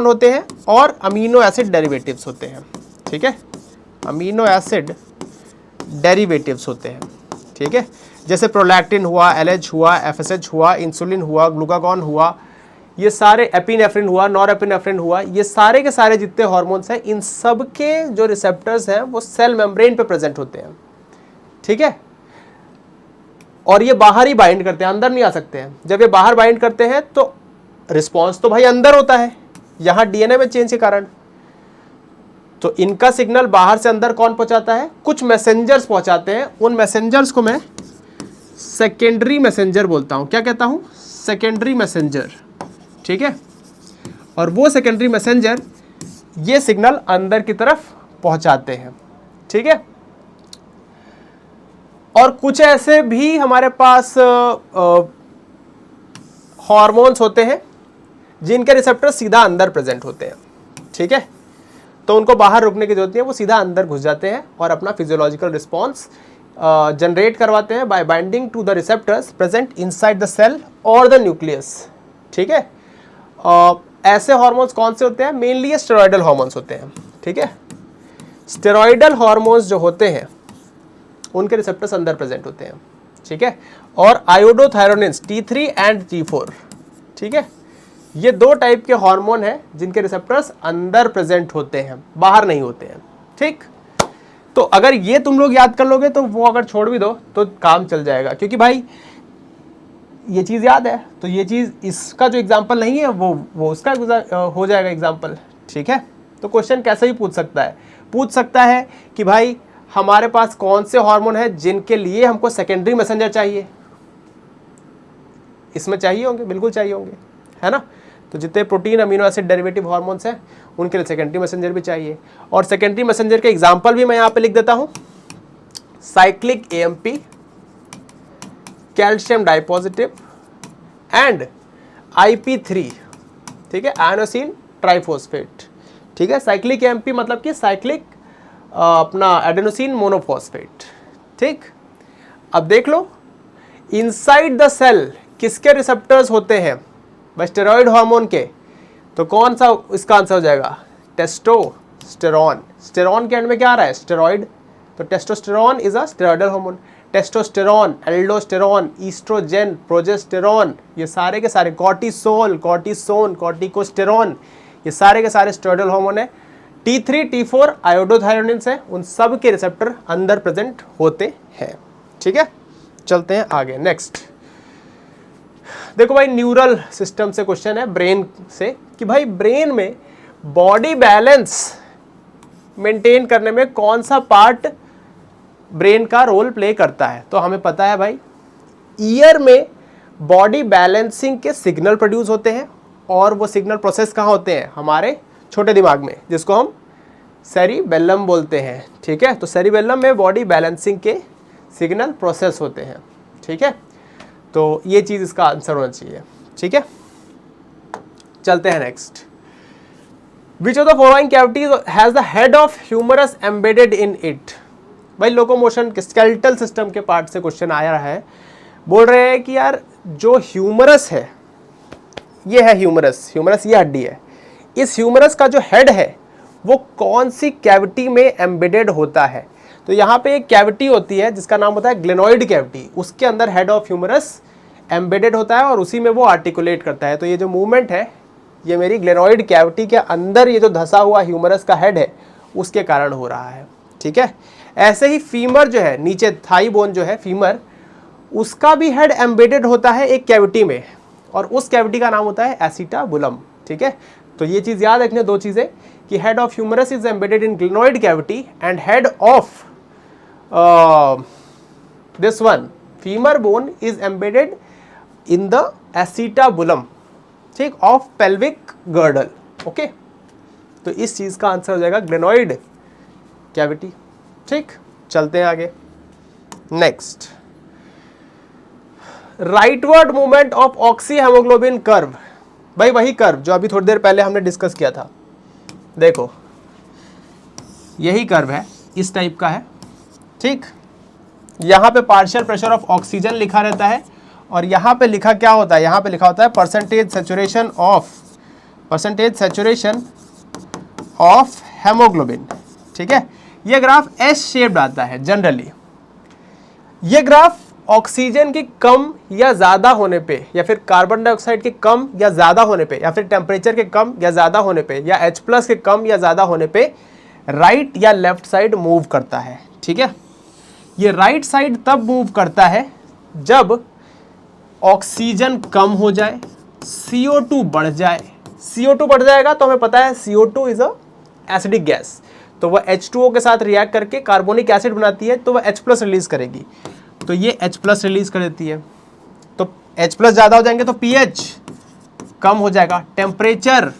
S1: होते हैं और अमीनो एसिड डेरिवेटिव्स होते हैं। ठीक है, अमीनो एसिड डेरिवेटिव्स होते हैं। ठीक है, जैसे प्रोलैक्टिन हुआ, एलएच हुआ, एफएसएच हुआ, इंसुलिन हुआ, ग्लूकागॉन हुआ, ये सारे, एपिनेफ्रिन हुआ, नॉरएपिनेफ्रिन हुआ, ये सारे के सारे जितने हार्मोन्स हैं, इन सब के जो रिसेप्टर्स हैं वो सेल मेम्ब्रेन पे प्रेजेंट होते हैं। ठीक है, और ये बाहर ही बाइंड करते हैं, अंदर नहीं आ सकते हैं। जब ये बाहर बाइंड करते हैं तो रिस्पॉन्स तो भाई अंदर होता है, यहाँ डीएनए में चेंज के कारण। तो इनका सिग्नल बाहर से अंदर कौन पहुंचाता है? कुछ मैसेंजर्स पहुंचाते हैं। उन मैसेंजर्स को मैं सेकेंडरी मैसेंजर बोलता हूं। क्या कहता हूं? Secondary messenger. ठीक है, और वो सेकेंडरी मैसेंजर ये सिग्नल अंदर की तरफ पहुंचाते हैं। ठीक है, और कुछ ऐसे भी हमारे पास हार्मोन्स होते हैं जिनके रिसेप्टर सीधा अंदर प्रेजेंट होते हैं। ठीक है, तो उनको बाहर रुकने की जरूरत नहीं है, वो सीधा अंदर घुस जाते हैं और अपना फिजियोलॉजिकल रिस्पॉन्स जनरेट करवाते हैं by binding to the receptors present inside the cell और द न्यूक्लियस। ठीक है, ऐसे हार्मोन्स कौन से होते हैं? मेनली ये स्टेरॉयडल हार्मोन्स होते हैं। ठीक है, स्टेरॉयडल हार्मोन्स जो होते हैं उनके रिसेप्टर्स अंदर प्रेजेंट होते हैं। ठीक है, और आयोडोथायरोनिन्स T3 एंड T4। ठीक है, ये दो टाइप के हार्मोन हैं जिनके रिसेप्टर्स अंदर प्रेजेंट होते हैं, बाहर नहीं होते हैं। ठीक, तो अगर ये तुम लोग याद कर लोगे तो वो अगर छोड़ भी दो तो काम चल जाएगा, क्योंकि भाई ये चीज़ याद है तो ये चीज़, इसका जो एग्जाम्पल नहीं है वो उसका हो जाएगा एग्जाम्पल। ठीक है, तो क्वेश्चन कैसे भी पूछ सकता है कि भाई हमारे पास कौन से हार्मोन है जिनके लिए हमको सेकेंडरी मैसेंजर चाहिए। इसमें चाहिए होंगे, बिल्कुल चाहिए होंगे, है ना। तो जितने protein amino acid derivative hormones हैं उनके लिए सेकेंडरी मैसेंजर भी चाहिए। और सेकेंडरी मैसेंजर के एग्जांपल भी मैं यहाँ पे लिख देता हूँ। Cyclic AMP, calcium dipositive and IP3। ठीक है, आयनोसिन ट्राइफॉस्फेट। ठीक है, साइक्लिक एएमपी मतलब कि साइक्लिक अपना एडेनोसिन मोनोफॉस्फेट। ठीक, अब देख लो इनसाइड द सेल किसके रिसेप्टर्स होते हैं? स्टेरॉइड हार्मोन के। तो कौन सा इसका आंसर हो जाएगा? टेस्टोस्टेरॉन। स्टेरॉन के एंड में क्या आ रहा है? स्टेरॉइड। तो testosterone is a steroidal hormone. Testosterone, aldosterone, oestrogen, progesterone, ये सारे के सारे, कॉर्टिसोल, कॉर्टिसोन, कॉर्टिकोस्टेरॉन, ये सारे के सारे स्टेरॉइडल हार्मोन है। T3, T4 आयोडोथायरोनिन्स है, उन सब के रिसेप्टर अंदर प्रेजेंट होते हैं। ठीक है, चलते हैं आगे नेक्स्ट। देखो भाई, न्यूरल सिस्टम से क्वेश्चन है, ब्रेन से, कि भाई ब्रेन में बॉडी बैलेंस मेंटेन करने में कौन सा पार्ट ब्रेन का रोल प्ले करता है? तो हमें पता है भाई, ईयर में बॉडी बैलेंसिंग के सिग्नल प्रोड्यूस होते हैं और वो सिग्नल प्रोसेस कहाँ होते हैं? हमारे छोटे दिमाग में, जिसको हम सेरिबेलम बोलते हैं। ठीक है, तो सेरिबेलम में बॉडी बैलेंसिंग के सिग्नल प्रोसेस होते हैं। ठीक है, तो ये चीज़ इसका आंसर होना चाहिए। ठीक है, चलते हैं next. Which of the following cavities has the head of humerus embedded in it? भाई लोकोमोशन के स्केलेटल सिस्टम के पार्ट से क्वेश्चन आया रहा है। बोल रहे हैं कि यार जो ह्यूमरस है, ये है ह्यूमरस, ह्यूमरस ये हड्डी है, इस ह्यूमरस का जो हेड है वो कौन सी कैविटी में एम्बेडेड होता है। तो यहाँ पे एक कैविटी होती है जिसका नाम होता है ग्लेनोइड कैविटी, उसके अंदर हेड ऑफ ह्यूमरस एम्बेडेड होता है और उसी में वो आर्टिकुलेट करता है। तो ये जो मूवमेंट है ये मेरी ग्लेनोइड कैविटी के अंदर ये जो धसा हुआ ह्यूमरस का हेड है उसके कारण हो रहा है। ठीक है, ऐसे ही फीमर जो है, नीचे थाई बोन जो है फीमर, उसका भी हेड एम्बेडेड होता है एक कैविटी में और उस कैविटी का नाम होता है एसिटाबुलम। ठीक है, तो ये चीज़ याद रखने, दो चीज़ें कि head of humerus is embedded in glenoid cavity and head of this one femur bone is embedded in the acetabulum, ठीक, ऑफ पेल्विक गर्डल। ओके, तो इस चीज़ का आंसर हो जाएगा ग्लेनोइड कैविटी। ठीक, चलते हैं आगे। Next, rightward movement of oxy haemoglobin curve. भाई वही कर्व जो अभी थोड़ी देर पहले हमने डिस्कस किया था। देखो यही कर्व है, इस टाइप का है। ठीक, यहाँ पे पार्शियल प्रेशर ऑफ ऑक्सीजन लिखा रहता है और यहाँ पे लिखा क्या होता है, यहाँ पे लिखा होता है परसेंटेज सैचुरेशन ऑफ हेमोग्लोबिन। ठीक है, ये ग्राफ एस शेप्ड आता है जनरली। ये ग्राफ ऑक्सीजन की कम या ज़्यादा होने पे, या फिर कार्बन डाइऑक्साइड के कम या ज़्यादा होने पे, या फिर टेम्परेचर के कम या ज़्यादा होने पे, या H+ के कम या ज़्यादा होने पे राइट या लेफ्ट साइड मूव करता है। ठीक है, ये राइट साइड तब मूव करता है जब ऑक्सीजन कम हो जाए, CO2 बढ़ जाए। CO2 बढ़ जाएगा तो हमें पता है CO2 is a acidic gas, तो वह H2O के साथ रिएक्ट करके कार्बोनिक एसिड बनाती है, तो वह H+ रिलीज करेगी, तो ये H+ रिलीज कर देती है। तो H+ ज़्यादा हो जाएंगे तो pH कम हो जाएगा, टेम्परेचर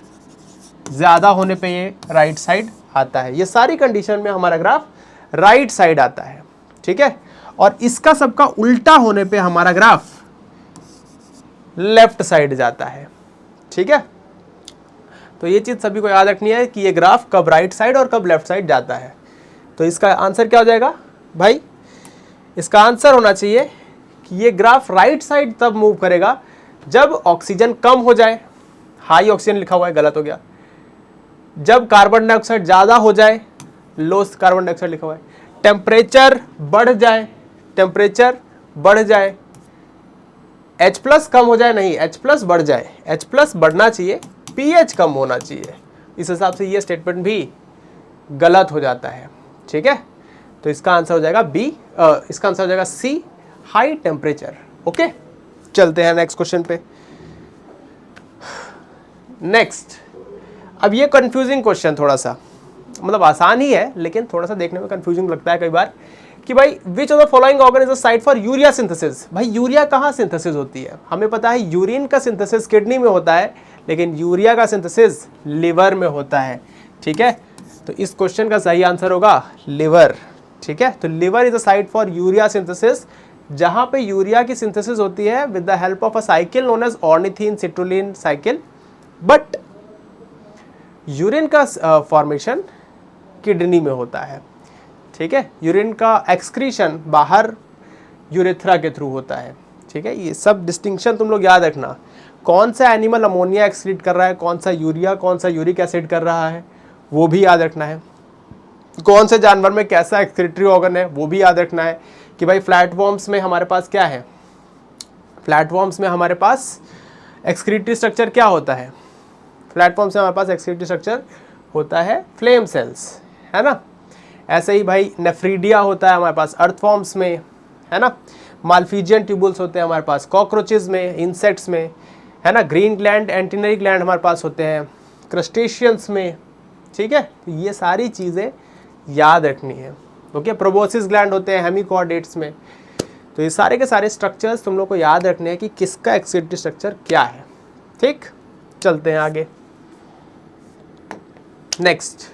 S1: ज़्यादा होने पे ये राइट साइड आता है। ये सारी कंडीशन में हमारा ग्राफ राइट साइड आता है। ठीक है, और इसका सबका उल्टा होने पे हमारा ग्राफ लेफ्ट साइड जाता है। ठीक है, तो ये चीज़ सभी को याद रखनी है कि ये ग्राफ कब राइट साइड और कब लेफ्ट साइड जाता है। तो इसका आंसर क्या हो जाएगा भाई, इसका आंसर होना चाहिए कि ये ग्राफ राइट साइड तब मूव करेगा जब ऑक्सीजन कम हो जाए, हाई ऑक्सीजन लिखा हुआ है गलत हो गया, जब कार्बन डाइऑक्साइड ज़्यादा हो जाए, लो कार्बन डाइऑक्साइड लिखा हुआ है, टेम्परेचर बढ़ जाए, H+ कम हो जाए, नहीं H+ बढ़ जाए, H+ बढ़ना चाहिए, pH कम होना चाहिए। इस हिसाब से ये स्टेटमेंट भी गलत हो जाता है। ठीक है, तो इसका आंसर हो जाएगा बी, इसका आंसर हो जाएगा सी, हाई टेम्परेचर। ओके, चलते हैं नेक्स्ट क्वेश्चन पे। नेक्स्ट, अब ये कंफ्यूजिंग क्वेश्चन, थोड़ा सा मतलब आसान ही है लेकिन थोड़ा सा देखने में कंफ्यूजिंग लगता है कई बार कि भाई which of the following organ is the site for urea synthesis. भाई यूरिया कहाँ सिंथेसिस होती है, हमें पता है यूरिन का सिंथेसिस किडनी में होता है, लेकिन यूरिया का सिंथेसिस लिवर में होता है। ठीक है, तो इस क्वेश्चन का सही आंसर होगा लिवर। ठीक है, तो liver is the site for urea synthesis, जहाँ पे यूरिया की सिंथेसिस होती है with the help of a cycle known as ornithine citrulline cycle, but urine का फॉर्मेशन किडनी में होता है। ठीक है, यूरिन का एक्सक्रीशन बाहर यूरेथ्रा के थ्रू होता है। ठीक है, ये सब डिस्टिंक्शन तुम लोग याद रखना, कौन सा एनिमल अमोनिया एक्सक्रीट कर रहा है, कौन सा यूरिया, कौन सा यूरिक एसिड कर रहा है, वो भी याद रखना है। कौन से जानवर में कैसा एक्सक्रीटरी ऑर्गन है वो भी याद रखना है कि भाई फ्लैटवॉर्म्स में हमारे पास क्या है, फ्लैटवॉर्म्स में हमारे पास एक्सक्रीटरी स्ट्रक्चर क्या होता है, प्लेटफॉर्म में हमारे पास एक्सक्रीटरी स्ट्रक्चर होता है फ्लेम सेल्स, है ना। ऐसे ही भाई नेफ्रीडिया होता है हमारे पास अर्थवॉर्म्स में, है ना। माल्फीजियन ट्यूबुल्स होते हैं हमारे पास कॉकरोचेज में, इंसेक्ट्स में, है ना। ग्रीन ग्लैंड, एंटीनरी ग्लैंड हमारे पास होते हैं क्रस्टेशियंस में। ठीक है, तो ये सारी चीज़ें याद रखनी है। ओके, प्रोबोसिस ग्लैंड होते हैं हेमिकॉर्डेट्स में। तो ये सारे के सारे स्ट्रक्चर्स तुम लोग को याद रखने हैं कि किसका एक्सक्रीटरी स्ट्रक्चर क्या है। ठीक, चलते हैं आगे। Next,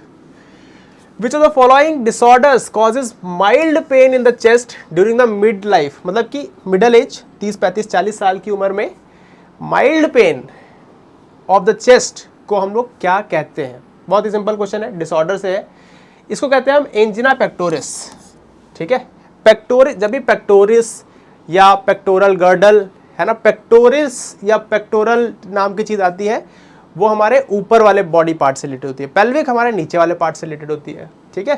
S1: which of the following disorders causes mild pain in the chest during the mid life, मतलब कि मिडल एज 30, 35, 40 साल की उम्र में mild pain of the chest को हम लोग क्या कहते हैं। बहुत ही सिंपल क्वेश्चन है, डिसऑर्डर से है। इसको कहते हैं हम एंजिना पेक्टोरिस। ठीक है, पेक्टोरिस, जब भी पेक्टोरिस या पेक्टोरल गर्डल, है ना, पेक्टोरिस या पेक्टोरल नाम की चीज़ आती है, वो हमारे ऊपर वाले बॉडी पार्ट से रिलेटेड होती है, पेल्विक हमारे नीचे वाले पार्ट से रिलेटेड होती है, ठीक है।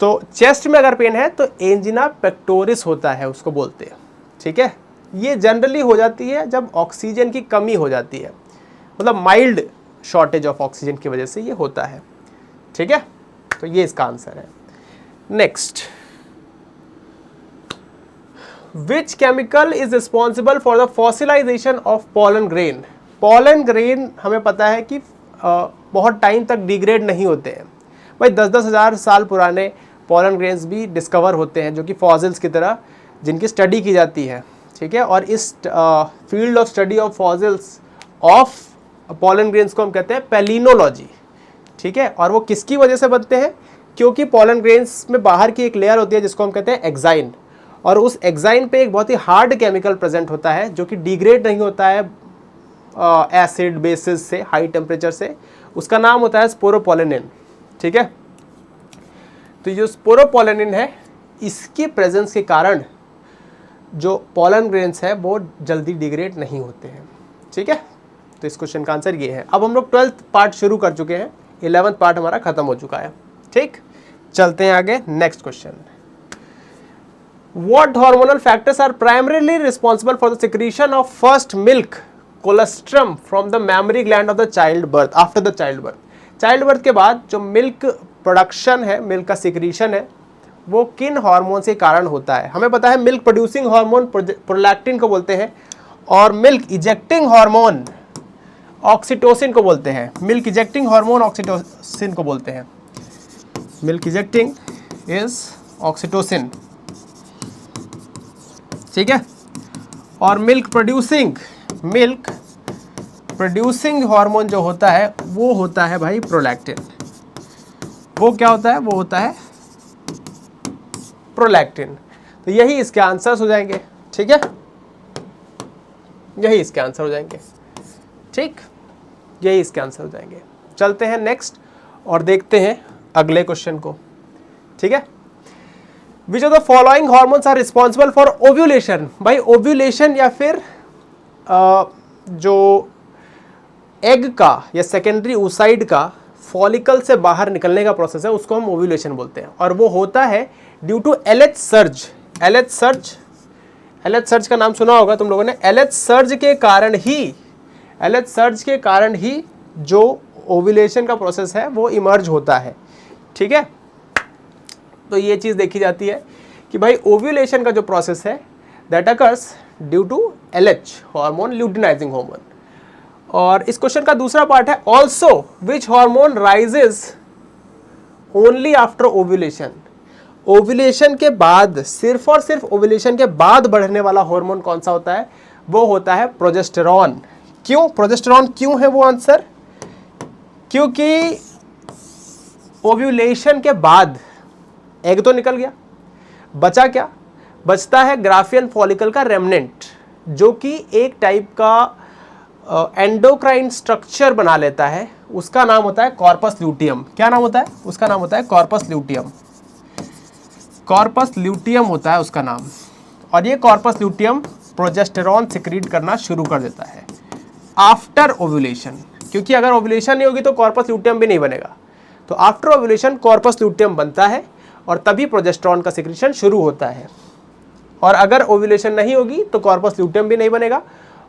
S1: तो चेस्ट में अगर पेन है तो एंजिना पेक्टोरिस होता है, उसको बोलते हैं, ठीक है। ये जनरली हो जाती है जब ऑक्सीजन की कमी हो जाती है, मतलब माइल्ड शॉर्टेज ऑफ ऑक्सीजन की वजह से ये होता है, ठीक है। तो ये इसका आंसर है। Next, which chemical is responsible for the fossilisation of pollen grain. Pollen grain हमें पता है कि बहुत टाइम तक डिग्रेड नहीं होते हैं भाई, 10-10 हज़ार साल पुराने पॉलन ग्रेन्स भी डिस्कवर होते हैं जो कि फॉसिल्स की तरह, जिनकी स्टडी की जाती है, ठीक है। और इस field of study of fossils of pollen grains को हम कहते हैं पैलिनोलॉजी, ठीक है। और वो किसकी वजह से बनते हैं, क्योंकि पॉलन ग्रेन्स में बाहर की एक लेयर होती है जिसको हम कहते हैं एक्साइन, और उस एक्साइन पे एक बहुत ही हार्ड केमिकल प्रेजेंट होता है जो कि डिग्रेड नहीं होता है एसिड बेसिस से, हाई टेम्परेचर से। उसका नाम होता है स्पोरोपोलेनिन, ठीक है। तो जो स्पोरोपोलेनिन है, इसकी प्रेजेंस के कारण जो पॉलन ग्रेन्स है वो जल्दी डिग्रेड नहीं होते हैं, ठीक है। तो इस क्वेश्चन का आंसर ये है। अब हम लोग 12th पार्ट शुरू कर चुके हैं, 11th पार्ट हमारा खत्म हो चुका है, ठीक। चलते हैं आगे, next question. What hormonal factors are primarily responsible for the secretion of first milk colostrum from the mammary gland of the childbirth after the childbirth? Child के बाद जो मिल्क प्रोडक्शन है, मिल्क का सिक्रीशन है, वो किन हार्मोन के कारण होता है। हमें पता है मिल्क प्रोड्यूसिंग हार्मोन प्रोलैक्टिन को बोलते हैं, और मिल्क इजेक्टिंग हार्मोन ऑक्सीटोसिन को बोलते हैं। मिल्क इजेक्टिंग हार्मोन ऑक्सीटोसिन को बोलते हैं। मिल्क इजेक्टिंग इज ऑक्सीटोसिन, ठीक है। और मिल्क प्रोड्यूसिंग हार्मोन जो होता है वो होता है भाई प्रोलैक्टिन। वो क्या होता है, वो होता है प्रोलैक्टिन। तो यही इसके आंसर्स हो जाएंगे, ठीक है। यही इसके आंसर हो जाएंगे, ठीक, यही इसके आंसर हो जाएंगे। चलते हैं नेक्स्ट और देखते हैं अगले क्वेश्चन को, ठीक है। Which of the following hormones are responsible for ovulation. भाई ओव्यूलेशन या फिर जो एग का या सेकेंडरी oocyte का फॉलिकल से बाहर निकलने का प्रोसेस है उसको हम ओव्यूलेशन बोलते हैं, और वो होता है due to LH surge. LH surge का नाम सुना होगा तुम लोगों ने। LH सर्ज के कारण ही जो ओव्यूलेशन का प्रोसेस है वो इमर्ज होता है, ठीक है। तो ये चीज़ देखी जाती है कि भाई ओव्यूलेशन का जो प्रोसेस है that occurs due to LH hormone, luteinizing hormone. और इस क्वेश्चन का दूसरा पार्ट है also which hormone rises only after ovulation. Ovulation के बाद, सिर्फ और सिर्फ ओव्यूलेशन के बाद बढ़ने वाला हार्मोन कौन सा होता है, वो होता है प्रोजेस्टेरॉन। क्यों प्रोजेस्टेरॉन, क्यों है वो आंसर, क्योंकि ओव्यूलेशन के बाद एग तो निकल गया, बचा क्या, बचता है ग्राफियन फॉलिकल का रेमनेंट, जो कि एक टाइप का एंडोक्राइन स्ट्रक्चर बना लेता है। उसका नाम होता है कॉर्पस ल्यूटियम। क्या नाम होता है उसका, नाम होता है कॉर्पस ल्यूटियम। कॉर्पस ल्यूटियम होता है उसका नाम। और ये कॉर्पस ल्यूटियम प्रोजेस्टेरॉन सिक्रीट करना शुरू कर देता है आफ्टर ओव्यूलेशन, क्योंकि अगर ओव्यूलेशन नहीं होगी तो कॉर्पस ल्यूटियम भी नहीं बनेगा। तो आफ्टर ओव्यूलेशन कॉर्पस ल्यूटियम बनता है और तभी प्रोजेस्टेरॉन का सिक्रीशन शुरू होता है। और अगर ओव्यूलेशन नहीं होगी तो कॉर्पस ल्यूटियम भी नहीं बनेगा,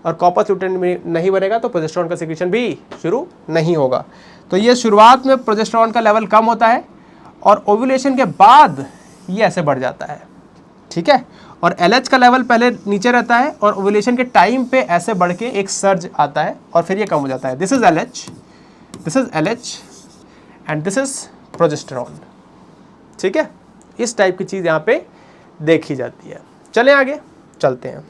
S1: और कॉर्पस ल्यूटियम भी नहीं बनेगा तो प्रोजेस्टेरॉन का सिक्रीशन भी शुरू नहीं होगा। तो ये शुरुआत में प्रोजेस्टेरॉन का लेवल कम होता है और ओव्यूलेशन के बाद ये ऐसे बढ़ जाता है, ठीक है। और LH का लेवल पहले नीचे रहता है और ओव्यूलेशन के टाइम पे ऐसे बढ़ के एक सर्ज आता है और फिर ये कम हो जाता है। This is LH and this is progesterone, ठीक है। इस टाइप की चीज़ यहाँ पे देखी जाती है। चलें आगे चलते हैं।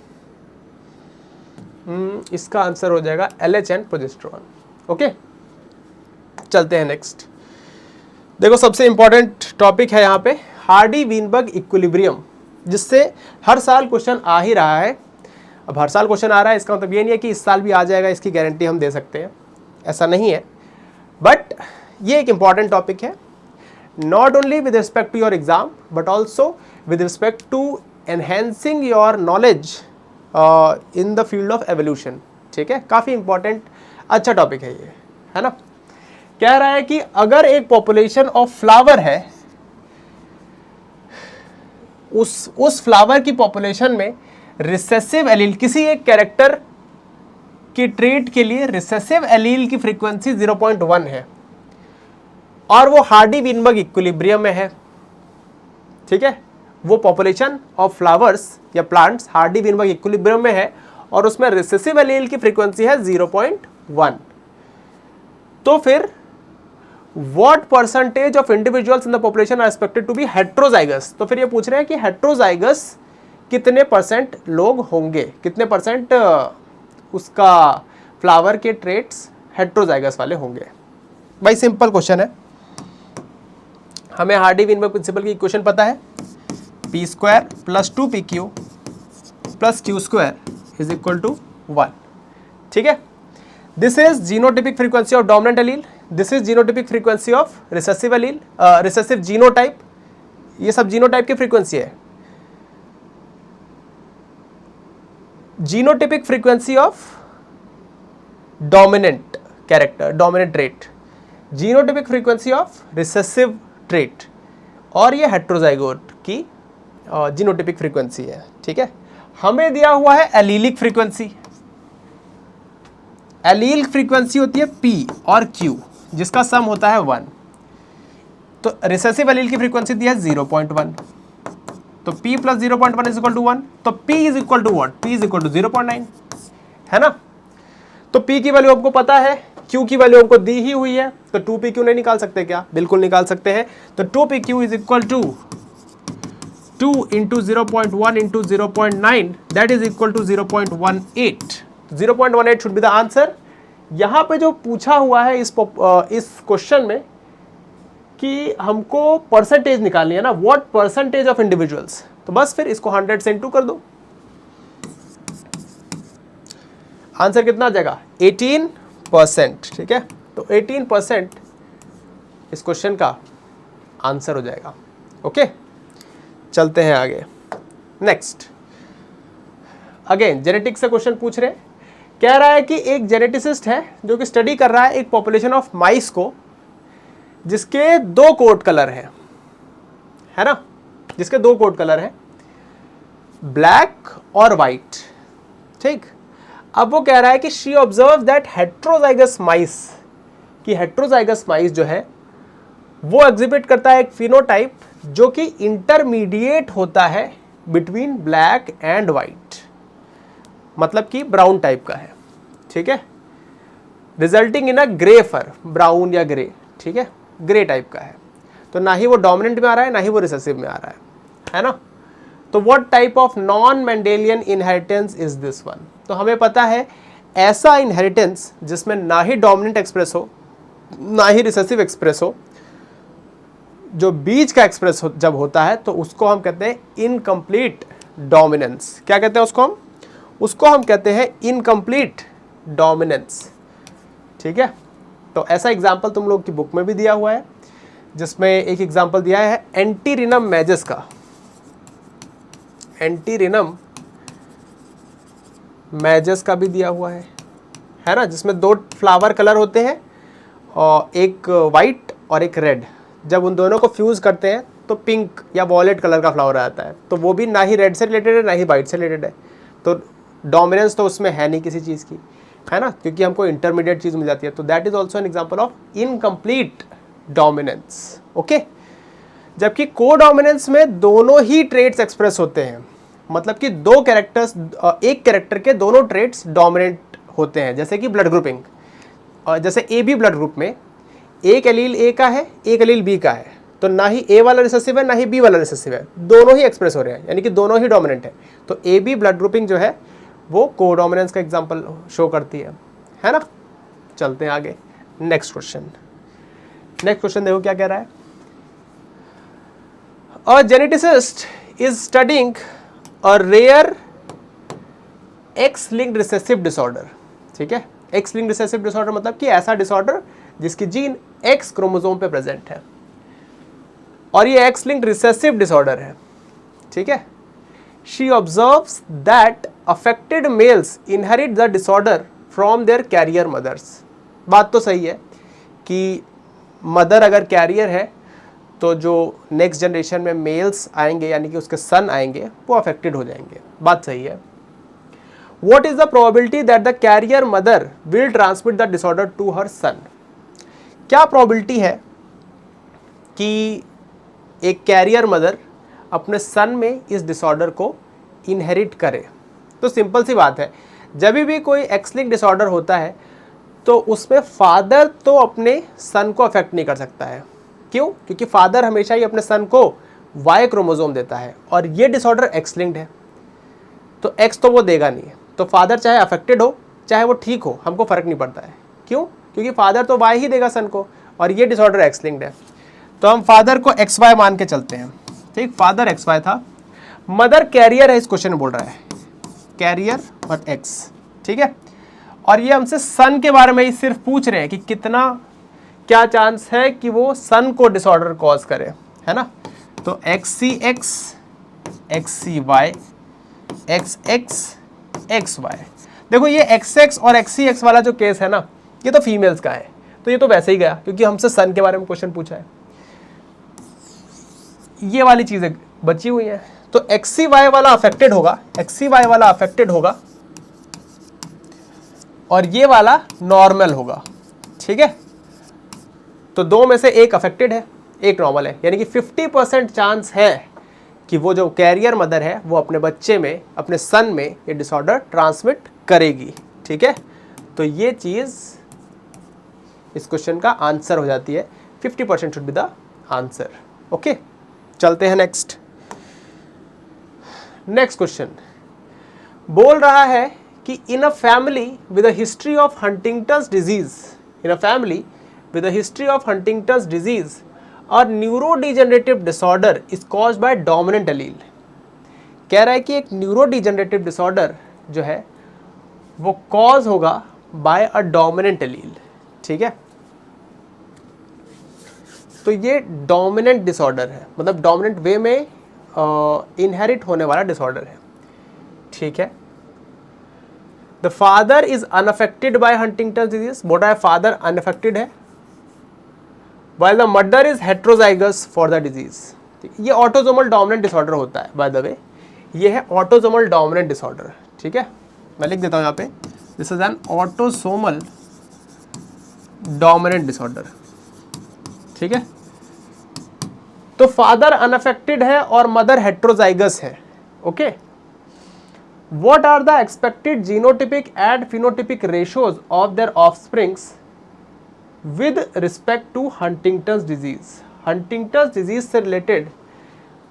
S1: इसका आंसर हो जाएगा LH एंड प्रोजेस्टेरॉन, ओके। चलते हैं नेक्स्ट। देखो सबसे इंपॉर्टेंट टॉपिक है यहाँ पे हार्डी वीनबर्ग इक्विलिब्रियम, जिससे हर साल क्वेश्चन आ ही रहा है। अब हर साल क्वेश्चन आ रहा है इसका मतलब ये नहीं है कि इस साल भी आ जाएगा, इसकी गारंटी हम दे सकते हैं, ऐसा नहीं है। बट ये एक इंपॉर्टेंट टॉपिक है, not only with respect to your exam but also with respect to enhancing your knowledge in the field of evolution, ठीक है। काफ़ी इंपॉर्टेंट अच्छा टॉपिक है ये, है ना। कह रहा है कि अगर एक पॉपुलेशन ऑफ फ्लावर है, उस फ्लावर की पॉपुलेशन में रिसेसिव एलील, किसी एक कैरेक्टर की ट्रेट के लिए रिसेसिव एलील की फ्रीक्वेंसी 0.1 है और वो हार्डी विनबर्ग इक्विलिब्रियम में है, ठीक है। वो पॉपुलेशन ऑफ फ्लावर्स या प्लांट्स हार्डी विनबर्ग इक्विलिब्रियम में है और उसमें रिसेसिव एलील की फ्रीक्वेंसी है 0.1। तो फिर what percentage of individuals in the population are expected to be heterozygous. तो फिर ये पूछ रहे हैं कि हेट्रोजाइगस कितने परसेंट लोग होंगे, कितने परसेंट उसका फ्लावर के ट्रेट्स हेट्रोजाइगस वाले होंगे। भाई सिंपल क्वेश्चन है, हमें हार्डी विनबर्ग प्रिंसिपल की इक्वेशन पता है, P square plus 2pq plus Q square is equal to 1, ठीक है। This is genotypic frequency of dominant allele, this is genotypic frequency of recessive allele, recessive genotype, ये सब genotype की frequency है। Genotypic frequency of dominant character, dominant trait, genotypic frequency of recessive trait, और ये heterozygote की genotypic frequency है, ठीक है। हमें दिया हुआ है एलीलिक फ्रीक्वेंसी, एलील फ्रीक्वेंसी होती है P और Q जिसका सम होता है 1। तो रिसेसिव एलील की फ्रीक्वेंसी दी है 0.1, तो P plus 0.1 is equal to 1, तो P is equal to what, P is equal to 0.9, है ना। तो P की वैल्यू आपको पता है, Q की वैल्यू हमको दी ही हुई है, तो 2pq नहीं निकाल सकते क्या, बिल्कुल निकाल सकते हैं। तो 2pq is equal to 2 into 0.1 into 0.9 that is equal to 0.18, 0.18 should be the answer. यहां पे जो पूछा हुआ है इस क्वेश्चन में कि हमको परसेंटेज निकालनी है ना, व्हाट परसेंटेज ऑफ इंडिविजुअल्स, तो बस फिर इसको 100 से इंटू कर दो, आंसर कितना आ जाएगा 18%, ठीक है। तो 18% इस क्वेश्चन का आंसर हो जाएगा। ओके, चलते हैं आगे। नेक्स्ट, अगेन जेनेटिक्स से क्वेश्चन पूछ रहे हैं। कह रहा है कि एक जेनेटिसिस्ट है जो कि स्टडी कर रहा है एक पॉपुलेशन ऑफ माइस को जिसके 2 कोट कलर हैं, है ना, जिसके 2 कोट कलर हैं, ब्लैक और वाइट, ठीक। अब वो कह रहा है कि शी ऑब्जर्व दैट हेट्रोजाइगस माइस, कि हेट्रोजाइगस माइस जो है वो एग्जिबिट करता है एक फिनोटाइप जो कि इंटरमीडिएट होता है बिटवीन ब्लैक एंड वाइट, मतलब कि ब्राउन टाइप का है, ठीक है, resulting in a grey fur, brown या ग्रे, ठीक है, ग्रे टाइप का है। तो ना ही वो डोमिनेंट में आ रहा है ना ही वो रिसेसिव में आ रहा है ना। तो what type of non Mendelian inheritance is this one. तो हमें पता है ऐसा इनहेरिटेंस जिसमें ना ही डोमिनेंट एक्सप्रेस हो ना ही रिसेसिव एक्सप्रेस हो, जो बीच का एक्सप्रेस जब होता है तो उसको हम कहते हैं इनकम्प्लीट डोमिनेंस। क्या कहते हैं उसको हम कहते हैं इनकम्प्लीट डोमिनेंस, ठीक है। तो ऐसा एग्जाम्पल तुम लोग की बुक में भी दिया हुआ है, जिसमें एक एग्जाम्पल दिया है एंटीरिनम मैजस का, एंटीरिनम मैजस का भी दिया हुआ है ना, जिसमें 2 फ्लावर कलर होते हैं और एक वाइट और एक रेड। जब उन दोनों को फ्यूज करते हैं तो पिंक या वॉयलेट कलर का फ्लावर आता है, तो वो भी ना ही रेड से रिलेटेड है ना ही वाइट से रिलेटेड है। तो डोमिनेंस तो उसमें है नहीं किसी चीज़ की, है ना, क्योंकि हमको इंटरमीडिएट चीज़ मिल जाती है। तो that is also an example of incomplete dominance. Okay, जबकि कोडोमिनेंस में दोनों ही ट्रेट्स एक्सप्रेस होते हैं, मतलब कि 2 कैरेक्टर्स, एक कैरेक्टर के दोनों ट्रेट्स डोमिनेंट होते हैं, जैसे कि ब्लड ग्रुपिंग, और जैसे ए बी ब्लड ग्रुप में एक एलील ए का है एक एलील बी का है, तो ना ही ए वाला रिसेसिव है ना ही बी वाला रिसेसिव है, दोनों ही एक्सप्रेस हो रहे हैं, यानी कि दोनों ही डोमिनेंट है। तो ए बी ब्लड ग्रुपिंग जो है वो कोडोमिनेंस का एग्जांपल शो करती है ना। चलते हैं आगे, नेक्स्ट क्वेश्चन देखो क्या कह रहा है। A geneticist is studying a rare X linked recessive disorder, ठीक है। एक्स लिंक्ड रिसेसिव डिसऑर्डर मतलब कि ऐसा डिसऑर्डर जिसकी जीन एक्स क्रोमोसोम पे प्रेजेंट है, और ये एक्स लिंक्ड रिसेसिव डिसऑर्डर है, ठीक है। She observes that affected males inherit the disorder from their carrier mothers. बात तो सही है कि मदर अगर कैरियर है तो जो नेक्स्ट जनरेशन में मेल्स आएंगे यानी कि उसके सन आएंगे वो अफेक्टेड हो जाएंगे, बात सही है। What is the probability that the carrier mother will transmit the disorder to her son? क्या probability है कि एक कैरियर मदर अपने सन में इस डिसऑर्डर को इनहेरिट करे? तो सिंपल सी बात है, जब भी कोई एक्स लिंक्ड डिसऑर्डर होता है तो उसमें फादर तो अपने सन को अफेक्ट नहीं कर सकता है। क्यों? क्योंकि फादर हमेशा ही अपने सन को वाई क्रोमोसोम देता है और ये डिसऑर्डर एक्स लिंक्ड है, तो एक्स तो वो देगा नहीं। तो फादर चाहे अफेक्टेड हो चाहे वो ठीक हो, हमको फर्क नहीं पड़ता है। क्यों? क्योंकि फादर तो वाई ही देगा सन को और ये डिसऑर्डर एक्स लिंक्ड है। तो हम फादर को एक्स वाई मान के चलते हैं, ठीक। फादर एक्स वाई था, मदर कैरियर है, इस क्वेश्चन में बोल रहा है कैरियर और एक्स, ठीक है। और ये हमसे सन के बारे में ही सिर्फ पूछ रहे हैं कि कितना क्या चांस है कि वो सन को डिसऑर्डर कॉज करे, है ना। तो X C X, X C Y, X X, X Y. देखो ये एक्स एक्स और एक्स सी एक्स वाला जो केस है ना, ये तो फीमेल्स का है, तो ये तो वैसे ही गया क्योंकि हमसे सन के बारे में क्वेश्चन पूछा है। ये वाली चीजें बची हुई हैं, तो एक्स सी वाई वाला अफेक्टेड होगा, एक्स सी वाई वाला अफेक्टेड होगा और ये वाला नॉर्मल होगा, ठीक है। तो दो में से एक अफेक्टेड है, एक नॉर्मल है, यानी कि 50% चांस है कि वो जो कैरियर मदर है वो अपने बच्चे में, अपने सन में ये डिसऑर्डर ट्रांसमिट करेगी, ठीक है। तो ये चीज़ इस क्वेश्चन का आंसर हो जाती है, 50% should be the answer. Okay, चलते हैं नेक्स्ट क्वेश्चन। बोल रहा है कि in a family with a history of Huntington's disease, in a family with a history of Huntington's disease, a neurodegenerative disorder is caused by dominant allele। कह रहा है कि एक न्यूरोडिजेनरेटिव डिसऑर्डर जो है वो कॉज होगा बाय अ डोमिनेंट एलील, ठीक है। तो ये डोमिनेंट डिसऑर्डर है, मतलब डोमिनेंट वे में इनहेरिट होने वाला डिसऑर्डर है, ठीक है। The father is unaffected bye Huntington disease, बोला है फादर अनअफेक्टेड है, while the mother is heterozygous for the disease। ये ऑटोसोमल डोमिनेंट डिसऑर्डर होता है, बाय द वे ये है ऑटोसोमल डोमिनेंट डिसऑर्डर, ठीक है। मैं लिख देता हूँ यहाँ पे, this is an autosomal dominant disorder, ठीक है। तो फादर अनअफेक्टेड है और मदर हेट्रोजाइगस है, okay. What are the expected genotypic and phenotypic ratios of their offsprings with respect to Huntington's disease. Huntington's disease से रिलेटेड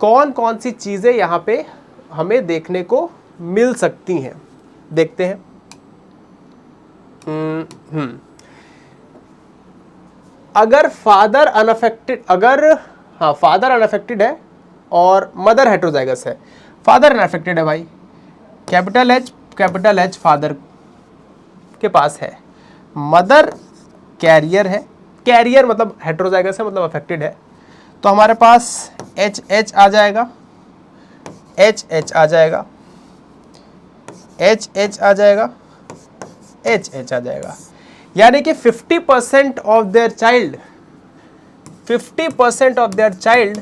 S1: कौन कौन सी चीज़ें यहाँ पे हमें देखने को मिल सकती हैं, देखते हैं। अगर फादर अनअफेक्टेड, फादर अनअफेक्टेड है और मदर हेट्रोजाइगस है, फादर अनअफेक्टेड है भाई, कैपिटल एच फादर के पास है, मदर कैरियर है, कैरियर मतलब हेट्रोजाइगस है, मतलब अफेक्टेड है, तो हमारे पास एच एच आ जाएगा, एच एच आ जाएगा, एच एच आ जाएगा, एच एच आ जाएगा, यानी कि 50% of their child, 50% of their child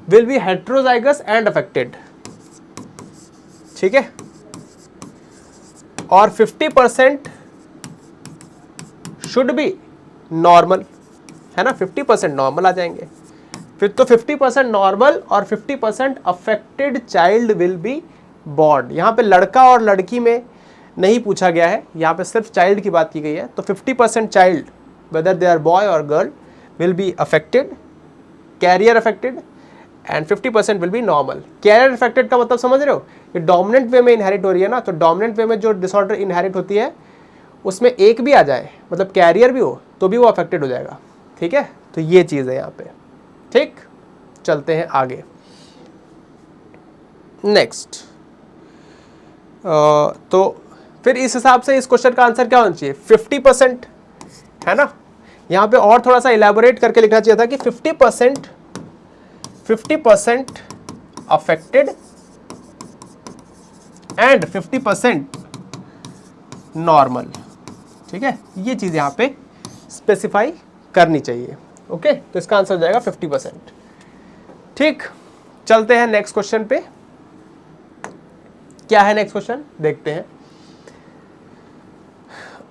S1: will be heterozygous and affected, ठीक है। और 50% शुड बी नॉर्मल, है ना, 50% नॉर्मल आ जाएंगे, फिर तो 50% नॉर्मल और 50% affected child will be born. यहाँ पे लड़का और लड़की में नहीं पूछा गया है, यहाँ पे सिर्फ चाइल्ड की बात की गई है। तो 50% child whether they are boy or girl will be affected, carrier affected, and 50% will be normal. Carrier affected का मतलब समझ रहे हो, ये डोमिनेंट वे में इनहेरिट हो रही है ना, तो डोमिनेंट वे में जो डिसऑर्डर इनहेरिट होती है उसमें एक भी आ जाए, मतलब कैरियर भी हो, तो भी वो अफेक्टेड हो जाएगा, ठीक है। तो ये चीज़ है यहाँ पे, ठीक। चलते हैं आगे नेक्स्ट। तो फिर इस हिसाब से इस क्वेश्चन का आंसर क्या होना चाहिए, 50%, है ना। यहाँ पे और थोड़ा सा इलेबोरेट करके लिखना चाहिए था कि 50% अफेक्टेड एंड 50% नॉर्मल, ठीक है, ये चीज़ यहाँ पे स्पेसिफाई करनी चाहिए। ओके, तो इसका आंसर हो जाएगा 50%। ठीक, चलते हैं नेक्स्ट क्वेश्चन पे। क्या है नेक्स्ट क्वेश्चन, देखते हैं।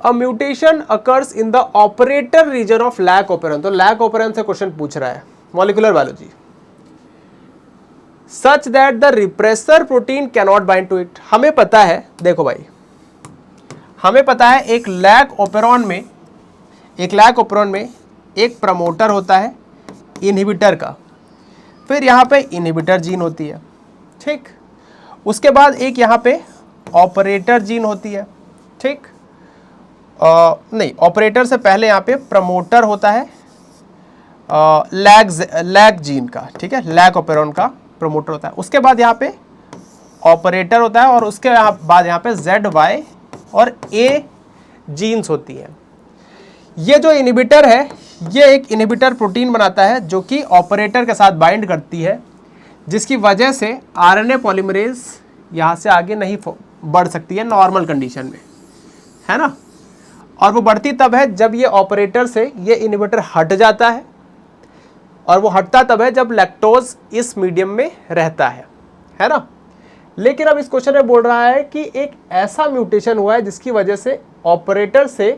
S1: A mutation occurs in the operator region of lac operon. तो लैक ऑपेरन से क्वेश्चन पूछ रहा है, molecular biology. Such that the repressor protein cannot bind to it. हमें पता है, देखो भाई, हमें पता है एक लैक ऑपेरॉन में एक प्रमोटर होता है इनहिबिटर का, फिर यहाँ पे इनहिबिटर जीन होती है। ठीक, उसके बाद एक यहाँ पे ऑपरेटर जीन होती है। ठीक, नहीं, ऑपरेटर से पहले यहाँ पे प्रमोटर होता है लैग जीन का। ठीक है, लैक ऑपेरॉन का प्रमोटर होता है। उसके बाद यहाँ पे ऑपरेटर होता है और उसके बाद यहाँ पे ZY और A जीन्स होती है। ये जो इनहिबिटर है, ये एक इनहिबिटर प्रोटीन बनाता है जो कि ऑपरेटर के साथ बाइंड करती है, जिसकी वजह से RNA पॉलीमरेज यहाँ से आगे नहीं बढ़ सकती है नॉर्मल कंडीशन में, है ना। और वो बढ़ती तब है जब ये ऑपरेटर से ये इनहिबिटर हट जाता है, और वो हटता तब है जब लैक्टोज इस मीडियम में रहता है ना। लेकिन अब इस क्वेश्चन में बोल रहा है कि एक ऐसा म्यूटेशन हुआ है जिसकी वजह से ऑपरेटर से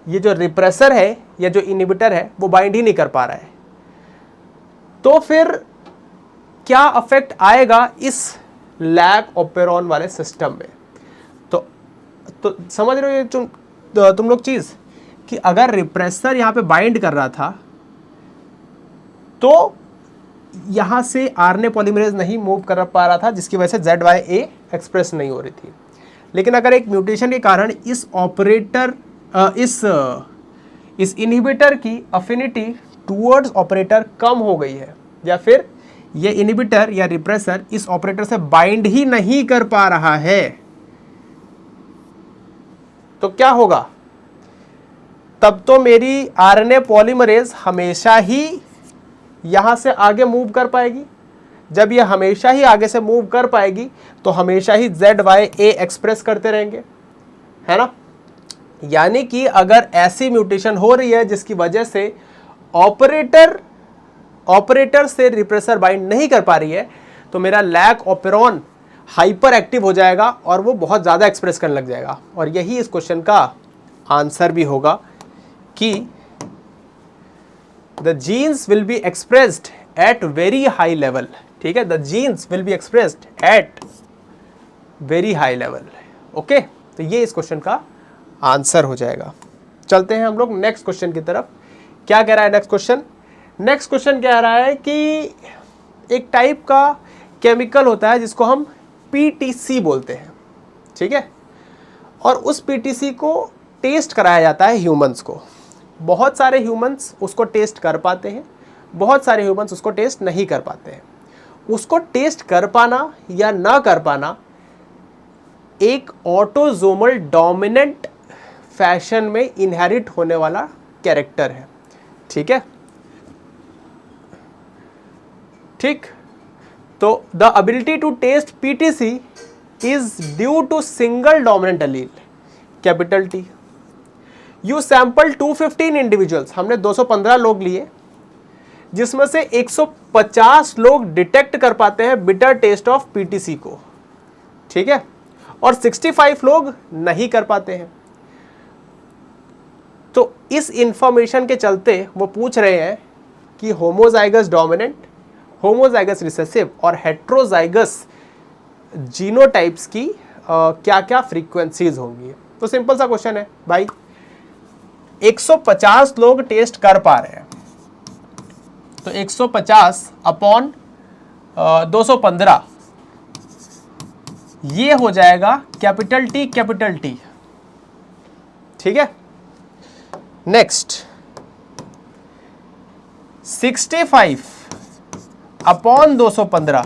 S1: ये जो रिप्रेसर है या जो इनहिबिटर है वो बाइंड ही नहीं कर पा रहा है। तो फिर क्या अफेक्ट आएगा इस लैक ऑपेरॉन वाले सिस्टम में? तो समझ रहे हो तुम लोग चीज, कि अगर रिप्रेसर यहाँ पे बाइंड कर रहा था तो यहाँ से RNA पॉलीमरेज नहीं मूव कर पा रहा था, जिसकी वजह से ZYA एक्सप्रेस नहीं हो रही थी। लेकिन अगर एक म्यूटेशन के कारण इस ऑपरेटर इस इनहिबिटर की अफिनिटी टूवर्ड्स ऑपरेटर कम हो गई है, या फिर ये इनहिबिटर या रिप्रेसर इस ऑपरेटर से बाइंड ही नहीं कर पा रहा है, तो क्या होगा? तब तो मेरी RNA पॉलीमरेज हमेशा ही यहां से आगे मूव कर पाएगी। जब ये हमेशा ही आगे से मूव कर पाएगी तो हमेशा ही ZYA एक्सप्रेस करते रहेंगे, है ना। यानी कि अगर ऐसी म्यूटेशन हो रही है जिसकी वजह से ऑपरेटर से रिप्रेसर बाइंड नहीं कर पा रही है, तो मेरा लैक ऑपेरॉन हाइपर एक्टिव हो जाएगा और वो बहुत ज़्यादा एक्सप्रेस करने लग जाएगा। और यही इस क्वेश्चन का आंसर भी होगा कि the genes will be expressed at very high level। ठीक है, the genes will be expressed at very high level। Okay, तो ये इस क्वेश्चन का आंसर हो जाएगा। चलते हैं हम लोग नेक्स्ट क्वेश्चन की तरफ। क्या कह रहा है नेक्स्ट क्वेश्चन? नेक्स्ट क्वेश्चन कह रहा है कि एक टाइप का केमिकल होता है जिसको हम PTC बोलते हैं। ठीक है, और उस PTC को टेस्ट कराया जाता है ह्यूमंस को। बहुत सारे ह्यूमंस उसको टेस्ट कर पाते हैं, बहुत सारे ह्यूमंस उसको टेस्ट नहीं कर पाते हैं। उसको टेस्ट कर पाना या ना कर पाना एक ऑटोजोमल डोमिनेंट फैशन में इनहेरिट होने वाला कैरेक्टर है। ठीक है, ठीक, तो the ability to test PTC is due to single dominant allele, capital T। You sample 215 individuals, हमने 215 लोग लिए, जिसमें से 150 लोग डिटेक्ट कर पाते हैं बिटर टेस्ट ऑफ PTC को। ठीक है, और 65 लोग नहीं कर पाते हैं। तो इस इंफॉर्मेशन के चलते वो पूछ रहे हैं कि होमोजाइगस डोमिनेंट, होमोजाइगस रिसेसिव और हेट्रोजाइगस जीनोटाइप्स की क्या क्या फ्रीक्वेंसीज होंगी। तो सिंपल सा क्वेश्चन है भाई, 150 लोग टेस्ट कर पा रहे हैं, तो 150 अपॉन 215 ये हो जाएगा कैपिटल T। ठीक है, नेक्स्ट 65 अपॉन 215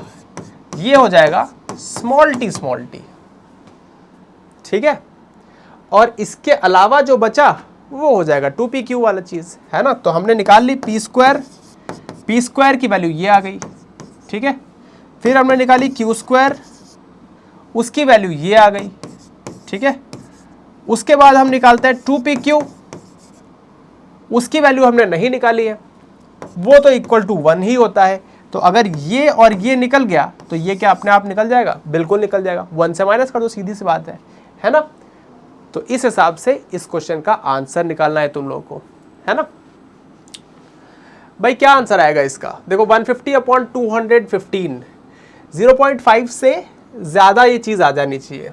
S1: ये हो जाएगा स्मॉल t। ठीक है, और इसके अलावा जो बचा वो हो जाएगा 2pq वाला चीज, है ना। तो हमने निकाल ली p स्क्वायर की वैल्यू ये आ गई। ठीक है, फिर हमने निकाली q स्क्वायर, उसकी वैल्यू ये आ गई। ठीक है, उसके बाद हम निकालते हैं 2pq, उसकी वैल्यू हमने नहीं निकाली है, वो तो इक्वल टू 1 ही होता है। तो अगर ये और ये निकल गया तो ये क्या अपने आप निकल जाएगा? बिल्कुल निकल जाएगा, 1 से माइनस कर दो, सीधी सी बात है ना। तो इस हिसाब से इस क्वेश्चन का आंसर निकालना है तुम लोगों को, है ना भाई। क्या आंसर आएगा इसका? देखो 150/215, 0.5 से ज्यादा ये चीज आ जानी चाहिए,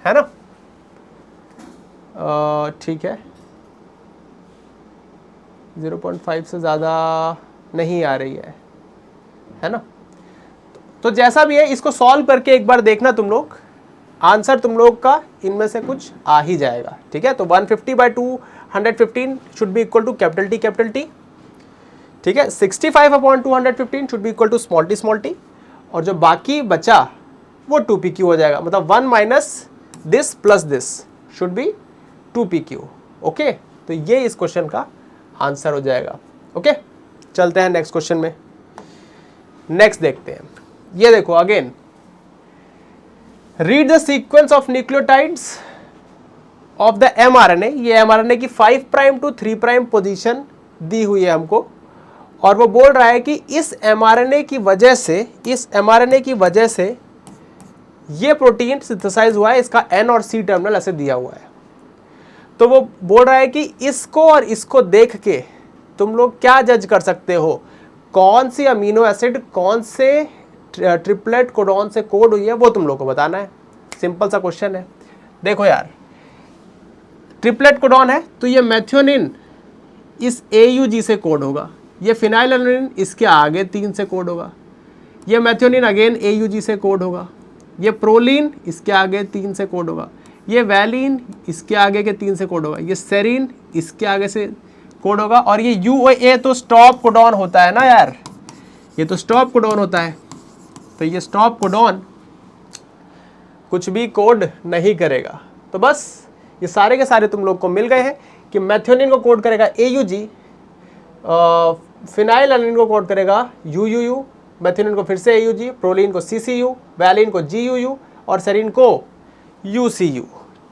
S1: है ना। ठीक है, 0.5 से ज़्यादा नहीं आ रही है ना। तो जैसा भी है इसको सॉल्व करके एक बार देखना तुम लोग, आंसर तुम लोग का इनमें से कुछ आ ही जाएगा, ठीक है। तो 150/215 should be equal to capital T, ठीक है। 65/215 should be equal to small t, और जो बाकी बचा वो 2pq हो जाएगा, मतलब 1 minus this plus this should be 2pq। Okay, तो ये इस क्वेश्चन का आंसर हो जाएगा। ओके, चलते हैं नेक्स्ट क्वेश्चन में। नेक्स्ट देखते हैं, ये देखो again, read the sequence of nucleotides of the mRNA। ये mRNA की 5 प्राइम टू 3 प्राइम पोजीशन दी हुई है हमको, और वो बोल रहा है कि इस mRNA की वजह से ये प्रोटीन सिंथेसाइज हुआ है, इसका N और C टर्मिनल ऐसे दिया हुआ है। तो वो बोल रहा है कि इसको और इसको देख के तुम लोग क्या जज कर सकते हो, कौन सी अमीनो एसिड कौन से ट्रिपलेट कोडॉन से कोड हुई है, वो तुम लोग को बताना है। सिंपल सा क्वेश्चन है। देखो यार, ट्रिपलेट कोडॉन है तो ये मेथियोनिन इस AUG से कोड होगा, ये फिनाइलएलानाइन इसके आगे 3 से कोड होगा, ये मेथियोनिन अगेन AUG से कोड होगा, ये प्रोलीन इसके आगे 3 से कोड होगा, ये वैलीन इसके आगे के 3 से कोड होगा, ये सेरीन इसके आगे से कोड होगा, और ये UAA तो स्टॉप कोडॉन होता है ना यार, ये तो स्टॉप कोडॉन होता है। तो ये स्टॉप कोडॉन कुछ भी कोड नहीं करेगा। तो बस ये सारे के सारे तुम लोग को मिल गए हैं कि मेथियोनिन को कोड करेगा AUG, फिनाइलएलानाइन को कोड करेगा UUU, मेथियोनिन को फिर से AUG, प्रोलीन को CCU, वैलीन को GUU और सेरीन को UCU,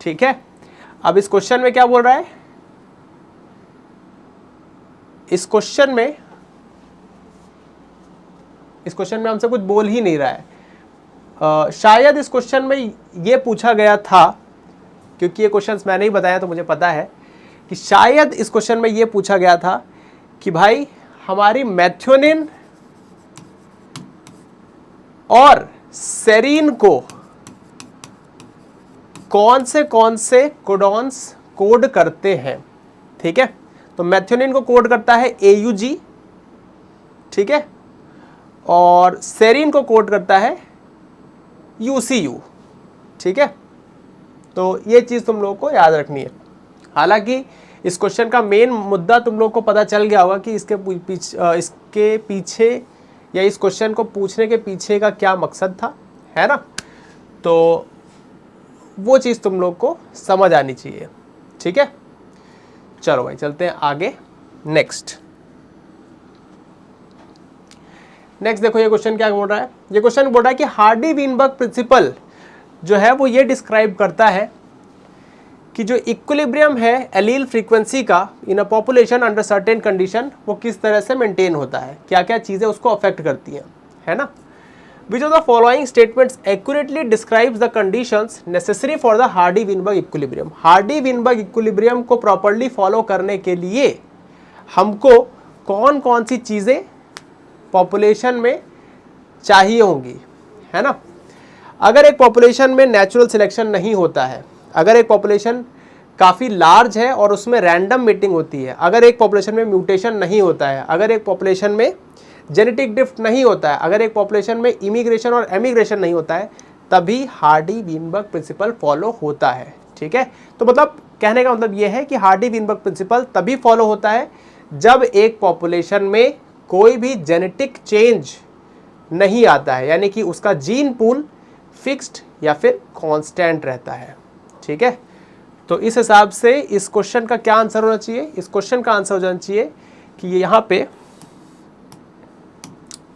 S1: ठीक है। अब इस क्वेश्चन में क्या बोल रहा है? इस क्वेश्चन में हमसे कुछ बोल ही नहीं रहा है। शायद इस क्वेश्चन में ये पूछा गया था, क्योंकि ये क्वेश्चंस मैंने ही बताया तो मुझे पता है कि शायद इस क्वेश्चन में ये पूछा गया था कि भाई हमारी मेथियोनिन और सेरीन को कौन से कोडॉन्स कोड करते हैं, ठीक है। तो मेथियोनिन को कोड करता है AUG, ठीक है, और सेरीन को कोड करता है UCU, ठीक है। तो ये चीज़ तुम लोगों को याद रखनी है। हालांकि इस क्वेश्चन का मेन मुद्दा तुम लोग को पता चल गया होगा कि इसके पीछे या इस क्वेश्चन को पूछने के पीछे का क्या मकसद था, है ना। तो वो चीज़ तुम लोग को समझ आनी चाहिए, ठीक है। चलो भाई चलते हैं आगे। नेक्स्ट देखो ये क्वेश्चन क्या बोल रहा है। ये क्वेश्चन बोल रहा है कि हार्डी-वीनबर्ग प्रिंसिपल जो है वो ये डिस्क्राइब करता है कि जो इक्विलिब्रियम है एलील फ्रीक्वेंसी का in a population under certain condition, वो किस तरह से मेंटेन होता है, क्या क्या चीज़ें उसको अफेक्ट करती हैं, है ना। विच of the following statements accurately describes the conditions necessary for the Hardy-Weinberg equilibrium. Hardy-Weinberg equilibrium को प्रॉपर्ली फॉलो करने के लिए हमको कौन कौन सी चीज़ें पॉपुलेशन में चाहिए होंगी, है ना। अगर एक पॉपुलेशन में नेचुरल सिलेक्शन नहीं होता है, अगर एक पॉपुलेशन काफ़ी लार्ज है और उसमें रैंडम मीटिंग होती है, अगर एक पॉपुलेशन में म्यूटेशन नहीं होता है, अगर एक पॉपुलेशन में जेनेटिक ड्रिफ्ट नहीं होता है, अगर एक पॉपुलेशन में इमिग्रेशन और एमिग्रेशन नहीं होता है, तभी हार्डी-वीनबर्ग प्रिंसिपल फॉलो होता है, ठीक है। तो मतलब कहने का मतलब ये है कि हार्डी-वीनबर्ग प्रिंसिपल तभी फॉलो होता है जब एक पॉपुलेशन में कोई भी जेनेटिक चेंज नहीं आता है, यानी कि उसका जीन पूल फिक्स्ड या फिर कांस्टेंट रहता है, ठीक है। तो इस हिसाब से इस क्वेश्चन का क्या आंसर होना चाहिए? इस क्वेश्चन का आंसर हो जाना चाहिए कि ये यहाँ पे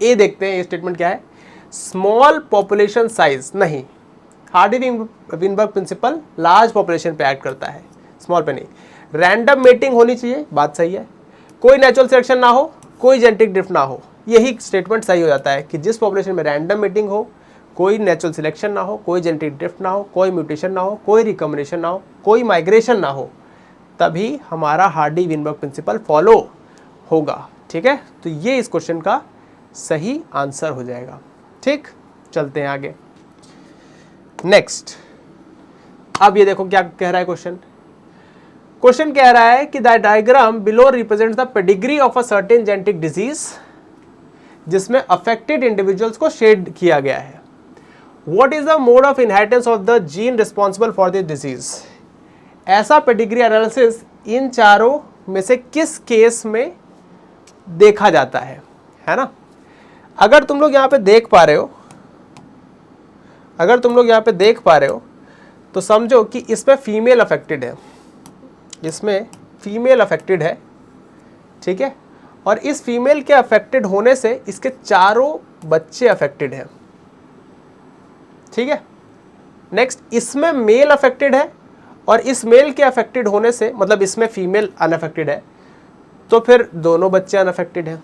S1: ए देखते हैं, ये स्टेटमेंट क्या है, स्मॉल पॉपुलेशन साइज नहीं, Hardy Weinberg principal large population पे एक्ट करता है, स्मॉल पे नहीं। रैंडम मेटिंग होनी चाहिए, बात सही है। कोई नेचुरल सिलेक्शन ना हो, कोई जेनेटिक ड्रिफ्ट ना हो, यही स्टेटमेंट सही हो जाता है कि जिस पॉपुलेशन में रैंडम मेटिंग हो, कोई नेचुरल सिलेक्शन ना हो, कोई जेनेटिक ड्रिफ्ट ना हो, कोई म्यूटेशन ना हो, कोई रिकॉम्बिनेशन ना हो, कोई माइग्रेशन ना हो, तभी हमारा हार्डी विनबर्ग प्रिंसिपल फॉलो होगा। ठीक है, तो ये इस क्वेश्चन का सही आंसर हो जाएगा। ठीक, चलते हैं आगे। नेक्स्ट, अब ये देखो क्या कह रहा है क्वेश्चन। क्वेश्चन कह रहा है कि the diagram below represents the pedigree of a certain genetic disease, जिसमें अफेक्टेड इंडिविजुअल्स को शेड किया गया है। What is the mode of inheritance of the gene responsible for this disease. ऐसा पेडिग्री एनालिसिस इन चारों में से किस केस में देखा जाता है ना। अगर तुम लोग यहाँ पे देख पा रहे हो, अगर तुम लोग यहाँ पे देख पा रहे हो तो समझो कि इसमें फीमेल अफेक्टेड है, इसमें फीमेल अफेक्टेड है, ठीक है। और इस फीमेल के अफेक्टेड होने से इसके चारों बच्चे अफेक्टेड हैं, ठीक है। नेक्स्ट, इसमें मेल अफेक्टेड है और इस मेल के अफेक्टेड होने से, मतलब इसमें फीमेल अनअफेक्टेड है, तो फिर दोनों बच्चे अनअफेक्टेड हैं।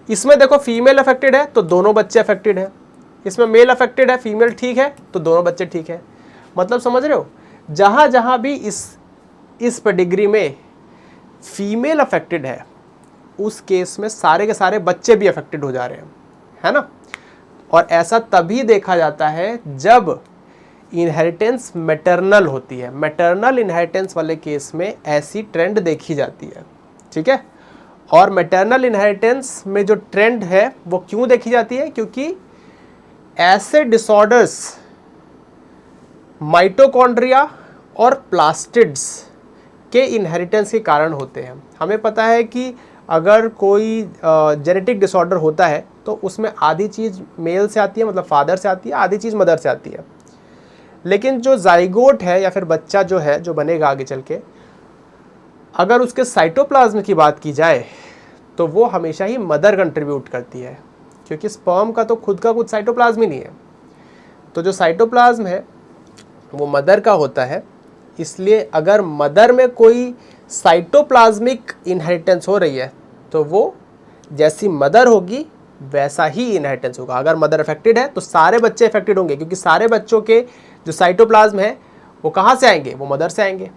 S1: इसमें देखो फीमेल अफेक्टेड है तो दोनों बच्चे अफेक्टेड हैं, इसमें मेल अफेक्टेड है, फीमेल ठीक है तो दोनों बच्चे ठीक है। मतलब समझ रहे हो, जहां जहां भी इस पेडिग्री में फीमेल अफेक्टेड है उस केस में सारे के सारे बच्चे भी अफेक्टेड हो जा रहे हैं, है ना। और ऐसा तभी देखा जाता है जब इनहेरिटेंस मैटरनल होती है। मैटरनल इनहेरिटेंस वाले केस में ऐसी ट्रेंड देखी जाती है, ठीक है। और मैटरनल इनहेरिटेंस में जो ट्रेंड है वो क्यों देखी जाती है, क्योंकि ऐसे डिसऑर्डर्स माइटोकॉन्ड्रिया और प्लास्टिड्स के इनहेरिटेंस के कारण होते हैं। हमें पता है कि अगर कोई जेनेटिक डिसऑर्डर होता है तो उसमें आधी चीज़ मेल से आती है, मतलब फादर से आती है, आधी चीज़ मदर से आती है। लेकिन जो जाइगोट है या फिर बच्चा जो है, जो बनेगा आगे चल के, अगर उसके साइटोप्लाज्म की बात की जाए तो वो हमेशा ही मदर कंट्रीब्यूट करती है, क्योंकि स्पर्म का तो खुद का कुछ साइटोप्लाज्म ही नहीं है। तो जो साइटोप्लाज्म है वो मदर का होता है, इसलिए अगर मदर में कोई साइटोप्लाज्मिक इनहेरिटेंस हो रही है तो वो जैसी मदर होगी वैसा ही इनहेरिटेंस होगा। अगर मदर अफेक्टेड है तो सारे बच्चे अफेक्टेड होंगे, क्योंकि सारे बच्चों के जो साइटोप्लाज्म है वो कहाँ से आएंगे, वो मदर से आएंगे,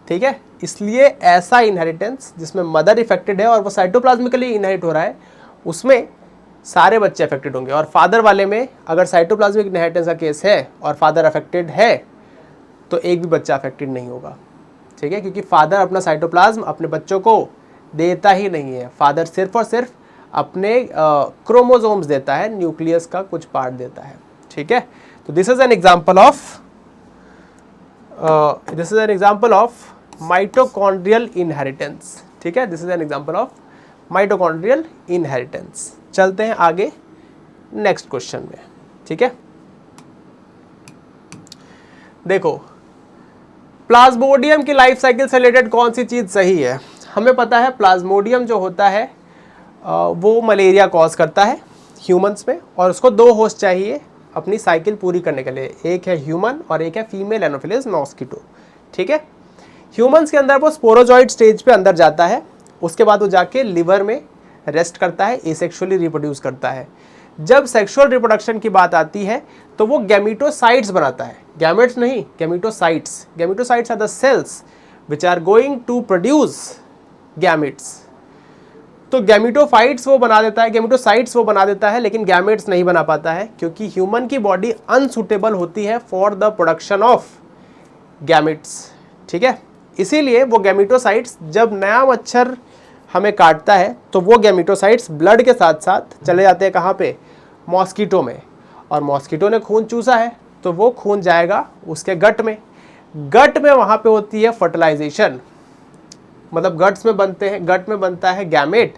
S1: ठीक है। इसलिए ऐसा इनहेरिटेंस जिसमें मदर इफेक्टेड है और वो साइटोप्लाज्मिकली इनहेरिट हो रहा है, उसमें सारे बच्चे अफेक्टेड होंगे। और फादर वाले में अगर साइटोप्लाज्मिक इनहेरिटेंस का केस है और फादर अफेक्टेड है तो एक भी बच्चा अफेक्टेड नहीं होगा, ठीक है। क्योंकि फादर अपना साइटोप्लाज्म अपने बच्चों को देता ही नहीं है, फादर सिर्फ और सिर्फ अपने क्रोमोसोम्स देता है, न्यूक्लियस का कुछ पार्ट देता है, ठीक है। तो this is an example of mitochondrial inheritance, ठीक है। This is an example of mitochondrial inheritance. चलते हैं आगे नेक्स्ट क्वेश्चन में, ठीक है। देखो, प्लाज्मोडियम की लाइफ साइकिल से रिलेटेड कौन सी चीज़ सही है। हमें पता है प्लाज्मोडियम जो होता है वो मलेरिया कॉज करता है ह्यूमंस में, और उसको दो होस्ट चाहिए अपनी साइकिल पूरी करने के लिए, एक है ह्यूमन और एक है फीमेल एनोफिलिस मॉस्किटो, ठीक है। ह्यूमंस के अंदर वो स्पोरोजॉइड स्टेज पे अंदर जाता है, उसके बाद वो जाके लिवर में रेस्ट करता है, एसेक्सुअली रिप्रोड्यूस करता है। जब सेक्सुअल रिप्रोडक्शन की बात आती है तो वो गैमेटोसाइट्स बनाता है, गैमेट्स नहीं, gametocytes. Gametocytes are the cells which are going to produce gametes. तो गैमेटोफाइट्स वो बना देता है, गैमेटोसाइट्स वो बना देता है, लेकिन गैमेट्स नहीं बना पाता है, क्योंकि ह्यूमन की बॉडी अनसुटेबल होती है for the production of gametes, ठीक है। इसीलिए वो गैमेटोसाइट्स जब नया मच्छर हमें काटता है तो वो गैमेटोसाइट्स ब्लड के साथ साथ चले जाते हैं कहाँ पे, मॉस्किटो में। और मॉस्किटो ने खून चूसा है तो वो खून जाएगा उसके गट में, गट में वहाँ पे होती है फर्टिलाइजेशन, मतलब गट में बनता है गैमेट,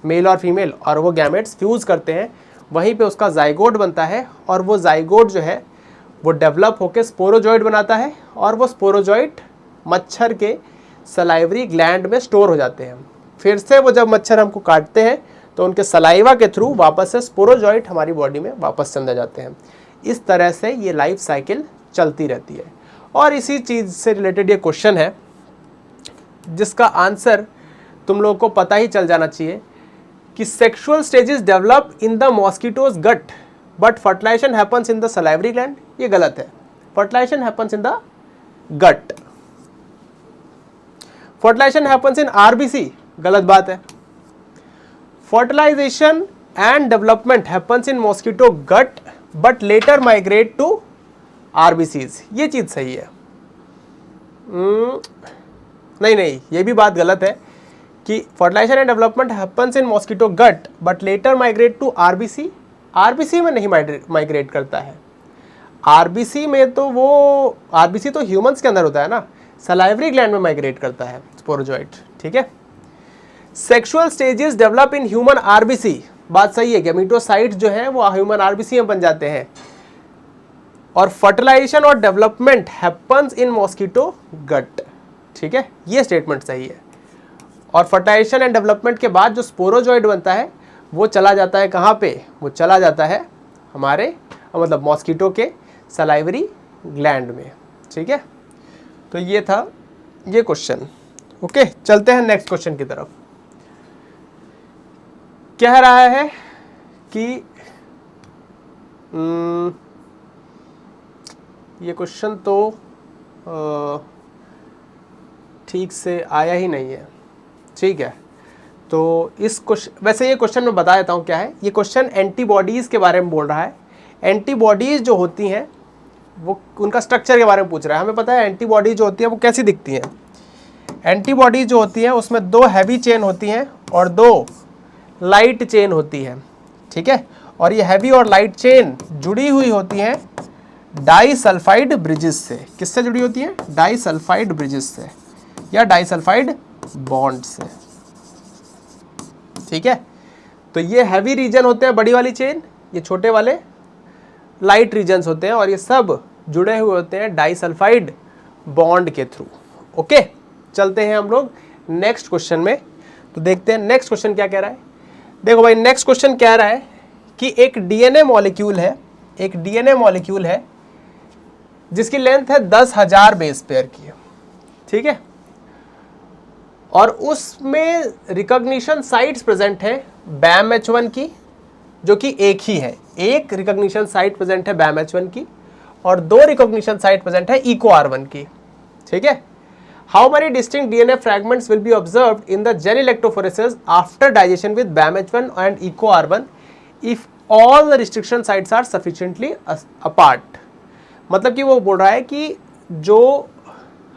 S1: मेल और फीमेल, और वो गैमेट्स फ्यूज़ करते हैं, वहीं पे उसका जाइगोट बनता है, और वो जाइगोट जो है वो डेवलप होकर स्पोरोजॉइड बनाता है, और वो स्पोरोजॉइड मच्छर के सलाइवरी ग्लैंड में स्टोर हो जाते हैं। फिर से वो जब मच्छर हमको काटते हैं तो उनके सलाइवा के थ्रू वापस से स्पोरोजॉइड हमारी बॉडी में वापस से अंदर जाते हैं। इस तरह से ये लाइफ साइकिल चलती रहती है। और इसी चीज़ से रिलेटेड ये क्वेश्चन है जिसका आंसर तुम लोगों को पता ही चल जाना चाहिए कि sexual stages develop in the mosquito's gut but fertilization happens in the salivary gland. ये गलत है, fertilization happens in the gut, fertilization happens in RBC, गलत बात है। Fertilization and development happens in mosquito gut but later migrate to RBCs, ये चीज सही है। नहीं, ये भी बात गलत है कि fertilization and development happens in mosquito gut but later migrate to RBC. RBC में नहीं माइग्रेट करता है, आरबीसी में तो वो आरबीसी तो ह्यूमंस के अंदर होता है ना, सलाइवरी ग्लैंड में माइग्रेट करता है स्पोरोजोइट। ठीक है, sexual stages develop in human RBC, बात सही है, गैमेटोसाइट्स जो है वो ह्यूमन आरबीसी में बन जाते हैं। और फर्टिलाइजेशन और डेवलपमेंट हैपन्स इन मॉस्किटो गट। ठीक है, ये स्टेटमेंट सही है। और फर्टिलाइजेशन एंड डेवलपमेंट के बाद जो स्पोरोजोइड बनता है वो चला जाता है कहाँ पे, वो चला जाता है हमारे मतलब मॉस्किटो के सलाइवरी ग्लैंड में। ठीक है, तो ये था ये क्वेश्चन। ओके, चलते हैं नेक्स्ट क्वेश्चन की तरफ। कह रहा है कि ये क्वेश्चन तो ठीक से आया ही नहीं है। ठीक है, तो इस क्वेश्चन, वैसे ये क्वेश्चन मैं बता देता हूँ क्या है। ये क्वेश्चन एंटीबॉडीज़ के बारे में बोल रहा है। एंटीबॉडीज़ जो होती हैं वो उनका स्ट्रक्चर के बारे में पूछ रहा है। हमें पता है एंटीबॉडी जो होती है वो कैसी दिखती हैं। एंटीबॉडी जो होती है उसमें 2 हैवी चेन होती हैं और 2 लाइट चेन होती है। ठीक है, और ये हैवी और लाइट चेन जुड़ी हुई होती हैं डाइसल्फाइड ब्रिजेस से। किससे जुड़ी होती है? डाइसल्फाइड ब्रिजेस से या डाइसल्फाइड बॉन्ड से। ठीक है, तो ये हैवी रीजन होते हैं बड़ी वाली चेन, ये छोटे वाले लाइट रीजन्स होते हैं और ये सब जुड़े हुए होते हैं डाइसल्फाइड बॉन्ड के थ्रू। ओके, चलते हैं हम लोग नेक्स्ट क्वेश्चन में। तो देखते हैं नेक्स्ट क्वेश्चन क्या कह रहा है। देखो भाई, नेक्स्ट क्वेश्चन कह रहा है कि एक डीएनए मॉलिक्यूल है, एक डीएनए मॉलिक्यूल है जिसकी लेंथ है 10,000 बेस पेयर की। ठीक है, और उसमें रिकॉग्निशन साइट्स प्रेजेंट है BAMH1 की, जो कि एक ही है। एक रिकॉग्निशन साइट प्रेजेंट है BAMH1 की और 2 रिकॉग्निशन साइट प्रेजेंट है EcoR1 की। ठीक है, how many distinct DNA fragments will be observed in the gel electrophoresis after digestion with BAMH1 and EcoR1 if all the restriction sites are sufficiently apart. मतलब कि वो बोल रहा है कि जो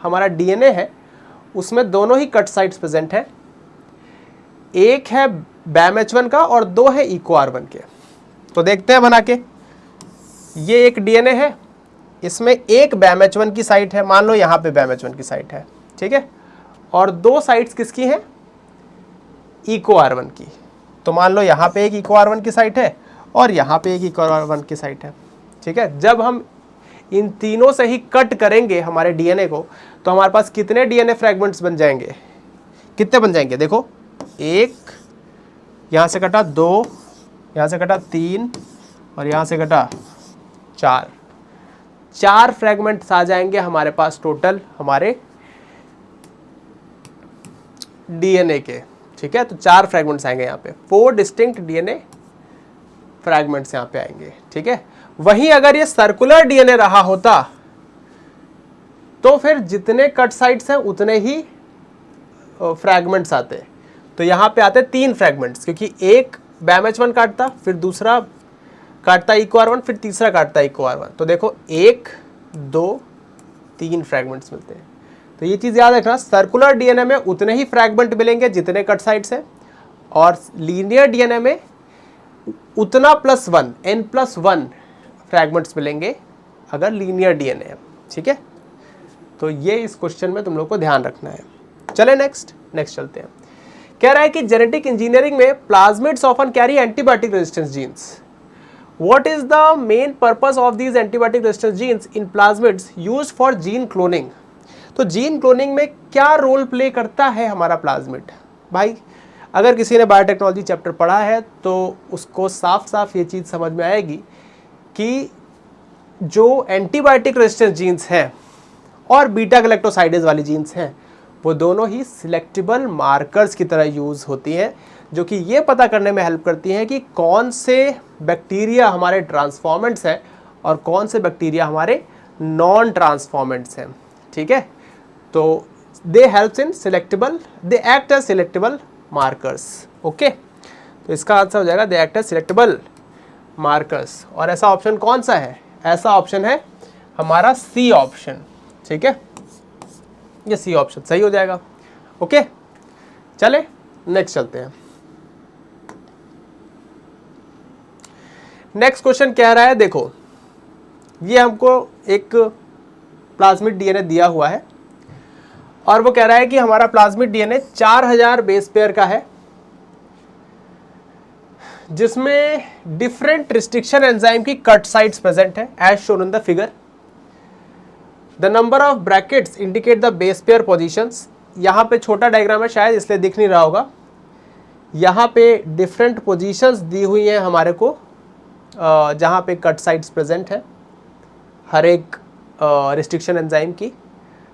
S1: हमारा डीएनए है उसमें दोनों ही कट साइट्स प्रेजेंट है, एक है BAMH1 का और 2 है EcoR1 के। तो देखते हैं बना के। ये एक डीएनए है, इसमें एक BAMH1 की साइट है, मान लो यहाँ पे BAMH1 की साइट है। ठीक है, और 2 साइट्स किसकी हैं? EcoR1 की। तो मान लो यहाँ पे एक EcoR1 की साइट है और यहाँ पे एक EcoR1 की साइट है। ठीक है, जब हम इन तीनों से ही कट करेंगे हमारे डीएनए को तो हमारे पास कितने डीएनए फ्रैगमेंट्स बन जाएंगे? कितने बन जाएंगे? देखो, एक यहाँ से कटा, 2 यहाँ से कटा, 3 और यहाँ से कटा 4। 4 फ्रैगमेंट्स आ जाएंगे हमारे पास टोटल हमारे डीएनए के। ठीक है, तो 4 फ्रैगमेंट्स आएंगे यहाँ पे, 4 डिस्टिंक्ट डीएनए फ्रैगमेंट्स यहाँ पे आएंगे। ठीक है, वहीं अगर ये सर्कुलर डीएनए रहा होता तो फिर जितने कट साइट्स हैं उतने ही फ्रैगमेंट्स आते। तो यहाँ पे आते 3 फ्रैगमेंट्स, क्योंकि एक BAMH1 काटता, फिर दूसरा काटता EcoR1, फिर तीसरा काटता EcoR1। तो देखो 1 2 3 फ्रैगमेंट्स मिलते हैं। तो ये चीज़ याद रखना, सर्कुलर डीएनए में उतने ही फ्रैगमेंट मिलेंगे जितने कट साइट्स हैं, और लीनियर डीएनए में उतना +1 N+1 फ्रैगमेंट्स मिलेंगे अगर लीनियर डीएनए है। ठीक है, तो ये इस क्वेश्चन में तुम लोग को ध्यान रखना है। चले नेक्स्ट चलते हैं। कह रहा है कि जेनेटिक इंजीनियरिंग में plasmids often carry antibiotic resistance genes. What is the main purpose of these antibiotic resistance genes in plasmids used for gene cloning. तो जीन क्लोनिंग में क्या रोल प्ले करता है हमारा प्लाज्मिड? भाई, अगर किसी ने बायोटेक्नोलॉजी चैप्टर पढ़ा है तो उसको साफ साफ ये चीज़ समझ में आएगी कि जो एंटीबायोटिक रेजिस्टेंस जीन्स हैं और बीटा गैलेक्टोसाइडेज वाली जीन्स हैं वो दोनों ही सिलेक्टेबल मार्कर्स की तरह यूज़ होती हैं, जो कि ये पता करने में हेल्प करती हैं कि कौन से बैक्टीरिया हमारे ट्रांसफॉर्मेंट्स हैं और कौन से बैक्टीरिया हमारे नॉन ट्रांसफॉर्मेंट्स हैं। ठीक है, तो they helps in selectable, they act as selectable markers. Okay, तो इसका आंसर हो जाएगा they act as selectable markers. और ऐसा ऑप्शन कौन सा है? ऐसा ऑप्शन है हमारा सी ऑप्शन। ठीक है, ये सी ऑप्शन सही हो जाएगा। ओके, चले नेक्स्ट चलते हैं। नेक्स्ट क्वेश्चन कह रहा है, देखो ये हमको एक प्लाज्मिड डीएनए दिया हुआ है और वो कह रहा है कि हमारा प्लाज्मिड डीएनए 4000 बेस पेयर का है, जिसमें डिफरेंट रिस्ट्रिक्शन एंजाइम की कट साइट्स प्रेजेंट है as shown in the figure. The number of brackets indicate the base pair positions. यहाँ पे छोटा डायग्राम है शायद इसलिए दिख नहीं रहा होगा। यहाँ पे डिफरेंट पोजीशंस दी हुई हैं हमारे को, जहाँ पे कट साइट्स प्रेजेंट है हर एक रिस्ट्रिक्शन एंजाइम की,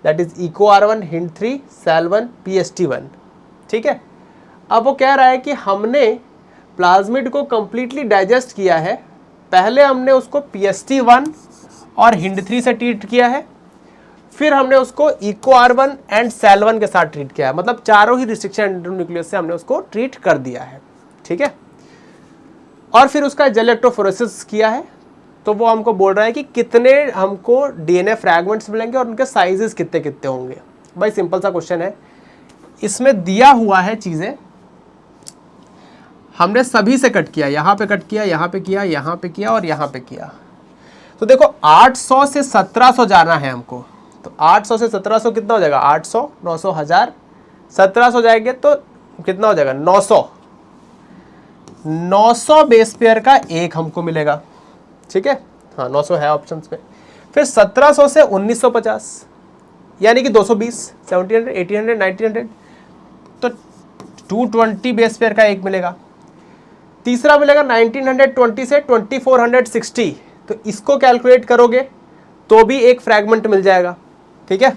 S1: that is EcoR1, Hint3, Sal1, PST1। ठीक है, अब वो कह रहा है कि हमने प्लाज्मिड को कंप्लीटली डाइजेस्ट किया है। पहले हमने उसको PST1 और Hint3 से ट्रीट किया है, फिर हमने उसको EcoR1 एंड Sal1 के साथ ट्रीट किया है, मतलब चारों ही रिस्ट्रिक्शन एंडोन्यूक्लियस से हमने उसको ट्रीट कर दिया है। ठीक है, और फिर उसका जेल इलेक्ट्रोफोरेसिस किया है, तो वो हमको बोल रहा है कि कितने हमको डीएनए फ्रैगमेंट्स मिलेंगे और उनके साइजेस कितने कितने होंगे। भाई सिंपल सा क्वेश्चन है, इसमें दिया हुआ है चीज़ें, हमने सभी से कट किया, यहाँ पे कट किया, यहाँ पे किया, यहाँ पे किया और यहाँ पे किया। तो देखो 800 से 1700 जाना है हमको, तो 800 से 1700 कितना हो जाएगा? 800, 900, 1000, 1700 जाएंगे तो कितना हो जाएगा? 900। 900 बेस पेयर का एक हमको मिलेगा। ठीक है, हाँ 900 है ऑप्शंस में। फिर 1700 से 1950 यानी कि 220, 1700, 1800, 1900, तो 220 बेस पेयर का एक मिलेगा। तीसरा मिलेगा 1920 से 2460, तो इसको कैलकुलेट करोगे तो भी एक फ्रैगमेंट मिल जाएगा। ठीक है,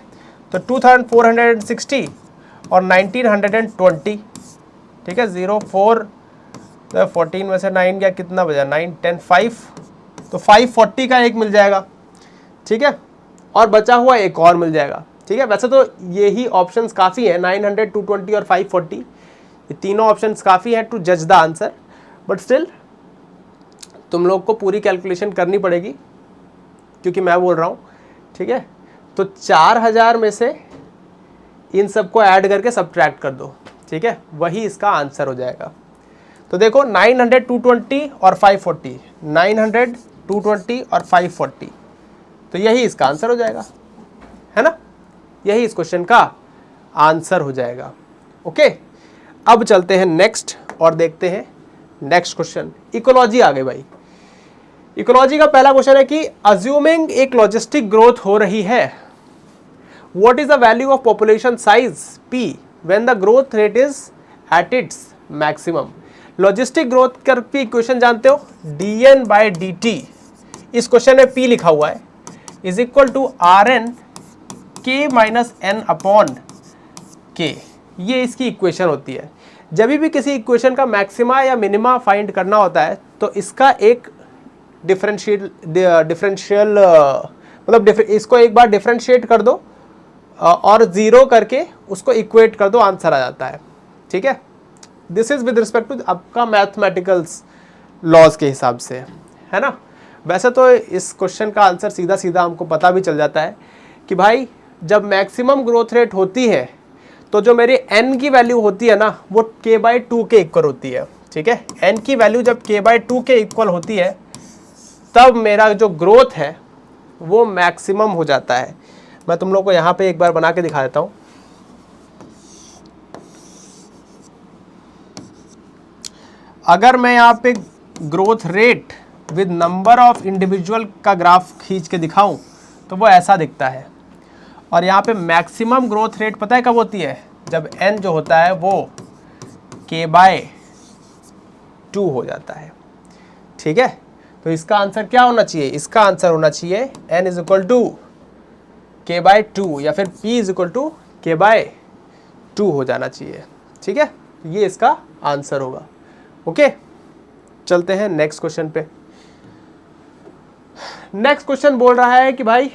S1: तो 2460 और 1920। ठीक है, 04, 14 में से 9 गया, कितना बजा? 9, 10, 5, तो 540 का एक मिल जाएगा। ठीक है, और बचा हुआ एक और मिल जाएगा। ठीक है, वैसे तो ये ही ऑप्शंस काफ़ी हैं, 900, 220 और 540, ये तीनों ऑप्शंस काफ़ी हैं टू जज द आंसर, बट स्टिल तुम लोग को पूरी कैलकुलेशन करनी पड़ेगी क्योंकि मैं बोल रहा हूँ। ठीक है, तो 4000 में से इन सबको ऐड करके सब्ट्रैक्ट कर दो। ठीक है, वही इसका आंसर हो जाएगा। तो देखो 900, 220 और 540, 900, 220 और 540, तो यही इसका आंसर हो जाएगा, है ना? यही इस क्वेश्चन का आंसर हो जाएगा। ओके, अब चलते हैं नेक्स्ट और देखते हैं नेक्स्ट क्वेश्चन। इकोलॉजी आ गई भाई। इकोलॉजी का पहला क्वेश्चन है कि अज्यूमिंग एक लॉजिस्टिक ग्रोथ हो रही है, what is the value of population size P when the growth rate is at its maximum. Logistic growth का इक्वेशन जानते हो, dN/dt। इस क्वेश्चन में P लिखा हुआ है is equal to Rn K-N/K। ये इसकी इक्वेशन होती है। जब भी किसी इक्वेशन का मैक्सिमा या मिनिमा फाइंड करना होता है तो इसका एक डिफरेंशियल मतलब इसको एक बार डिफरेंशिएट कर दो और ज़ीरो करके उसको इक्वेट कर दो, आंसर आ जाता है। ठीक है, this is with respect to आपका मैथमेटिकल्स लॉज के हिसाब से, है ना? वैसे तो इस क्वेश्चन का आंसर सीधा सीधा हमको पता भी चल जाता है कि भाई जब मैक्सिमम ग्रोथ रेट होती है तो जो मेरी n की वैल्यू होती है ना वो k/2 के इक्वल होती है। ठीक है, n की वैल्यू जब k/2 के इक्वल होती है तब मेरा जो ग्रोथ है वो मैक्सिमम हो जाता है। मैं तुम लोग को यहाँ पे एक बार बना के दिखा देता हूँ। अगर मैं यहाँ पे growth rate with number of individual का ग्राफ खींच के दिखाऊं तो वो ऐसा दिखता है। और यहाँ पे मैक्सिमम ग्रोथ रेट पता है कब होती है? जब n जो होता है वो k/2 हो जाता है। ठीक है, तो इसका आंसर क्या होना चाहिए, इसका आंसर होना चाहिए n इज इक्वल टू के बाय 2 या फिर p इज इक्वल टू के बाय 2 हो जाना चाहिए। ठीक है, ये इसका आंसर होगा। ओके, चलते हैं नेक्स्ट क्वेश्चन पे। नेक्स्ट क्वेश्चन बोल रहा है कि भाई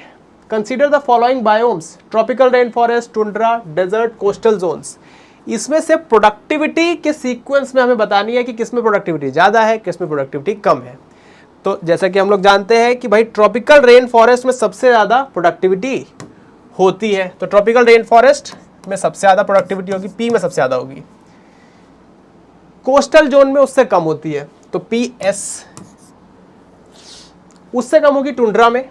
S1: consider the following biomes, tropical rain forest, tundra, desert, coastal zones. इसमें से प्रोडक्टिविटी के सीक्वेंस में हमें बतानी है कि किसमें प्रोडक्टिविटी ज़्यादा है, किसमें प्रोडक्टिविटी कम है। तो जैसा कि हम लोग जानते हैं कि भाई ट्रॉपिकल रेन फॉरेस्ट में सबसे ज़्यादा प्रोडक्टिविटी होती है, तो ट्रॉपिकल रेन फॉरेस्ट में सबसे ज़्यादा प्रोडक्टिविटी होगी, पी में सबसे ज़्यादा होगी। कोस्टल जोन में उससे कम होती है, तो पी एस। उससे कम होगी टुंड्रा में,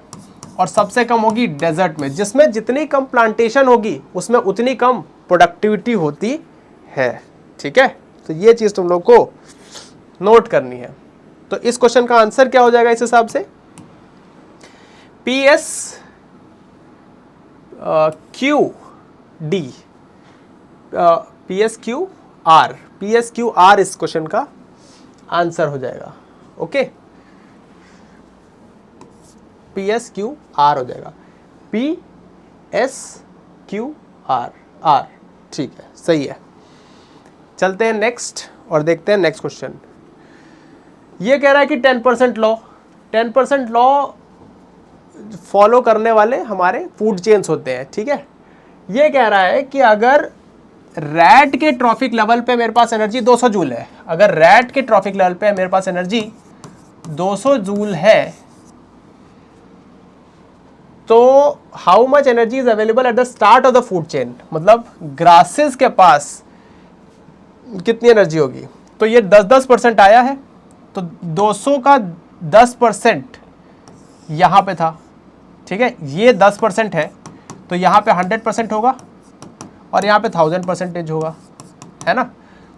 S1: और सबसे कम होगी डेजर्ट में। जिसमें जितनी कम प्लांटेशन होगी उसमें उतनी कम प्रोडक्टिविटी होती है। ठीक है, तो ये चीज़ तुम लोग को नोट करनी है। तो इस क्वेश्चन का आंसर क्या हो जाएगा इस हिसाब से, P S Q D, P S Q R, P S Q R इस क्वेश्चन का आंसर हो जाएगा। Okay, P S Q R हो जाएगा, P S Q R, R. ठीक है, सही है। चलते हैं नेक्स्ट और देखते हैं नेक्स्ट क्वेश्चन। ये कह रहा है कि 10% लॉ, 10% लॉ फॉलो करने वाले हमारे फूड चेन्स होते हैं। ठीक है, ये कह रहा है कि अगर रैट के ट्रॉफिक लेवल पे मेरे पास एनर्जी 200 जूल है, अगर रैट के ट्रॉफिक लेवल पे मेरे पास एनर्जी 200 जूल है, तो how much energy is available at the start of the food chain, मतलब ग्रासेस के पास कितनी एनर्जी होगी। तो ये 10% आया है, तो 200 का 10% यहाँ पे था। ठीक है, ये 10% है, तो यहाँ पे 100% होगा और यहाँ पे 1000% होगा, है ना।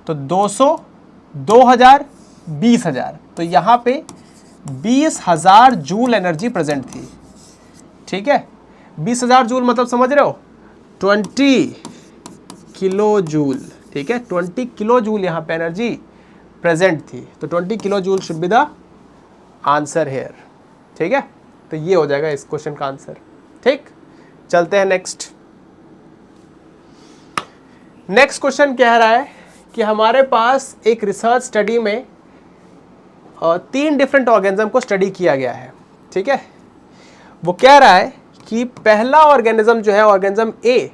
S1: तो 200, 2000, 20,000, तो यहाँ पे 20,000 जूल एनर्जी प्रेजेंट थी। ठीक है, 20,000 जूल मतलब समझ रहे हो, 20 किलो जूल। ठीक है, 20 किलो जूल यहाँ पे एनर्जी प्रेजेंट थी, तो 20 kilo joule should be the answer here. ठीक है, तो ये हो जाएगा इस क्वेश्चन का आंसर। ठीक, चलते हैं नेक्स्ट। नेक्स्ट क्वेश्चन कह रहा है कि हमारे पास एक रिसर्च स्टडी में 3 डिफरेंट ऑर्गेनिज्म को स्टडी किया गया है। ठीक है, वो कह रहा है कि पहला ऑर्गेनिज्म जो है, ऑर्गेनिज्म ए,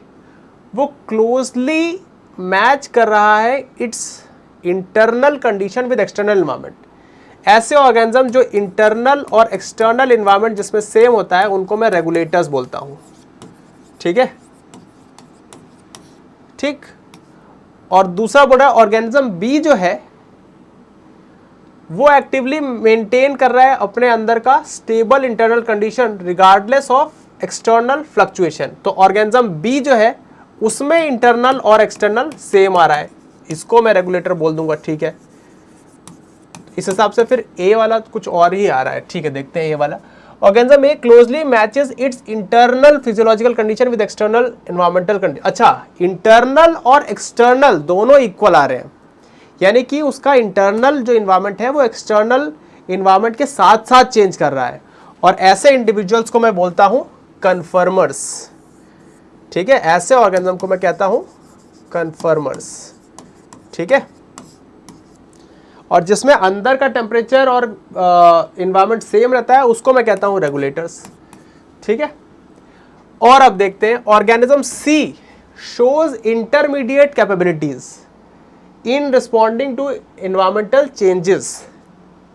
S1: वो क्लोजली मैच कर रहा है it's internal condition with external environment. ऐसे ऑर्गेनिज्म जो इंटरनल और एक्सटर्नल इन्वायरमेंट जिसमें सेम होता है उनको मैं रेगुलेटर्स बोलता हूं। ठीक है, ठीक। और दूसरा बोल रहा है ऑर्गेनिज्म बी जो है वो एक्टिवली मेंटेन कर रहा है अपने अंदर का stable internal condition regardless of external fluctuation. तो ऑर्गेनिज्म बी जो है उसमें इंटरनल और एक्सटर्नल सेम आ रहा है, इसको मैं रेगुलेटर बोल दूंगा। ठीक है, इस हिसाब से फिर ए वाला कुछ और ही आ रहा है। ठीक है, देखते हैं ए वाला। Organism A closely matches it's internal physiological condition with external environmental condition. अच्छा, इंटरनल और एक्सटर्नल दोनों इक्वल आ रहे हैं, यानी कि उसका इंटरनल जो इन्वायरमेंट है वो एक्सटर्नल इन्वायरमेंट के साथ साथ चेंज कर रहा है, और ऐसे इंडिविजुअल्स को मैं बोलता हूं कन्फर्मर्स। ठीक है, ऐसे ऑर्गेनिज्म को मैं कहता हूं कन्फर्मर्स। ठीक है, और जिसमें अंदर का टेम्परेचर और इन्वायरमेंट सेम रहता है उसको मैं कहता हूं रेगुलेटर्स। ठीक है, और अब देखते हैं organism C shows intermediate capabilities in responding to environmental changes.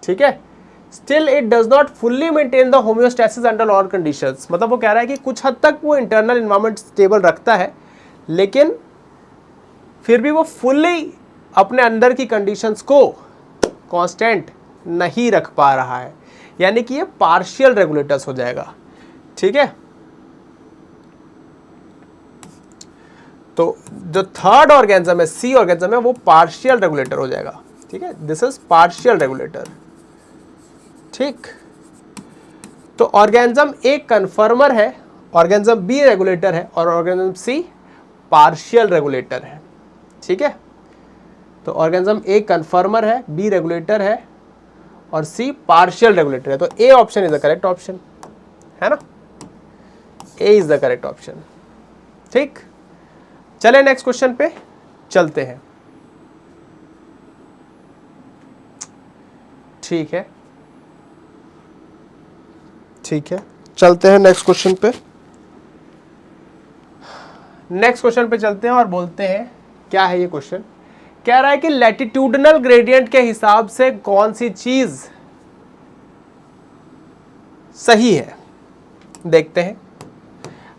S1: ठीक है, still it does not fully maintain the homeostasis under all conditions. मतलब वो कह रहा है कि कुछ हद तक वो इंटरनल इन्वायरमेंट स्टेबल रखता है, लेकिन फिर भी वो फुल्ली अपने अंदर की कंडीशंस को कांस्टेंट नहीं रख पा रहा है, यानी कि ये पार्शियल रेगुलेटर्स हो जाएगा। ठीक है, तो जो थर्ड ऑर्गेनिज्म है, सी ऑर्गेनिज्म है, वो पार्शियल रेगुलेटर हो जाएगा। ठीक है, दिस इज पार्शियल रेगुलेटर। ठीक, तो ऑर्गेनिज्म ए कन्फर्मर है, ऑर्गेनिज्म बी रेगुलेटर है, और ऑर्गेनिज्म सी पार्शियल रेगुलेटर है। ठीक है, तो ऑर्गेनिज्म ए कन्फर्मर है, बी रेगुलेटर है, और सी पार्शियल रेगुलेटर है। तो A option is the correct option, है ना, ए इज द करेक्ट ऑप्शन। ठीक, चले नेक्स्ट क्वेश्चन पे चलते हैं। ठीक है, ठीक है, चलते हैं नेक्स्ट क्वेश्चन पे। नेक्स्ट क्वेश्चन पे चलते हैं और बोलते हैं क्या है ये क्वेश्चन। कह रहा है कि लैटिट्यूडनल ग्रेडियंट के हिसाब से कौन सी चीज सही है। देखते हैं,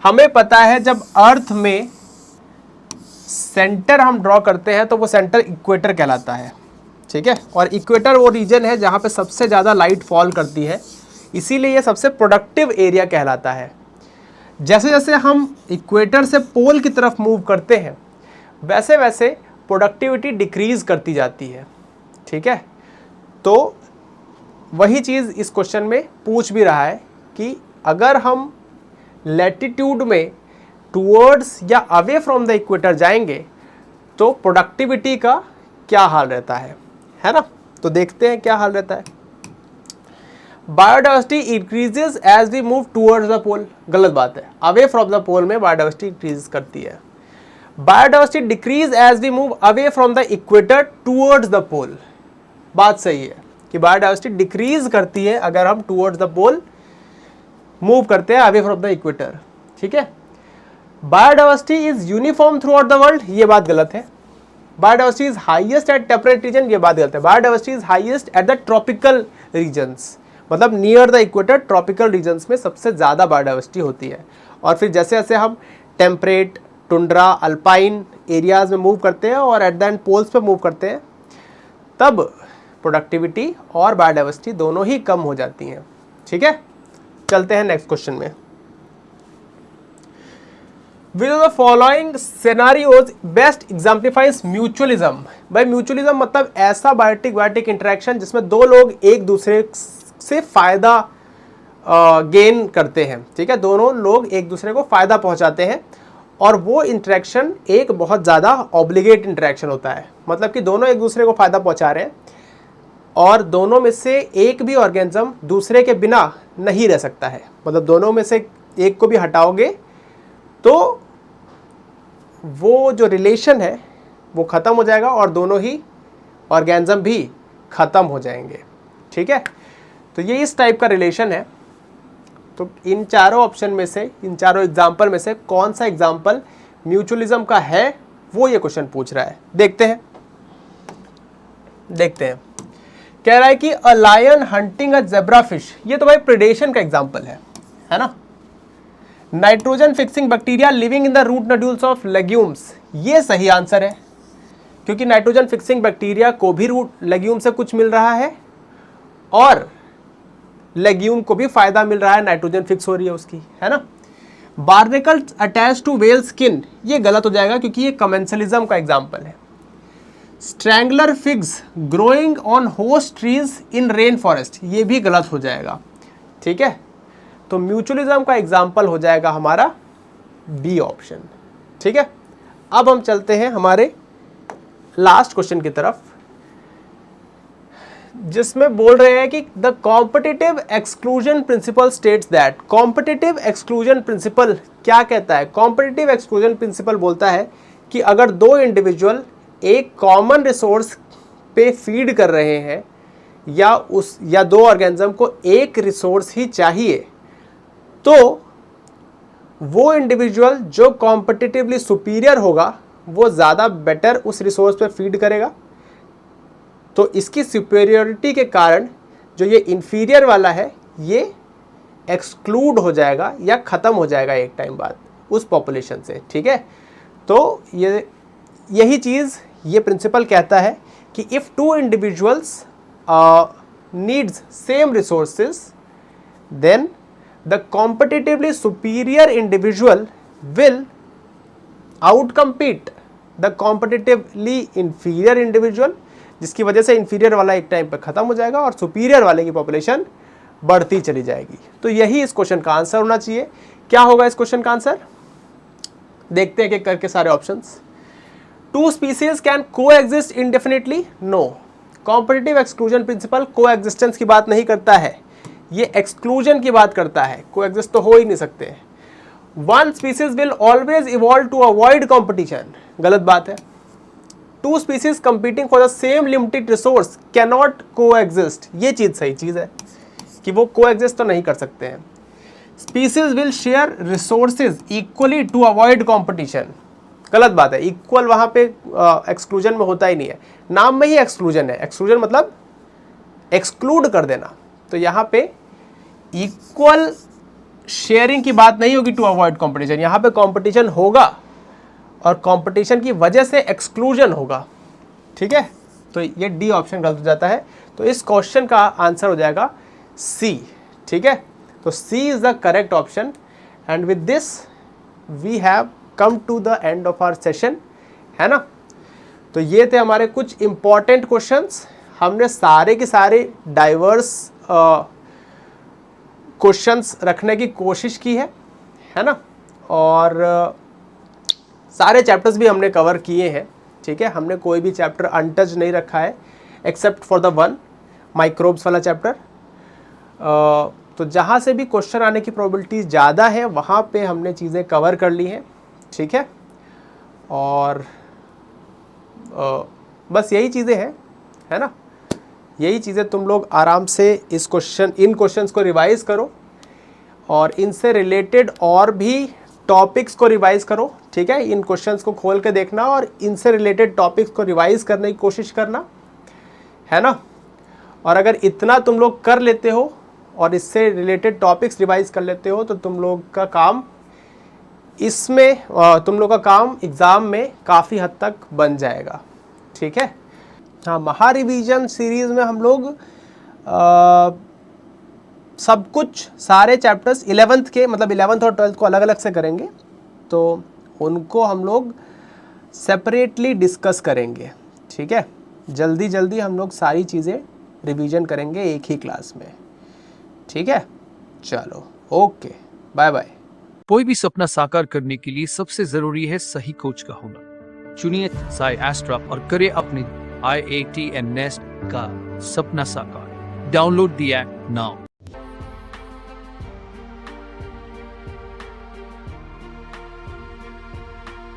S1: हमें पता है जब अर्थ में सेंटर हम ड्रॉ करते हैं तो वो सेंटर इक्वेटर कहलाता है। ठीक है, और इक्वेटर वो रीजन है जहां पे सबसे ज़्यादा लाइट फॉल करती है, इसीलिए ये सबसे प्रोडक्टिव एरिया कहलाता है। जैसे जैसे हम इक्वेटर से पोल की तरफ मूव करते हैं वैसे वैसे प्रोडक्टिविटी डिक्रीज करती जाती है। ठीक है, तो वही चीज़ इस क्वेश्चन में पूछ भी रहा है कि अगर हम लैटिट्यूड में टूवर्ड्स या अवे फ्रॉम द इक्वेटर जाएंगे तो प्रोडक्टिविटी का क्या हाल रहता है ना। तो देखते हैं क्या हाल रहता है। Biodiversity increases as we move towards the pole, गलत बात है। अवे फ्रॉम द पोल में बायोडाइवर्सिटी इंक्रीज करती है। Biodiversity decrease as we move away from the equator towards the pole, बात सही है कि बायोडाइवर्सिटी डिक्रीज करती है अगर हम टूवर्ड्स द पोल मूव करते हैं अवे फ्रॉम द इक्वेटर। ठीक है, biodiversity is uniform throughout the world, ये बात गलत है। Biodiversity is highest at temperate region, ये बात गलत है। Biodiversity is highest at the tropical regions, मतलब near the equator tropical regions में सबसे ज़्यादा बायोडाइवर्सिटी होती है। और फिर जैसे जैसे हम टेम्परेट, टुंड्रा, अल्पाइन एरियाज में मूव करते हैं और एट द एंड पोल्स पे मूव करते हैं तब प्रोडक्टिविटी और बायोडाइवर्सिटी दोनों ही कम हो जाती हैं। ठीक है, चलते हैं नेक्स्ट क्वेश्चन में। Which of the following scenarios best exemplifies mutualism? भाई म्यूचुअलिज्म मतलब ऐसा बायोटिक इंटरेक्शन जिसमें दो लोग एक दूसरे से फायदा गेन करते हैं। ठीक है, दोनों लोग एक दूसरे को फायदा पहुंचाते हैं और वो इंटरेक्शन एक बहुत ज़्यादा ऑब्लिगेट इंटरेक्शन होता है। मतलब कि दोनों एक दूसरे को फायदा पहुंचा रहे हैं और दोनों में से एक भी ऑर्गेनिज्म दूसरे के बिना नहीं रह सकता है। मतलब दोनों में से एक को भी हटाओगे तो वो जो रिलेशन है वो ख़त्म हो जाएगा और दोनों ही ऑर्गेनिज्म भी ख़त्म हो जाएंगे। ठीक है, तो ये इस टाइप का रिलेशन है। तो इन चारों ऑप्शन में से, इन चारों एग्जाम्पल में से कौन सा एग्जाम्पल म्यूचुअलिज्म का है वो ये क्वेश्चन पूछ रहा है। देखते हैं, कह रहा है कि a lion hunting a zebra fish, ये तो भाई प्रेडेशन का एग्जाम्पल है ना। Nitrogen fixing bacteria living in the root nodules of legumes, ये सही आंसर है क्योंकि नाइट्रोजन फिक्सिंग बैक्टीरिया को भी रूट लेग्यूम से कुछ मिल रहा है और लेग्यूम को भी फायदा मिल रहा है, नाइट्रोजन फिक्स हो रही है उसकी, है ना। बार्नेकल्स अटैच टू व्हेल स्किन, ये गलत हो जाएगा क्योंकि ये कमेंसलिज्म का एग्जाम्पल है। Strangler figs growing on host trees in rain forest, ये भी गलत हो जाएगा। ठीक है, तो म्यूचुअलिज्म का एग्जाम्पल हो जाएगा हमारा बी ऑप्शन। ठीक है, अब हम चलते हैं हमारे लास्ट क्वेश्चन की तरफ जिसमें बोल रहे हैं कि the competitive exclusion principal states that. Competitive exclusion principal क्या कहता है? कॉम्पिटिटिव एक्सक्लूजन प्रिंसिपल बोलता है कि अगर दो इंडिविजुअल एक कॉमन रिसोर्स पे फीड कर रहे हैं या दो ऑर्गेनिज्म को एक रिसोर्स ही चाहिए तो वो इंडिविजुअल जो कॉम्पिटिटिवली सुपीरियर होगा वो ज़्यादा बेटर उस रिसोर्स पे फीड करेगा। तो इसकी सुपीरियरिटी के कारण जो ये इन्फीरियर वाला है ये एक्सक्लूड हो जाएगा या ख़त्म हो जाएगा एक टाइम बाद उस पॉपुलेशन से। ठीक है, तो यही चीज़ ये प्रिंसिपल कहता है कि if two individuals needs same resources then the competitively superior individual will outcompete the competitively inferior individual, जिसकी वजह से inferior वाला एक टाइम पे खत्म हो जाएगा और superior वाले की population बढ़ती चली जाएगी। तो यही इस क्वेश्चन का आंसर होना चाहिए। क्या होगा इस क्वेश्चन का आंसर? देखते हैं कि करके सारे options. Two species can coexist indefinitely? No, competitive exclusion principle coexistence की बात नहीं करता है, ये एक्सक्लूजन की बात करता है, को एग्जिस्ट तो हो ही नहीं सकते। One species will always evolve to avoid competition, गलत बात है। Two species competing for the same limited resource cannot coexist, ये चीज सही चीज है कि वो को एग्जिस्ट तो नहीं कर सकते हैं। Species will share resources equally to avoid competition, गलत बात है। इक्वल वहां पे एक्सक्लूजन में होता ही नहीं है, नाम में ही एक्सक्लूजन है। एक्सक्लूजन मतलब एक्सक्लूड कर देना, तो यहां पे इक्वल शेयरिंग की बात नहीं होगी टू अवॉइड कंपटीशन, यहां पे कंपटीशन होगा और कंपटीशन की वजह से एक्सक्लूजन होगा, ठीक है। तो ये डी ऑप्शन गलत हो जाता है, तो इस क्वेश्चन का आंसर हो जाएगा सी, ठीक है। तो C is the correct option. And with this we have come to the end of our session, है ना। तो ये थे हमारे कुछ इंपॉर्टेंट क्वेश्चंस, हमने सारे के सारे डाइवर्स क्वेश्चंस रखने की कोशिश की है ना। और सारे चैप्टर्स भी हमने कवर किए हैं, ठीक है। हमने कोई भी चैप्टर अनटच नहीं रखा है except for the one microbes वाला चैप्टर। तो जहाँ से भी क्वेश्चन आने की प्रोबेबिलिटी ज़्यादा है वहाँ पे हमने चीज़ें कवर कर ली हैं, ठीक है। और बस यही चीज़ें हैं, है ना। यही चीज़ें तुम लोग आराम से इन क्वेश्चंस को रिवाइज़ करो और इनसे रिलेटेड और भी टॉपिक्स को रिवाइज़ करो, ठीक है। इन क्वेश्चंस को खोल के देखना और इनसे रिलेटेड टॉपिक्स को रिवाइज़ करने की कोशिश करना, है ना। और अगर इतना तुम लोग कर लेते हो और इससे रिलेटेड टॉपिक्स रिवाइज़ कर लेते हो तो तुम लोग का काम एग्ज़ाम में काफ़ी हद तक बन जाएगा, ठीक है। हाँ, महा रिवीजन सीरीज़ में हम लोग सब कुछ सारे चैप्टर्स 11th के मतलब 11th और 12th को अलग अलग से करेंगे, तो उनको हम लोग सेपरेटली डिस्कस करेंगे, ठीक है। जल्दी हम लोग सारी चीज़ें रिवीजन करेंगे एक ही क्लास में, ठीक है। चलो, ओके, बाय बाय।
S2: कोई भी सपना साकार करने के लिए सबसे जरूरी है सही कोच का होना। चुनिए साई एस्ट्रा और करें अपने IIT and NEST का सपना साकार। Download the app now.